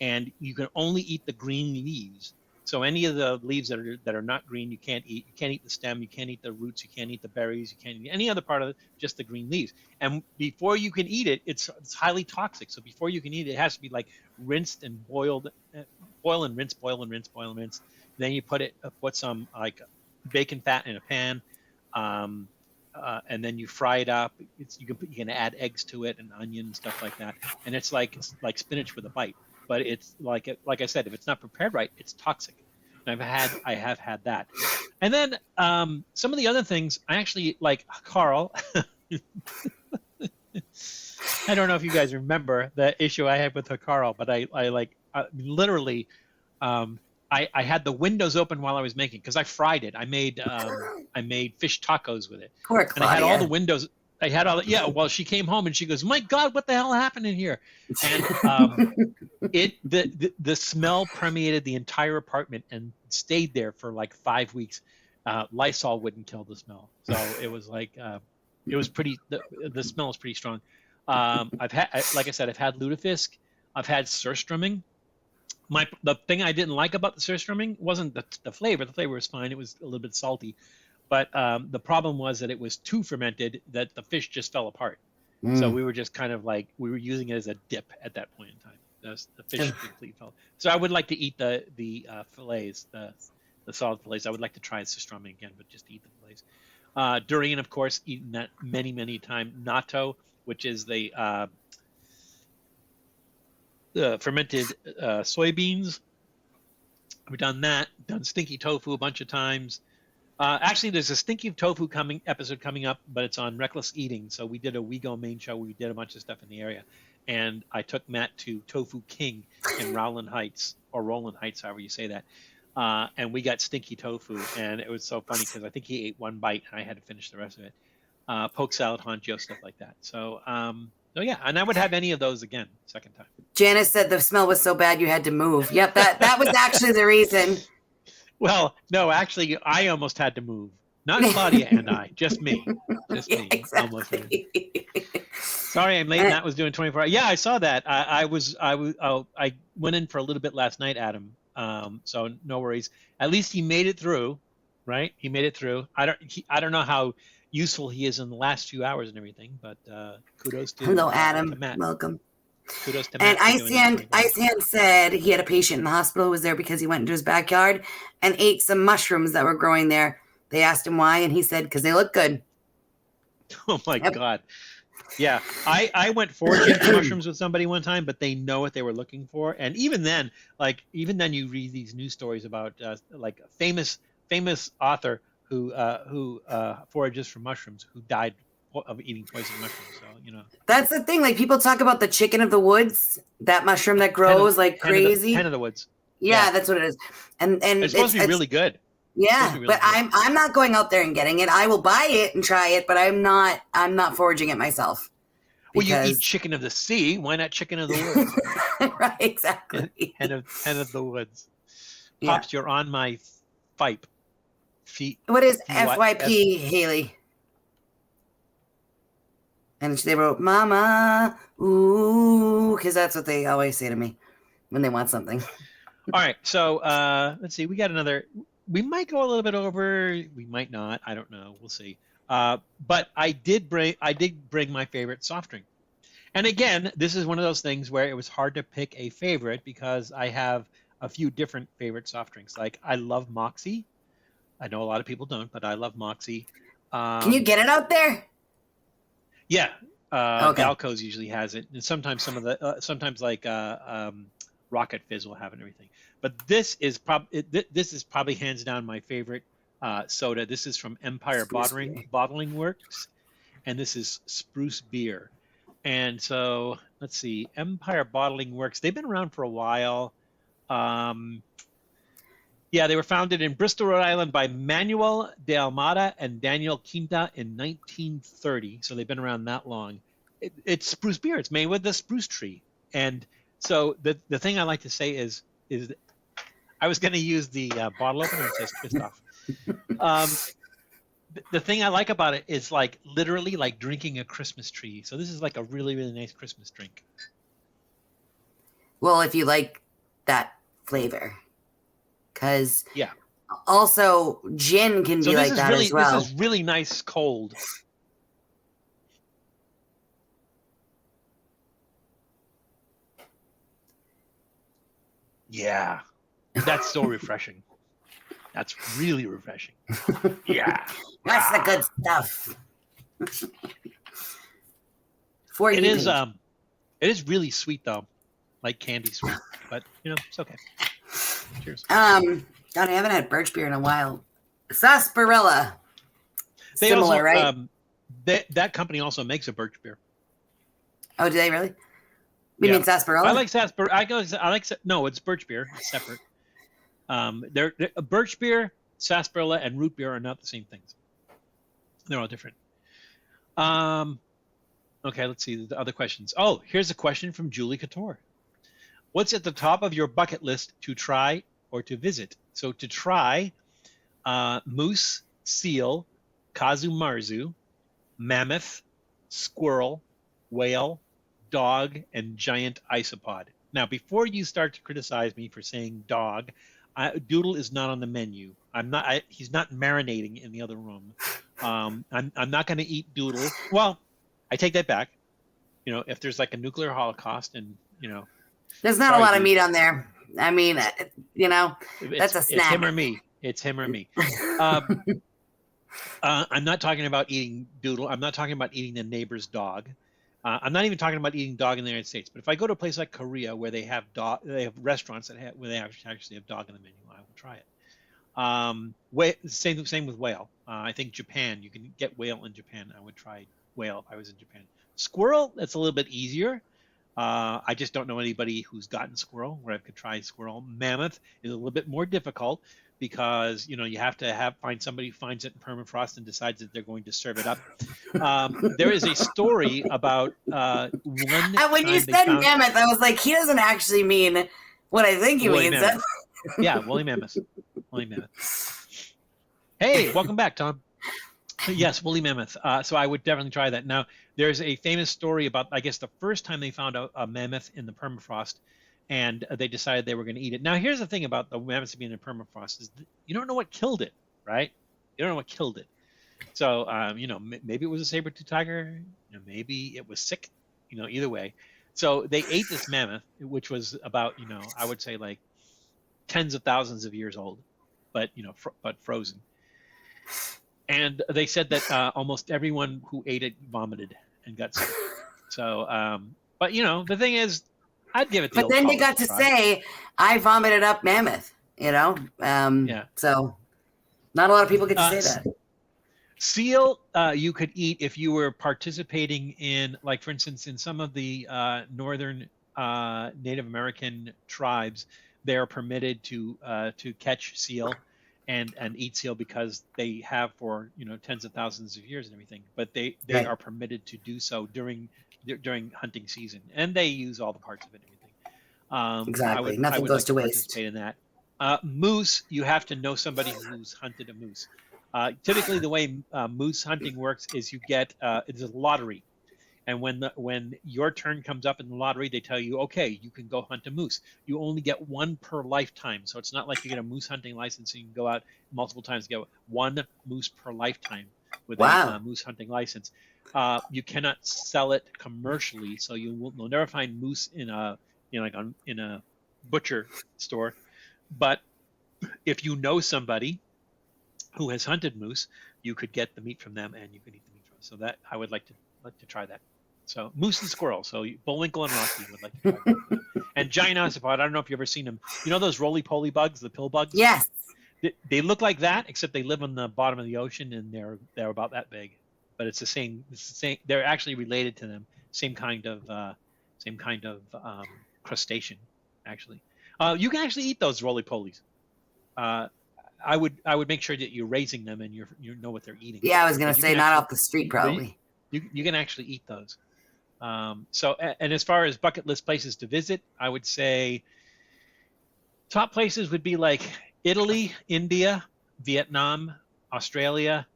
and you can only eat the green leaves. So any of the leaves that are not green, you can't eat. You can't eat the stem. You can't eat the roots. You can't eat the berries. You can't eat any other part of it. Just the green leaves. And before you can eat it, it's highly toxic. So before you can eat it, it has to be like rinsed and boiled boil and rinse, boil and rinse, boil and rinse. Then you put some like bacon fat in a pan, and then you fry it up. You can add eggs to it and onion and stuff like that, and it's like spinach with a bite. But it's like I said, if it's not prepared right, it's toxic. And I have had that. And then some of the other things I actually like. Carl, I don't know if you guys remember the issue I had with Carl, but I literally. I had the windows open while I was making because I fried it. I made fish tacos with it, and I had all the windows. Well, she came home and she goes, "My God, what the hell happened in here?" And the smell permeated the entire apartment and stayed there for like 5 weeks. Lysol wouldn't kill the smell, so it was like it was pretty. The smell was pretty strong. Like I said, I've had lutefisk. I've had surströmming. The thing I didn't like about the surströmming wasn't the flavor. The flavor was fine. It was a little bit salty, but the problem was that it was too fermented that the fish just fell apart. So we were just kind of like we were using it as a dip at that point in time. The fish completely fell. So I would like to eat the fillets, the solid fillets. I would like to try surströmming again, but just eat the fillets. Durian, of course, eaten that many times. Natto, which is the fermented soybeans. We've done that. Done stinky tofu a bunch of times. Actually, there's a stinky tofu episode coming up, but it's on reckless eating. So we did a We Go Main show where we did a bunch of stuff in the area, and I took Matt to Tofu King in Rowland Heights, or Roland Heights, however you say that. And we got stinky tofu, and it was so funny because I think he ate one bite and I had to finish the rest of it. Poke salad, honcho, stuff like that. So yeah, and I would have any of those again, second time. Janice said the smell was so bad you had to move. Yep, that was actually the reason. Well, no, actually, I almost had to move. Not Claudia and I, just me. Just me. Exactly. Sorry, I'm late. Matt was doing 24 hours. Yeah, I saw that. I went in for a little bit last night, Adam. So no worries. At least he made it through, right? He made it through. I don't know how useful he is in the last few hours and everything, but kudos to Hello, Adam. to Matt. Welcome. Kudos to Matt. And Ice Hand said he had a patient in the hospital who was there because he went into his backyard and ate some mushrooms that were growing there. They asked him why, and he said, because they look good. Oh, my God. Yeah, I went foraging for mushrooms with somebody one time, but they know what they were looking for. And even then you read these news stories about like a famous author who forages for mushrooms who died of eating poison mushrooms. So, you know. That's the thing. Like, people talk about the chicken of the woods, that mushroom that grows like crazy. Hen of the woods. Yeah, that's what it is. And it's supposed to be really good. Yeah, but I'm not going out there and getting it. I will buy it and try it, but I'm not foraging it myself. Well, you eat chicken of the sea. Why not chicken of the woods? Right, exactly. Hen of the woods. Pops, you're on my fipe. Feet. What is FYP, Haley? And they wrote, Mama, ooh, because that's what they always say to me when they want something. All right, so let's see. We got another. We might go a little bit over. We might not. I don't know. We'll see. But I did bring my favorite soft drink. And again, this is one of those things where it was hard to pick a favorite because I have a few different favorite soft drinks. Like I love Moxie. I know a lot of people don't, but I love Moxie. Can you get it out there? Yeah, okay. Galco's usually has it, and sometimes sometimes like Rocket Fizz will have it and everything. But this is probably hands down my favorite soda. This is from Empire Bottling Works, and this is Spruce Beer. And so let's see, Empire Bottling Works. They've been around for a while. Yeah, they were founded in Bristol, Rhode Island by Manuel de Almada and Daniel Quinta in 1930. So they've been around that long. It's spruce beer. It's made with the spruce tree. And so the thing I like to say is I was going to use the bottle opener and just pissed off. The thing I like about it is like literally like drinking a Christmas tree. So this is like a really, really nice Christmas drink. Well, if you like that flavor. Because yeah, also gin can be like that as well. This is really nice cold. Yeah, That's so refreshing. That's really refreshing. Yeah. That's the good stuff. For It you, is Paige. it is really sweet though. Like candy sweet. But it's okay. Cheers. God, I haven't had birch beer in a while. Sarsaparilla. They Similar, also right? that company also makes a birch beer. Oh, do they really? You mean sarsaparilla? I like sarsaparilla. No, it's birch beer. It's separate. They're birch beer, sarsaparilla, and root beer are not the same things. They're all different. Okay, let's see the other questions. Oh, here's a question from Julie Couture. What's at the top of your bucket list to try or to visit? So to try, moose, seal, kazu-marzu, mammoth, squirrel, whale, dog, and giant isopod. Now, before you start to criticize me for saying dog, Doodle is not on the menu. He's not marinating in the other room. I'm not going to eat Doodle. Well, I take that back. If there's like a nuclear holocaust and there's not a lot of meat on there. I mean, that's a snack. It's him or me. It's him or me. I'm not talking about eating Doodle. I'm not talking about eating the neighbor's dog. I'm not even talking about eating dog in the United States. But if I go to a place like Korea where they have restaurants where they actually have dog on the menu, I will try it. Same with whale. I think Japan, you can get whale in Japan. I would try whale if I was in Japan. Squirrel, that's a little bit easier. I just don't know anybody who's gotten squirrel where I could try squirrel. Mammoth is a little bit more difficult because you have to find somebody who finds it in permafrost and decides that they're going to serve it up. There is a story about one. When you said mammoth, I was like, he doesn't actually mean what I think he means. Yeah, woolly mammoth. Woolly mammoth. Hey, welcome back, Tom. Yes, woolly mammoth. So I would definitely try that. Now, there's a famous story about, I guess, the first time they found a mammoth in the permafrost, and they decided they were going to eat it. Now, here's the thing about the mammoths being in the permafrost is you don't know what killed it, right? You don't know what killed it. So, maybe it was a saber-toothed tiger. Maybe it was sick. Either way. So they ate this mammoth, which was about, I would say like tens of thousands of years old, but but frozen. And they said that almost everyone who ate it vomited and got sick. So, but the thing is, I'd give it. But then they got to say, "I vomited up mammoth." Yeah. So, not a lot of people get to say that. Seal, you could eat if you were participating in, like, for instance, in some of the northern Native American tribes, they are permitted to catch seal and eat seal because they have for tens of thousands of years and everything. But they Right. are permitted to do so during hunting season, and they use all the parts of it and everything. Exactly, I nothing would goes like to waste. participate in that. Moose, you have to know somebody who's hunted a moose. Typically, the way moose hunting works is you get it's a lottery, and when your turn comes up in the lottery, they tell you, okay, you can go hunt a moose. You only get one per lifetime, so it's not like you get a moose hunting license and you can go out multiple times. You get one moose per lifetime with a moose hunting license. You cannot sell it commercially, so you'll never find moose in a in a butcher store. But if you know somebody who has hunted moose, you could get the meat from them and you could eat the meat from them. So that I would like to try that. So moose and squirrel. So Bullwinkle and Rocky would like to try that. And giant isopod. I don't know if you've ever seen them. Those roly-poly bugs, the pill bugs? Yes. They look like that, except they live on the bottom of the ocean and they're about that big. But it's the same. They're actually related to them. Same kind of crustacean, actually. You can actually eat those roly-polies. I would make sure that you're raising them and you know what they're eating. Yeah, I was gonna say not off the street, probably. You can actually eat those. So, and as far as bucket list places to visit, I would say top places would be like Italy, India, Vietnam, Australia,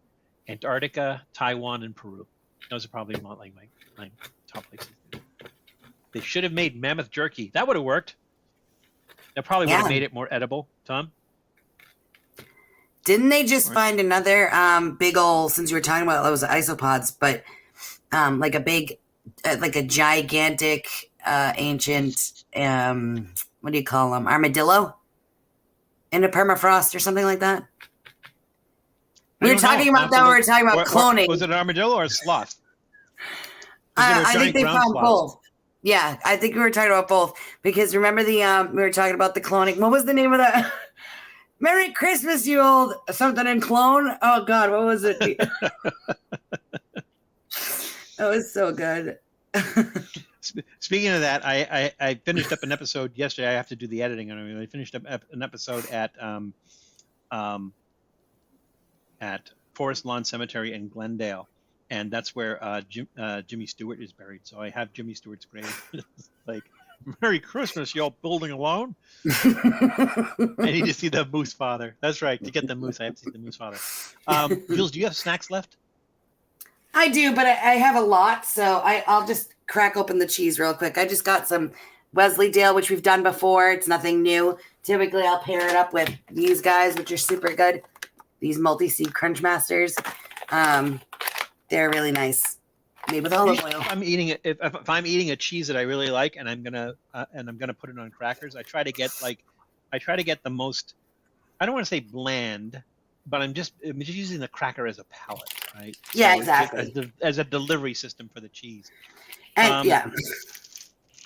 Antarctica, Taiwan, and Peru. Those are probably like my top places. They should have made mammoth jerky. That would have worked. That probably would have made it more edible, Tom. Didn't they just find another big old, since you were talking about those isopods, but like a gigantic ancient, what do you call them? Armadillo? into permafrost or something like that? I We were don't know. talking about that. We were talking about cloning. Was it an armadillo or a sloth? I think they found sloths? both. Yeah, I think we were talking about both because remember we were talking about the cloning. What was the name of that? Merry Christmas, you old something in clone. Oh God, what was it? That was so good. Speaking of that, I finished up an episode yesterday. I have to do the editing on it. I finished up an episode at Forest Lawn Cemetery in Glendale, and that's where Jimmy Stewart is buried. So I have Jimmy Stewart's grave. Like, Merry Christmas, y'all building alone. I need to see the Moose Father. That's right. To get the moose, I have to see the Moose Father. Jules, do you have snacks left? I do, but I have a lot, so I'll just crack open the cheese real quick. I just got some Wesleydale, which we've done before. It's nothing new. Typically, I'll pair it up with these guys, which are super good. These multi-seed Crunch Masters. They're really nice. Made with olive oil. If I'm eating a cheese that I really like, and I'm gonna put it on crackers, I try to get the most. I don't want to say bland, but I'm just using the cracker as a palate, right? Yeah, so exactly. As a delivery system for the cheese. And yeah.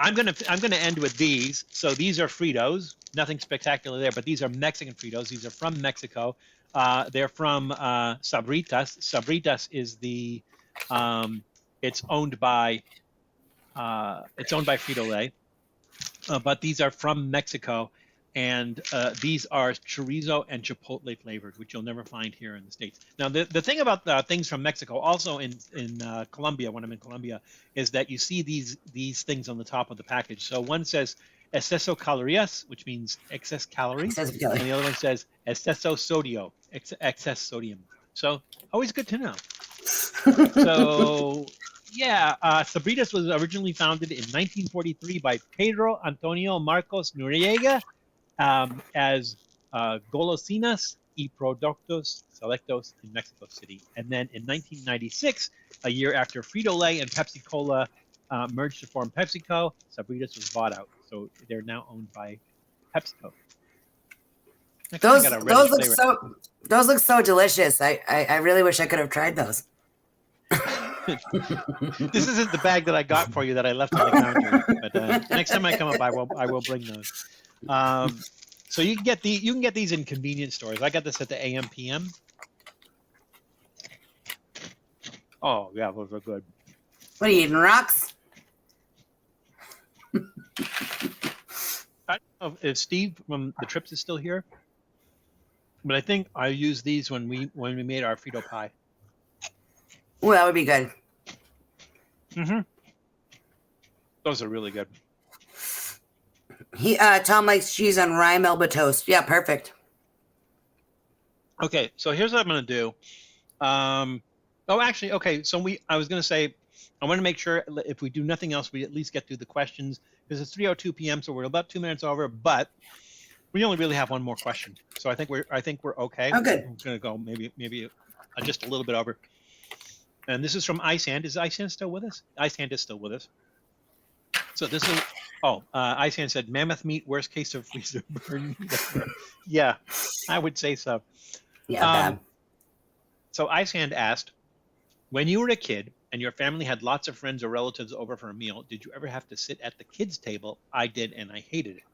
I'm gonna end with these. So these are Fritos. Nothing spectacular there, but these are Mexican Fritos. These are from Mexico. They're from Sabritas. Sabritas is the it's owned by Frito-Lay, but these are from Mexico, and these are chorizo and chipotle flavored, which you'll never find here in the States. Now, the thing about things from Mexico, also in Colombia, when I'm in Colombia, is that you see these things on the top of the package. So one says exceso calorías, which means excess calories, and the other one says exceso sodio, excess sodium. So always good to know. So yeah, Sabritas was originally founded in 1943 by Pedro Antonio Marcos Noriega as Golosinas y Productos Selectos in Mexico City. And then in 1996, a year after Frito-Lay and Pepsi-Cola merged to form PepsiCo, Sabritas was bought out. So they're now owned by PepsiCo. Those look so delicious. I really wish I could have tried those. This isn't the bag that I got for you that I left on the counter, but next time I come up, I will bring those. So you can get these in convenience stores. I got this at the AM/PM. Oh yeah, those are good. What are you eating, rocks? I don't know if Steve from the Trips is still here, but I think I used these when we made our Frito pie. Oh, that would be good. Mm-hmm. Those are really good. Tom likes cheese on rye Melba toast. Yeah, perfect. Okay, so here's what I'm gonna do. Okay. So I was gonna say, I want to make sure if we do nothing else, we at least get through the questions because it's 3:02 p.m. So we're about 2 minutes over, but we only really have one more question. So I think we're okay. Oh, good. I'm gonna go maybe just a little bit over. And this is from Ice Hand. Is Ice Hand still with us? Ice Hand is still with us. So this is, Ice Hand said, mammoth meat, worst case of freezer burn. Yeah, I would say so. Yeah. So Ice Hand asked, when you were a kid and your family had lots of friends or relatives over for a meal, did you ever have to sit at the kids' table? I did, and I hated it.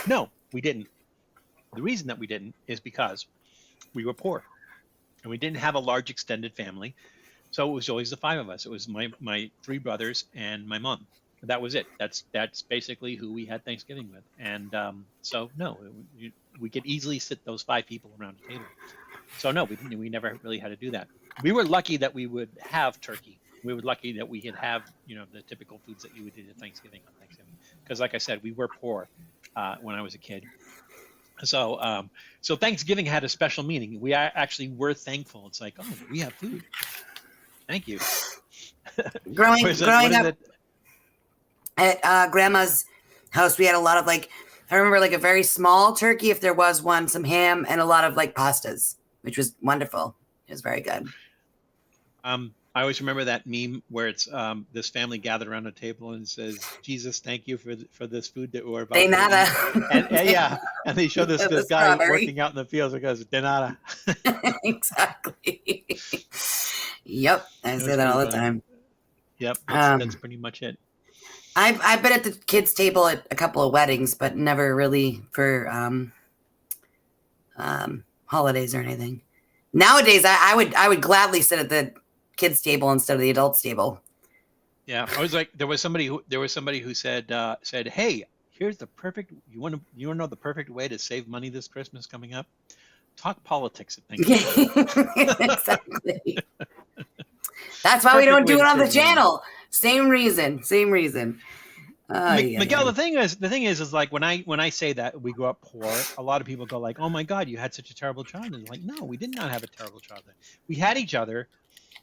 No, we didn't. The reason that we didn't is because we were poor, and we didn't have a large extended family. So it was always the five of us. It was my three brothers and my mom. That was it. That's basically who we had Thanksgiving with. And so no, we could easily sit those five people around the table. So no, we never really had to do that. We were lucky that we would have turkey. We were lucky that we could have the typical foods that you would eat at Thanksgiving on Thanksgiving. Because like I said, we were poor when I was a kid. So so Thanksgiving had a special meaning. We actually were thankful. It's like, oh, we have food. Thank you. Growing up at Grandma's house, we had a lot of I remember a very small turkey, if there was one, some ham, and a lot of pastas, which was wonderful. It was very good. I always remember that meme where it's this family gathered around a table and says, "Jesus, thank you for this food that we're De about to nada. eat." And yeah, and they show this The guy strawberry. working out in the fields and goes, "De nada." Exactly. Yep, I say that all the time. Yep, that's pretty much it. I've been at the kids' table at a couple of weddings, but never really for holidays or anything. Nowadays, I would gladly sit at the kids' table instead of the adults' table. Yeah, I was like, there was somebody who said, "Hey, here's the perfect. You want to know the perfect way to save money this Christmas coming up? Talk politics at Thanksgiving." Exactly. That's why we don't do it on the channel. Same reason. Miguel, the thing is like when I say that we grew up poor, a lot of people go like, "Oh my God, you had such a terrible childhood." And like, no, we did not have a terrible childhood. We had each other.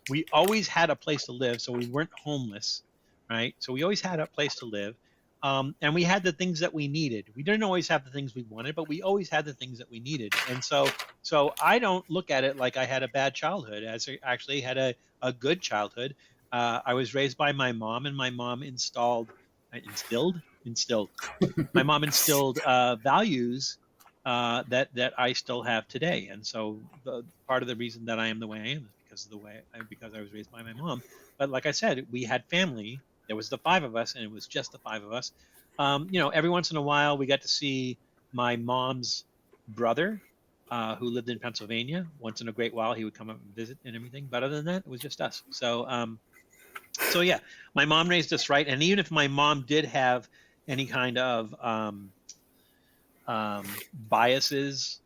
We always had a place to live, so we weren't homeless, right? So we always had a place to live, and we had the things that we needed. We didn't always have the things we wanted, but we always had the things that we needed. And so I don't look at it like I had a bad childhood. As I actually had a good childhood. I was raised by my mom, and my mom instilled. My mom instilled values that I still have today, and so part of the reason that I am the way I am is because I was raised by my mom. But like I said, we had family. There was the 5 of us, and it was just the 5 of us. Every once in a while, we got to see my mom's brother, who lived in Pennsylvania. Once in a great while, he would come up and visit and everything. But other than that, it was just us. So yeah, my mom raised us right. And even if my mom did have any kind of biases,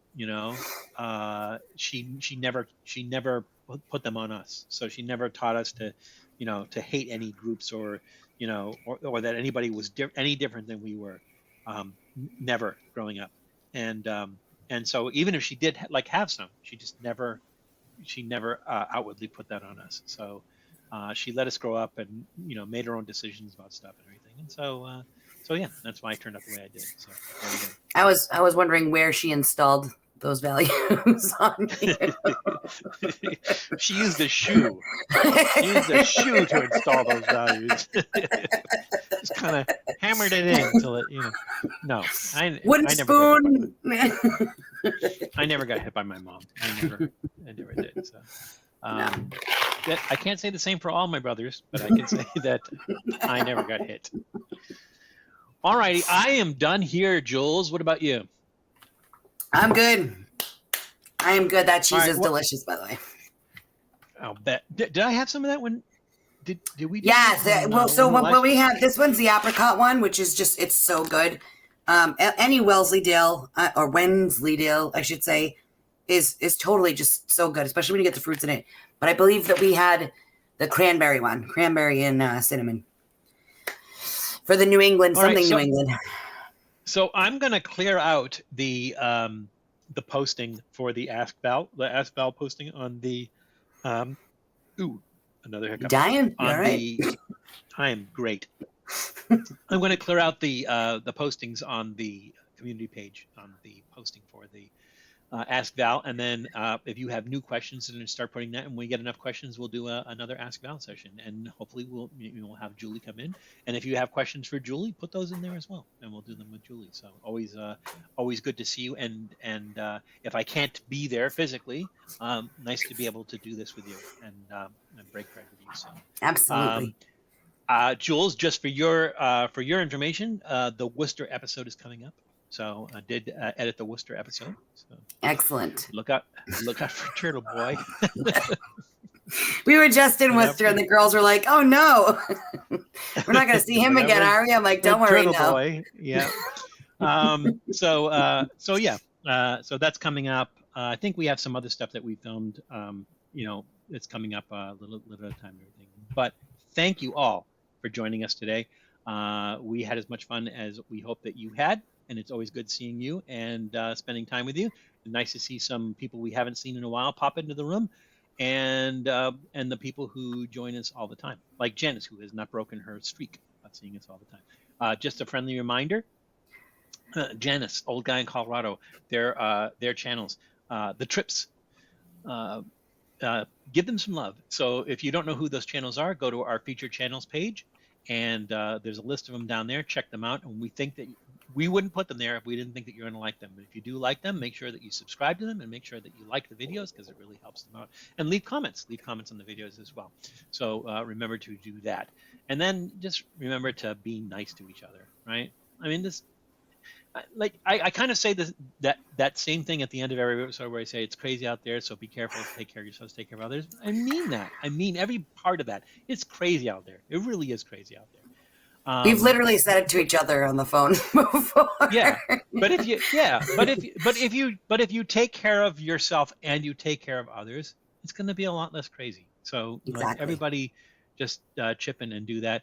she never put them on us. So she never taught us to hate any groups or that anybody was any different than we were. Never growing up. And so even if she did have some, she never outwardly put that on us. So she let us grow up and made her own decisions about stuff and everything. And so yeah, that's why I turned out the way I did. So there we go. I was wondering where she installed those values on you. She used a shoe. She used a shoe to install those values. Just kind of hammered it in until it, No, wooden spoon. I never got hit by my mom. I never did. So. I can't say the same for all my brothers, but I can say that I never got hit. All righty, I am done here, Jules. What about you? I'm good. I am good. That cheese is delicious, by the way. I'll bet. Did I have some of that one? Did we? Yeah. Well, we have this one's the apricot one, which is it's so good. Any Wensleydale or Wensleydale, I should say, is totally just so good, especially when you get the fruits in it. But I believe that we had the cranberry one, cranberry and cinnamon for the New England, New England. So I'm going to clear out the posting for the Ask Val posting on the another hiccup. Dying? All right. I am great. I'm going to clear out the postings on the community page on the posting for the Ask Val, and then if you have new questions, then start putting that. And when we get enough questions, we'll do another Ask Val session, and hopefully we'll have Julie come in. And if you have questions for Julie, put those in there as well, and we'll do them with Julie. So always good to see you. And if I can't be there physically, nice to be able to do this with you and break bread with you. So absolutely. Jules, just for your information, the Worcester episode is coming up. So I did edit the Worcester episode. So excellent. Look out for Turtle Boy. We were just in Worcester, and the girls were like, "Oh no, we're not going to see him again, are we?" I'm like, "Don't worry, Turtle Boy." Yeah. So that's coming up. I think we have some other stuff that we filmed. It's coming up a little at a time and everything. But thank you all for joining us today. We had as much fun as we hope that you had. And it's always good seeing you and spending time with you. And nice to see some people we haven't seen in a while pop into the room, and the people who join us all the time, like Janice, who has not broken her streak of seeing us all the time. Just a friendly reminder, Janice, old guy in Colorado, their channels, the Trips, give them some love. So if you don't know who those channels are, go to our featured channels page, and there's a list of them down there. Check them out. And we think that we wouldn't put them there if we didn't think that you're going to like them. But if you do like them, make sure that you subscribe to them and make sure that you like the videos, because it really helps them out. And leave comments on the videos as well. So remember to do that. And then just remember to be nice to each other, right? I mean, I kind of say that same thing at the end of every episode where I say it's crazy out there, so be careful, take care of yourselves, take care of others. I mean that. I mean every part of that. It's crazy out there. It really is crazy out there. We've literally said it to each other on the phone before. Yeah, but if you take care of yourself and you take care of others, it's going to be a lot less crazy. So Exactly. everybody, just chip in and do that.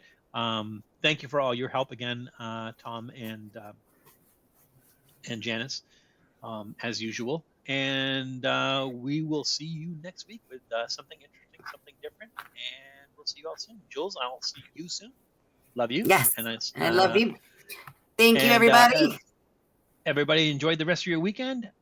Thank you for all your help again, Tom and Janice, as usual. And we will see you next week with something interesting, something different. And we'll see you all soon. Jules, I'll see you soon. Love you. Yes, And I love you. Thank you, everybody. Everybody enjoyed the rest of your weekend.